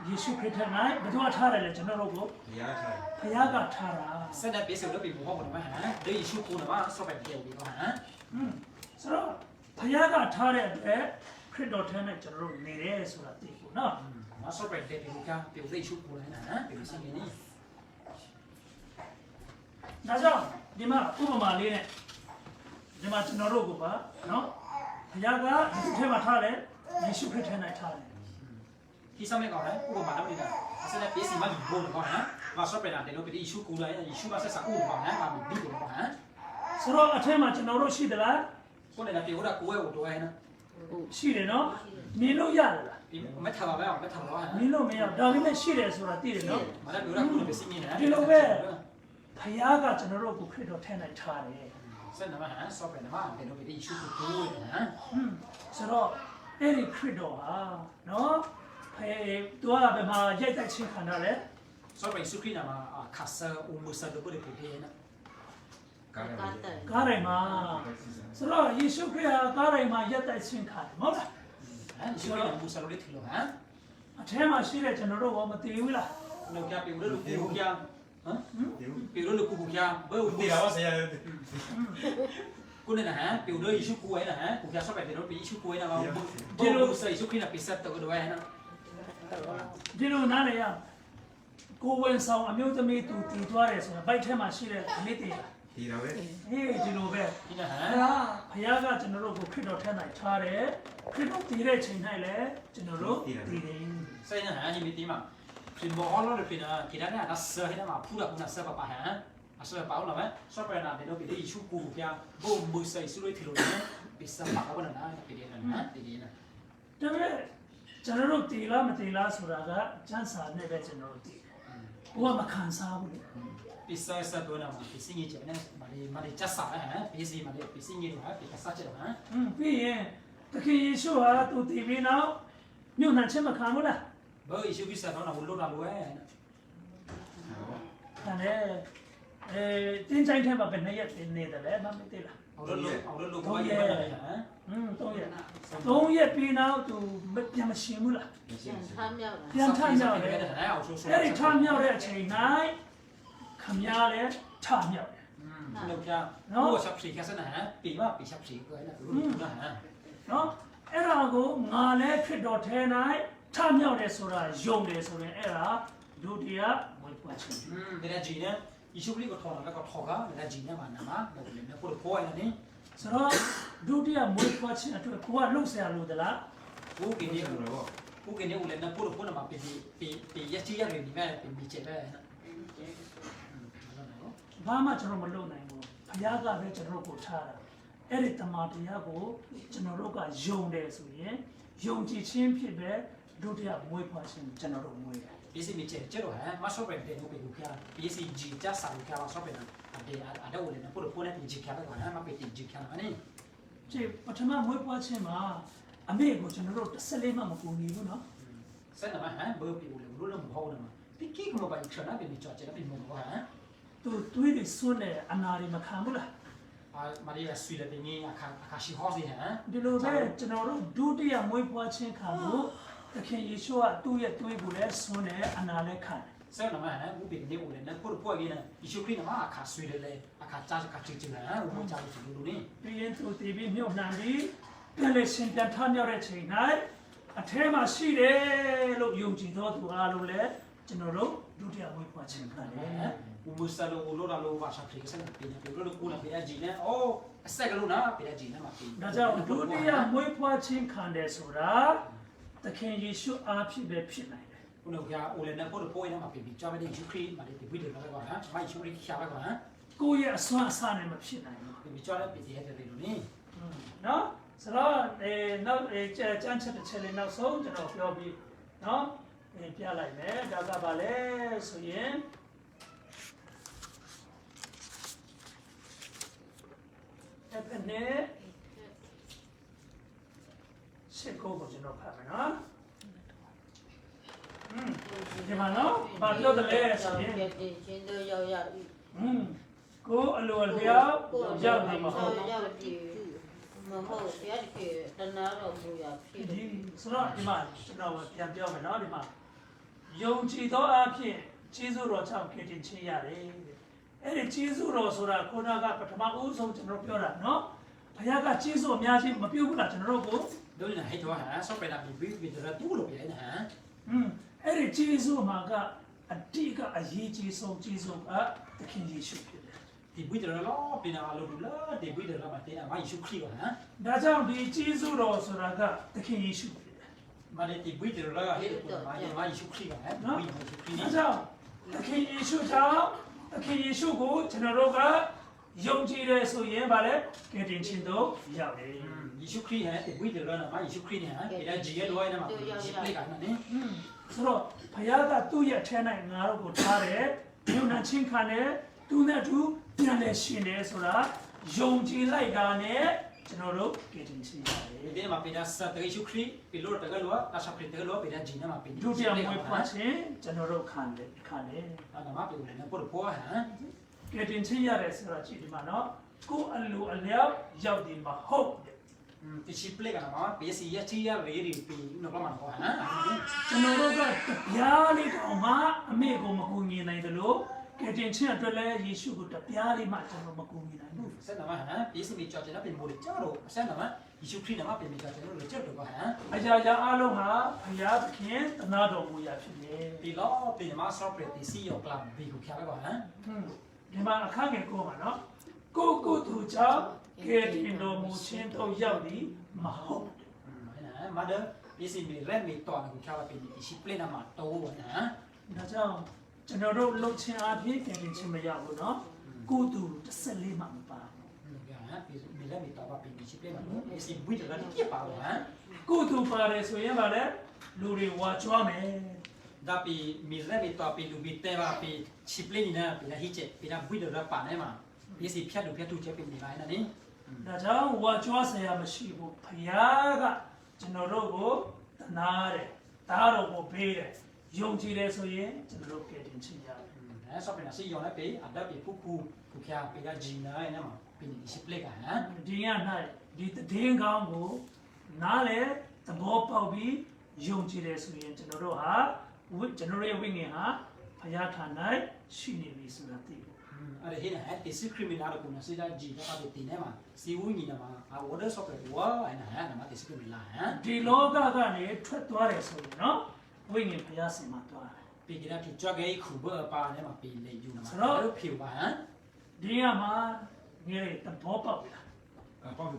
Speaker 2: ယေရှုခရစ်ထဲ၌ဘယ်သူကထားတယ်လဲကျွန်တော်တို့ကို
Speaker 5: တရားထိုင်
Speaker 2: ဘုရားကထားတာ
Speaker 1: เส้นนั้นเป็นสิ่งที่เป็นหัวของมันฮะเดี๋ยวอีชุกูนะมาชอบไปเที่ยวดีกว่าฮะ
Speaker 2: ဆိုတော့ဘုရားကထားတဲ့အတွက်ခရစ်တော်ထဲ၌ကျွန်တော်တို့နေတယ်ဆိုတာသိဖို့နော်
Speaker 1: มาชอบไปเที่ยวดีกว่าเป็นได้ชุกูเลยนะฮะเป็นสิ่งนี้
Speaker 2: ဒါကြောင့်ဒီမှာဥပမာလေးနဲ့ဒီမှာကျွန်တော်တို့ကပါနော်ဘုရားကဒီထဲမှာထားတယ်ယေရှုခရစ်ထဲ၌ထားတယ်
Speaker 1: ที่สมัยก่อนนะอุปมาแล้วนี่นะเส้นนั้นเป็นสิ่งมาอยู่บนก่อนฮะมาชอบไปนะเดี๋ยวเป็นอีชุกูเลยอีชุมาเส้นสักอุปมาฮะมาบีบก่อนฮะ
Speaker 2: ဆိုတော့အထက်မှာကျွန်တော်တို့ရှိသလား
Speaker 1: คนไหนนะเป็นหัวกูเอ๋อตัวไอ้นะ
Speaker 2: မ ရှိတယ်နော်မြင်လို့ရတယ်လား
Speaker 1: ဒီမထပါပဲအောင်မထပါဘူး
Speaker 2: မြင်လို့မရဒါပေမဲ့ရှိတယ်ဆိုတာသိတယ်နော်
Speaker 1: မလည်းပြောရခုလည်းစီးနေတယ်
Speaker 2: ဒီလိုပဲဖခင်ကကျွန်တော်တို့ကိုခရစ်တော်ထဲ၌ထားတယ်
Speaker 1: စက်နမဟန်ဆော့ပဲနမတယ်လို့ဒီရှုကိုတိုးတယ်ဟမ်
Speaker 2: ဆိုတော့အဲ့ဒီခရစ်တော်ဟာနော်ဖေသူကဘယ်မှာရိုက်တိုက်ချင်းခံရတယ်
Speaker 1: ဆော့ပဲစုခိနာမှာခါဆာဦးမဆာတို့ကိုပြပြနေ
Speaker 4: ကား
Speaker 3: ကား
Speaker 4: တယ်
Speaker 3: တယ်
Speaker 2: ကားတိုင်းမှာဆိုတော့ယေရှုခရစ်ဟာကားတိုင်းမှာရိုက်တိုက်ချင်းခံတယ်မဟုတ်လား
Speaker 1: ဟမ်ရှုခိနာမူဆာလို့ထီလို့ဟမ်
Speaker 2: အထဲမှာရှိတဲ့ကျွန်တော်တို့ဘာမသိဘူးလား
Speaker 1: လောကပြေလို့ကူကူပြဟမ်
Speaker 4: ဒီ
Speaker 1: ပြေလို့ကူကူပြဘယ်ဦး
Speaker 4: ဒီတော့ဆရာ
Speaker 1: ကိုနေဟမ်ပြေလို့ယေရှုကိုဝဲနာဟမ်ကူပြဆော့ပဲတယ်လို့ယေရှုကိုဝဲနာဘာဒီလိုဆိုယေရှုခိနာပိစတ်တော့တော့ဟဲ့နော်
Speaker 2: ဒီလိုနားလေရကိုဝင်ဆောင်အမျိုးသမီးသူတည်သွားတယ်ဆိုတော့ဘိုက်ထဲမှာရှိတဲ့အမေတည်လား
Speaker 4: ဒီတော့ပဲ
Speaker 2: ဟေးဒီလိုပဲ
Speaker 1: ဒီနာဟ
Speaker 2: အဲ့
Speaker 1: မ်
Speaker 2: ဒါဘုရားကကျွန်တော်တို့ကိုခရစ်တော်ထဲ၌ထားတယ်ခရစ်တော်တည်တဲ့ချိန်၌လည်းကျွန်တော်တို့တည်တယ်
Speaker 1: ဆိုင်နာဟမ်ဒီမီတီမှာပြင်ဘောဟောလို့ပြင်နာကိရနာနဆာဟဲနာမှာဖူလာကုနာဆာပါပါဟမ်အဆောပါအောင်လားဆော့ပဲနာတယ်လို့ဒီယေရှုကူပြဘုံမူဆိုင်စုလို့ထီလို့ပိစတ်ပါဘာနာပြတယ်နာတည်နေ
Speaker 2: ဒါပေမဲ့ကျွန်တော်တို့တည်လားမတည်လားဆိုတာကကျမ်းစာနဲ့ပဲကျွန်တော်တို့တည်တယ်ဘုရားမခံစားဘူးလေ
Speaker 1: ပိစတ်စတော့နာမှာပိစင်းကြီးကျနေမာလီချက်စားဟမ်ပိစီမာလီပိစင်းကြီးတော့ပိကစားချက်ဟမ်
Speaker 2: ပြီးရင်သခင်ယေရှုဟာသူတည်ပြီးနောက်မြို့နှံချက်မခံဘူးလား
Speaker 1: ဘောယေရှုခရစ်တော်နာဝလို့လာလို့ဟဲ့
Speaker 2: ဒါနဲ့တင်းချိုင်းထဲမှာပဲနှစ်ရက်နေတယ်လေမမသိလား
Speaker 1: အောင်လို့ဘာရေးမလဲဟမ်
Speaker 2: 3ရက်ပြီးနောက်သူပြန်မရှင်ဘူးလား
Speaker 3: ကျန်ထားမြောက်
Speaker 2: ပြန်ထမြောက်တယ်
Speaker 1: အောင်ဆိုဆို
Speaker 2: အဲ့ဒီထမြောက်တဲ့အချိန်၌ခမရလဲထမြောက်တယ်
Speaker 1: လောက်ပြဘောရှပ်စီကစနာပိမပိရှပ်စီကိုအဲ့ဒါလို့နာဟမ်
Speaker 2: နော်အဲ့ဒါကိုငါလဲခရစ်တော်ထဲ၌ထမြောက်တယ်ဆိုတာယုံတယ်ဆိုရင်အဲ့ဒါဒုတိယဝိပွားခြင်း
Speaker 1: ဒီနေ့ဂျီနဲ့ယေရှုခရစ်ကိုထော်လာတော့ထော်ကဒီနေ့ဂျီနဲ့မှာနာမတော့လည်းကိုယ်ကိုယ်ရနေ
Speaker 2: ဆိုတော့ဒုတိယမွေးဖွားခြင်းအတွက်ကိုကလှုပ်ရှားလို့သလား
Speaker 1: ကိုကိနေကိုကိုကိနေဦးလည်းနပို့ဖို့နမှာပိရချီရတယ်ဒီမဲ့ပိမိချက်ပဲ
Speaker 2: ဘာမှကျွန်တော်မလုပ်နိုင်ဘူးဘုရားကပဲကျွန်တော်ကိုထားတာအဲ့ဒီတမန်တရားကိုကျွန်တော်တို့ကယုံတယ်ဆိုရင်ယုံကြည်ခြင်းဖြစ်ပဲဒုတိယမွေးဖွားခြင်းကျွန်တော်တို့မွေးတယ်
Speaker 1: ပိစီမိချက်ကျတော့ဟမ်မဆော့ပဲတဲ့ကိုပိကိုပြပိစီဂျီချစာကိုပြဆော့ပဲအတော့လည်းနပို့ဖို့နဲ့ဂျီပြတော့ဟမ်မပိဂျီပြနော်
Speaker 2: ဒီပထမမွေးဖွားခြင်းမှာအမေကိုကျွန်တော်တို့14မှမပူနေဘူးเนาะ
Speaker 1: စက်နမဟမ်ဘောပိဦးလည်းလို့မဟုတ်တော့ပိကိကမပိုင်ချနာပိမိချချပိမဘောဟမ်
Speaker 2: သူတွေးတွေစွန်းတယ်အနာတွေမခံဘူးလား
Speaker 1: မာရီယာဆွေလည်းတင်းကြီးအခါရှိဟောစီဟမ်
Speaker 2: ဒီလိုပဲကျွန်တော်တို့ဒုတိယမွေးဖွားခြင်းခံလို့သခင်ယေရှုကသူ့ရဲ့တွေးကိုလည်းစွန်းတယ်အနာလည်းခံတယ်
Speaker 1: စက်နမဟမ်ဦးပိနေဦးလည်းနပို့ဖို့ကြီးနေယေရှုခရစ်နမအခါဆွေလည်းအခါချာအခါချစ်ချင်ဟမ်ဦးမချလို့ချလို့နေ
Speaker 2: ပြီးရင်သူတည်ပြီးမြုပ်နှံပြီးပြန်လေရှင်ပြန်ထမြောက်တဲ့ချိန်၌အထဲမှာရှိတယ်လို့ယုံကြည်သောသူအားလုံးလည်းကျွန်တော်တို့ဒုတိယမွေးဖွားခြင်းခံတယ်
Speaker 1: ဦးမစလို့ဦးလို့လာလို့ဘာသာဖြစ်စက်ပိနေပိလို့ကိုနာပိအဂျီနေအိုးအဆက်ကလို့နာပိအဂျီနေမှာပိ
Speaker 2: ဒါကြောင့်ဒုတိယမွေးဖွားခြင်းခံတယ်ဆိုတာသခင်ယေရှုအားဖြင့်ပဲဖြစ်နိုင်တယ်
Speaker 1: ဦးလို့ပြဦးလည်းနပို့ဖို့နေမှာပိကြောက်တဲ့ယေရှုခရစ်မာလေးပိတယ်တော့ကွာဟမ်မိုက်ရှုခရစ်ရှာပါကွာဟမ်
Speaker 2: ကိုယ့်ရဲ့အစွမ်းအစနဲ့မဖြစ်နိုင်ဘူး
Speaker 1: ပိကြောက်တဲ့ပိတဲ့တယ်လို့နေ
Speaker 2: နော်ဆိုတော့နောက်ကျန်းချက်တစ်ချက်လေးနောက်ဆုံးကျွန်တော်ပြောပြီးနော်ပြလိုက်မယ်ဒါကဘာလဲဆိုရင်အဲ့နဲ့ရှစ်ကိုကျွန်တော်ဖတ်မယ်နော်ဒီမှာနော်ဘာပြောတယ်လဲဆိုရင်
Speaker 3: ပြည့်ချင်းတို့ရောက်ရပြီ
Speaker 2: ကိုအလိုအလျောက်ရောက်နေမှာဟုတ်
Speaker 3: ရောက်ပြီမဟုတ်ဘုရားတကယ်တနာတော်မူရဖြစ်
Speaker 2: ဒီဆိုတော့ဒီမှာကျွန်တော်ပြန်ပြောမယ်နော်ဒီမှာယုံကြည်သောအဖြစ်ကျေးဇူးတော်ကြောင့်ကယ်တင်ခြင်းရတယ်အဲ့ဒီကျေးဇူးတော်ဆိုတာခုနကပထမဦးဆုံးကျွန်တော်ပြောတာနော်ဘုရားကကျေးဇူးအများကြီးမပြုတ်ဘူးလားကျွန်တော်တို့ကို
Speaker 1: တို့လည်းဟဲ့တော့ဟမ်ဆော့ပဲတာပိပိတော့တူလို့ပြနေဟမ်
Speaker 2: အဲ့ဒီကျေးဇူးမှာကအတိကအရေးကြီးဆုံးကျေးဇူးကသခင်ယေရှုဖြစ်တယ်
Speaker 1: ဒီပိတယ်တော့ပိနာလို့ဘူးလားဒီပိတယ်တော့မတင်မိုက်ယေရှုခရစ်ဟမ်
Speaker 2: ဒါကြောင့်ဒီကျေးဇူးတော်ဆိုတာကသခင်ယေရှုဖြစ်တယ်
Speaker 1: မာလေးဒီပိတယ်တော့ဟဲ့မိုက်ယေရှုခရစ်ဟမ်နော်ယေရှုခရစ်
Speaker 2: ဒါကြောင့်သခင်ယေရှုကြောင့်သခင်ယေရှုကိုကျွန်တော်တို့က ယုံကြည်တယ်ဆိုရင်ဗာလေကဲတင်ချင်းတော့ရောက်တယ်
Speaker 1: ယေရှုခရစ်ရဲ့ဝိတ္တရနာမှာယေရှုခရစ်နဲ့ဒီကဂျီရဲ့လောရဲ့မှာဒီပလေးကနော်နိ
Speaker 2: ဆိုတော့ဘုရားကသူ့ရဲ့ထဲ၌ငါတို့ကိုထားတယ်ညွန်နှချင်းခံတယ်သူနဲ့သူပြန်လဲရှင်တယ်ဆိုတာယုံကြည်လိုက်တာနဲ့ကျွန်တော်တို့ကဲတင်ချင်းရတယ်
Speaker 1: ဒီမှာပေဒါစတဲ့ယေရှုခရစ်ပီလိုတကလောအရှပရတကလောပေဒါဂျီနာမှာပေ
Speaker 2: ဒုတိယမွေးဖွားခြင်းကျွန်တော်တို့ခံတယ်
Speaker 1: အဲ့ဒါမှပေလို့လည်းပို့ဖို့ဟမ်
Speaker 2: ကဲတင်ချင်းရတယ်ဆိုတာကြည့်ဒီမှာနော်ကိုယ်အလိုအလျောက်ရောက်ဒီမှာဟုတ်တယ်
Speaker 1: ဒီရှိပလေးကနော်ပေစီရချီရရေဒီပီနော်ကမှနော်ဟမ်
Speaker 2: ကျွန်တော်တို့ကပြားလေးတောင်မှအမေကိုမကူညီနိုင်တယ်လို့ကဲတင်ချင်းအတွက်လည်းယေရှုကိုတပြားလေးမှကျွန်တော်မကူညီနိုင်ဘူး
Speaker 1: ဆက်နမဟမ်ပေစီမီချောချင်တဲ့မိုးကြတော့ဆက်နမယေရှုခရစ်နာမှာပေမီချောချင်လို့ကြတော့ဟမ်
Speaker 2: အရာရာအလုံးဟာဘုရားသခင်တနာတော်မူရာဖြစ်တယ်
Speaker 1: ဒီလောပေမှာဆော့ပရတီစီယောကလပ်ဘီကိုခါပဲဟမ်
Speaker 2: ဒီမှာအခက်ငယ်ကိုပါနော်ကိုသူကြောင့်ကဲတင်တော်မူခြင်းတော့ရောက်သည်မဟုတ်
Speaker 1: မဒဒီစီမီရက်မီတော်ကိုခါပဲဒီရှိပလေးနာမှာတော့ဟမ်
Speaker 2: ဒါကြောင့်ကျွန်တော်တို့လှုပ်ခြင်းအဖြစ်ကဲတင်ခြင်းမရဘူးနော်ကိုသူ14မှမပါ
Speaker 1: ဒီလက်မီတော့ပေဒီရှိပလေးမှာဒီစီဝိတ္တရတိပါဟမ်
Speaker 2: ကိုသူပါတယ်ဆိုရင်ဗာလေလူတွေဝါကြွားမယ်
Speaker 1: ဒါပီမီလက်မီတော့ပေလူဘီတဲပါပေရှိပလေးနီနာပေလာဟိချက်ပေလာဝိတ္တရပါနေမှာဒီစီဖြတ်လို့ဖြတ်သူချက်ပေနေပါနေနိ
Speaker 2: ဒါကြောင့်ဝါကြွားဆရာမရှိဘူးဘုရားကကျွန်တော်တို့ကိုတနာတယ်ဒါတော်ကိုပေးတယ်ယုံကြည်တယ်ဆိုရင်ကျွန်တော်တို့ကဲတင်ခြင်းရတယ်
Speaker 1: အဲဆော့ပနာစီယောလည်းပေအဒပ်ပေဖူဖူခုခါပေလာဂျီနာနေမှာပေဒီရှိပလေးကဟမ်
Speaker 2: ဒီည၌ဒီတည်င်းကောင်းကိုနားလေသဘောပေါက်ပြီးယုံကြည်တယ်ဆိုရင်ကျွန်တော်တို့ဟာကျွန်တော်ရဲ့ဝိညာဉ်ဟာဘုရားထံ၌ရှိနေပြီဆိုတာသိတယ်
Speaker 1: အဲ့ဒီဟဲ့ဒီစီခရစ်မီနာကိုနစီဒါဂျီတော့ပေတင်နေမှာစီဝူညီနာမှာအဝဒဆော့ပဝါအဲ့နာနမဒီစီခရစ်မီလာဟမ်
Speaker 2: ဒီလောကကနေထွက်သွားတယ်ဆိုရင်နော်ဝိညာဉ်ဘုရားဆင်မှာသွားတယ်
Speaker 1: ပေကြတဲ့ကြွက်ကြီးခုဘပါနေမှာပေလေယူနာမှာတော့ဖြူပါဟမ်
Speaker 2: ဒီကမှာငယ်သဘောပေါက်ပြီလား
Speaker 4: ပေါ့ပြီ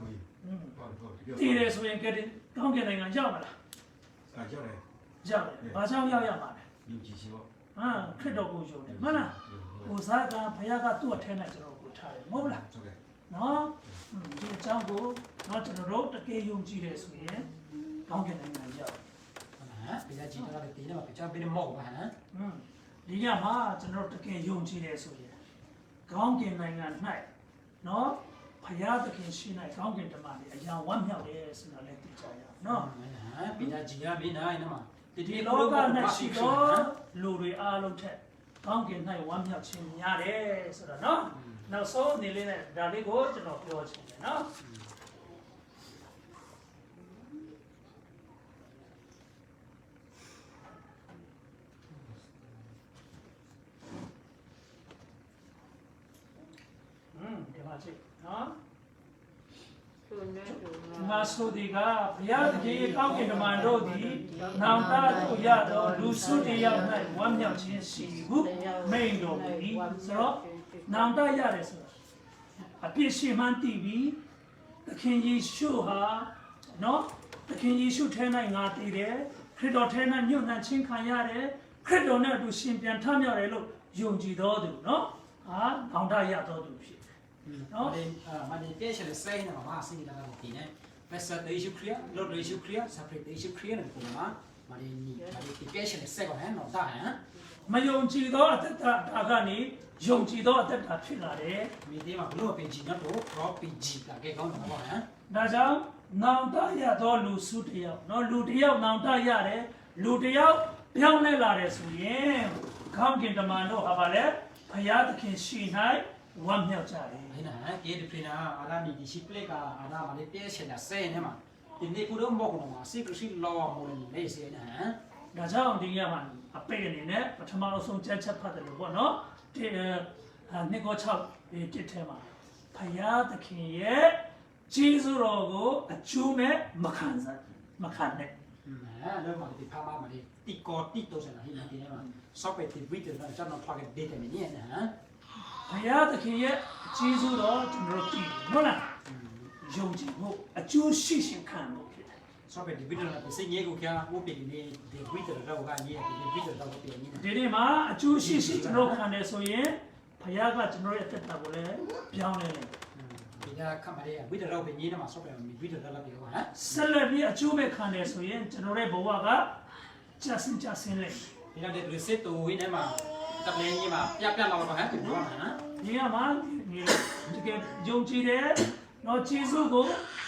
Speaker 4: ပေါ့ဒီ
Speaker 2: တည်တယ်ဆိုရင်ကဲတင်ကောင်းကင်နိုင်ငံရောက်မလား
Speaker 4: ကြောက်တယ်
Speaker 2: ရောက်တယ်ဘာကြောင့်ရောက်ရမှာလဲ
Speaker 4: လူကြီးရှိပေါ့
Speaker 2: ဟာခရစ်တော်ကိုယုံတယ်မှန်လားကိုစားကဘုရားကသူ့အထဲနဲ့ကျွန်တော်ကိုထားတယ်မဟုတ်လား
Speaker 4: ဟုတ်ကဲ့
Speaker 2: နော်ဒီအကြောင်းကိုတော့ကျွန်တော်တို့တကယ်ယုံကြည်တယ်ဆိုရင်ကောင်းကင်နိုင်ငံရောက်
Speaker 1: ဟမ်ပေလာဂျီတော့ပေတင်နေမှာပေချပေမောက်ပါဟမ်
Speaker 2: ဒီညမှာကျွန်တော်တကယ်ယုံကြည်တယ်ဆိုရင်ကောင်းကင်နိုင်ငံ၌နော်ဘုရားသခင်ရှိ၌ကောင်းကင်တမန်တွေအရာဝမ်းမြောက်တယ်ဆိုတာလည်းသိကြရအောင်နော်
Speaker 1: ဟမ်ပေလာဂျီရမေးနိုင်နေမှာဒီ
Speaker 2: ဒီ
Speaker 1: ဒီ
Speaker 2: လော
Speaker 1: လော
Speaker 2: က
Speaker 1: က
Speaker 2: ၌
Speaker 1: နဲ့
Speaker 2: ရှိ
Speaker 1: ရှိ
Speaker 2: သော
Speaker 1: တော့
Speaker 2: လူတွေအားလုံးထက်ကောင်းကင်၌ဝမ်းမြောက်ခြင်းများတယ်ဆိုတာနော်နောက်ဆုံးအနေနဲ့ဒါလေးကိုကျွန်တော်ပြောချင်တယ်နော်ဒီမှာကြည့်နော်
Speaker 3: သူနဲ့သူနဲ့
Speaker 2: ငါဆိုဒီကဘုရားသခင်ကောင်းကင်တမန်တို့သည်နောင်တတို့ရသောလူစုတယောက်၌ဝမ်းမြောက်ခြင်းရှိဟုမိန်တော်မူ၏ဆိုတော့နောင်တရတယ်ဆိုတာအပြစ်ရှိမှန်းသိပြီးသခင်ယေရှုဟာနော်သခင်ယေရှုထဲ၌ငါတည်တယ်ခရစ်တော်ထဲ၌ညွတ်နှံခြင်းခံရတယ်ခရစ်တော်နဲ့အတူရှင်ပြန်ထမြောက်တယ်လို့ယုံကြည်တော်သူနော်ဟာနောင်တရတော်သူဖြစ်နော်
Speaker 1: มาดีเตชันเซ่นะมาสิลาตีเนี่ยเวสต์เดชิครียลอดเดชิครียซัพเรตเดชิครียนะกูมาดีนี่มาดีติเกชันเซ่ก็ฮะนอตาฮะ
Speaker 2: မယုံကြည်သောအတ္တဒါကနေယုံကြည်သောအတ္တဖြစ်လာတယ်
Speaker 1: มีดีมาบลูเป็นจีนะโตครอปปีจีตาเกก้อนนะบ่ฮะ
Speaker 2: ။ဒါကြောင့်နောင်တရသောလူစုတယောက်နော်လူတယောက်နောင်ตရတယ်လူတယောက်ပြောင်းလဲလာတယ်ဆိုရင်ခေါင်းကင်တမန်တို့ဟာပါလေဘုရားသခင်ရှိ၌ဝမ်းမြောက်ကြတယ်
Speaker 1: ไอ้นะเกดิพรินาอาลานี่ดิชิเปลกาอานามาดีเตชันเซ่เนี่ยมาตินี่กูတော့บอกกูมาสิกริลอโมเลเซ่นะฮะ
Speaker 2: ။ဒါကြောင့်ဒီညမှာအပိတ်အနေနဲ့ပထမအဆုံးချက်ချက်ဖတ်တယ်လို့ပေါ့နော်။ဒီနှစ်ကော6တစ်ထဲမှာဘုရားသခင်ရဲ့ဂျေဇုတော်ကိုအကျိုးမဲ့မခံနဲ့
Speaker 1: เริ่มมาดีพามาดีติกอติโตเซ่นะฮินะติเนี่ยมาซอฟเวอร์ติวิตนะจันนอทาเกตเดตเนี่ยนะฮะ
Speaker 2: ဘုရားသခင်ရဲ့ကျေးဇူးတော်ကျွန်တော်တို့ကြည့်ဟုတ်လားယုံကြည်ဖို့အကျိုးရှိရှိခံဖို့ဖြစ်တယ်
Speaker 1: ซอฟเวอร์ดิวิตนะเซ่เงี้ยกูแค่กูเป็นนี่ดิวิตเราก็เนี่ยดิวิตเราก็เป็นนี่
Speaker 2: ဒီနေ့မှာအကျိုးရှိရှိကျွန်တော်ခံတယ်ဆိုရင်ဘ ရားကကျွန်တော်ရဲ့အသက်တာကိုလည်းပြောင်းလဲတယ်
Speaker 1: ဒီကခမလေးကဝိတ္တရောပဲညီနေမှာဆော့ပြန်ဝိတ္တရလာပြောဟမ်
Speaker 2: ဆက်လက်ပြီးအကျိုးမဲ့ခံတယ်ဆိုရင်ကျွန်တော်ရဲ့ဘဝကကြဆင်းလေ
Speaker 1: ဒီကတဲ့စစ်တူဝိနေမှာတမင်းကြီးမှာပြလောက်တော့ဟမ်ပြောမှာနော်
Speaker 2: ဒီကမှဒီကယုံကြည်တယ်တော့ကျေးဇူးကို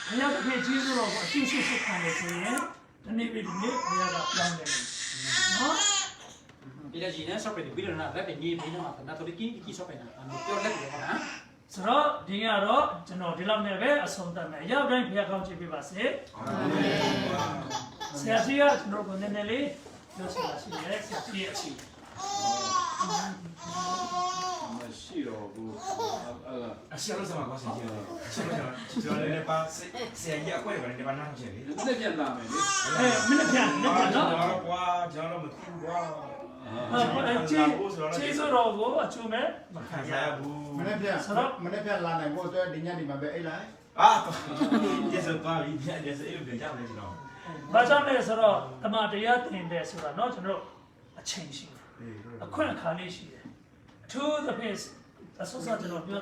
Speaker 2: ဘုရားသခင်ကျေးဇူးတော်ကိုအရှိရှိခံတယ်ဆိုရင်ဒီနေ့ဒီနေ့ဘုရားကပြောင်းတယ်နော်
Speaker 1: ဒီကကြီးနဲ့ဆော့ပြန်ဝိတ္တရလာပဲညီနေမှာတနာတော်ကြီးဆော့ပြန်ပြောလက်ပြောဟမ်
Speaker 2: ဆိုတော့ဒီကတော့ကျွန်တော်ဒီလောက်နဲ့ပဲအဆုံးသတ်မယ်ရောက်တိုင်းဘုရားကောင်းချီးပေးပါစေဆရာကြီးကကျွန်တော်ကိုနည်းနည်းလေးပြောဆိုတာရှိတယ်ဆရာကြီးရဲ့အရှိ
Speaker 6: မရှိတော့ဘူး
Speaker 4: အရှေ့လို့ဆက်မှာကွာဆင်ကြီးလေအရှေ့လို့ကျွန်တော်လည်းပါဆင်ကြီးအကွက်ကနေပါနားချင်လေ
Speaker 6: လက်ပြန်လာမယ်လေ
Speaker 2: မင်းပြန်နော်
Speaker 4: ကျွန်တော်ကွာကျွန်တော်မသိဘူးကွာ
Speaker 2: ကျေးဇူးတော်ကိုအကျိုးမဲ့
Speaker 4: မခံစားရဘူး
Speaker 5: မနေ့ပြန်လာနိုင်ဖို့အတွက်ဒီညနေမှာပဲအိတ်လိုက်
Speaker 4: အာကျေစပါပြီကျေစအဲ့လိုပြန်ကြမယ်ကျွန်တော်
Speaker 2: ဘာကြောင့်လဲဆိုတော့ဓမ္မတရားသင်တယ်ဆိုတာเนาะကျွန်တော်အချိန်ရှိတယ်အခွင့်အခါလေးရှိတယ်အထူးသဖြင့်အဆောစားကျွန်တော်ပြော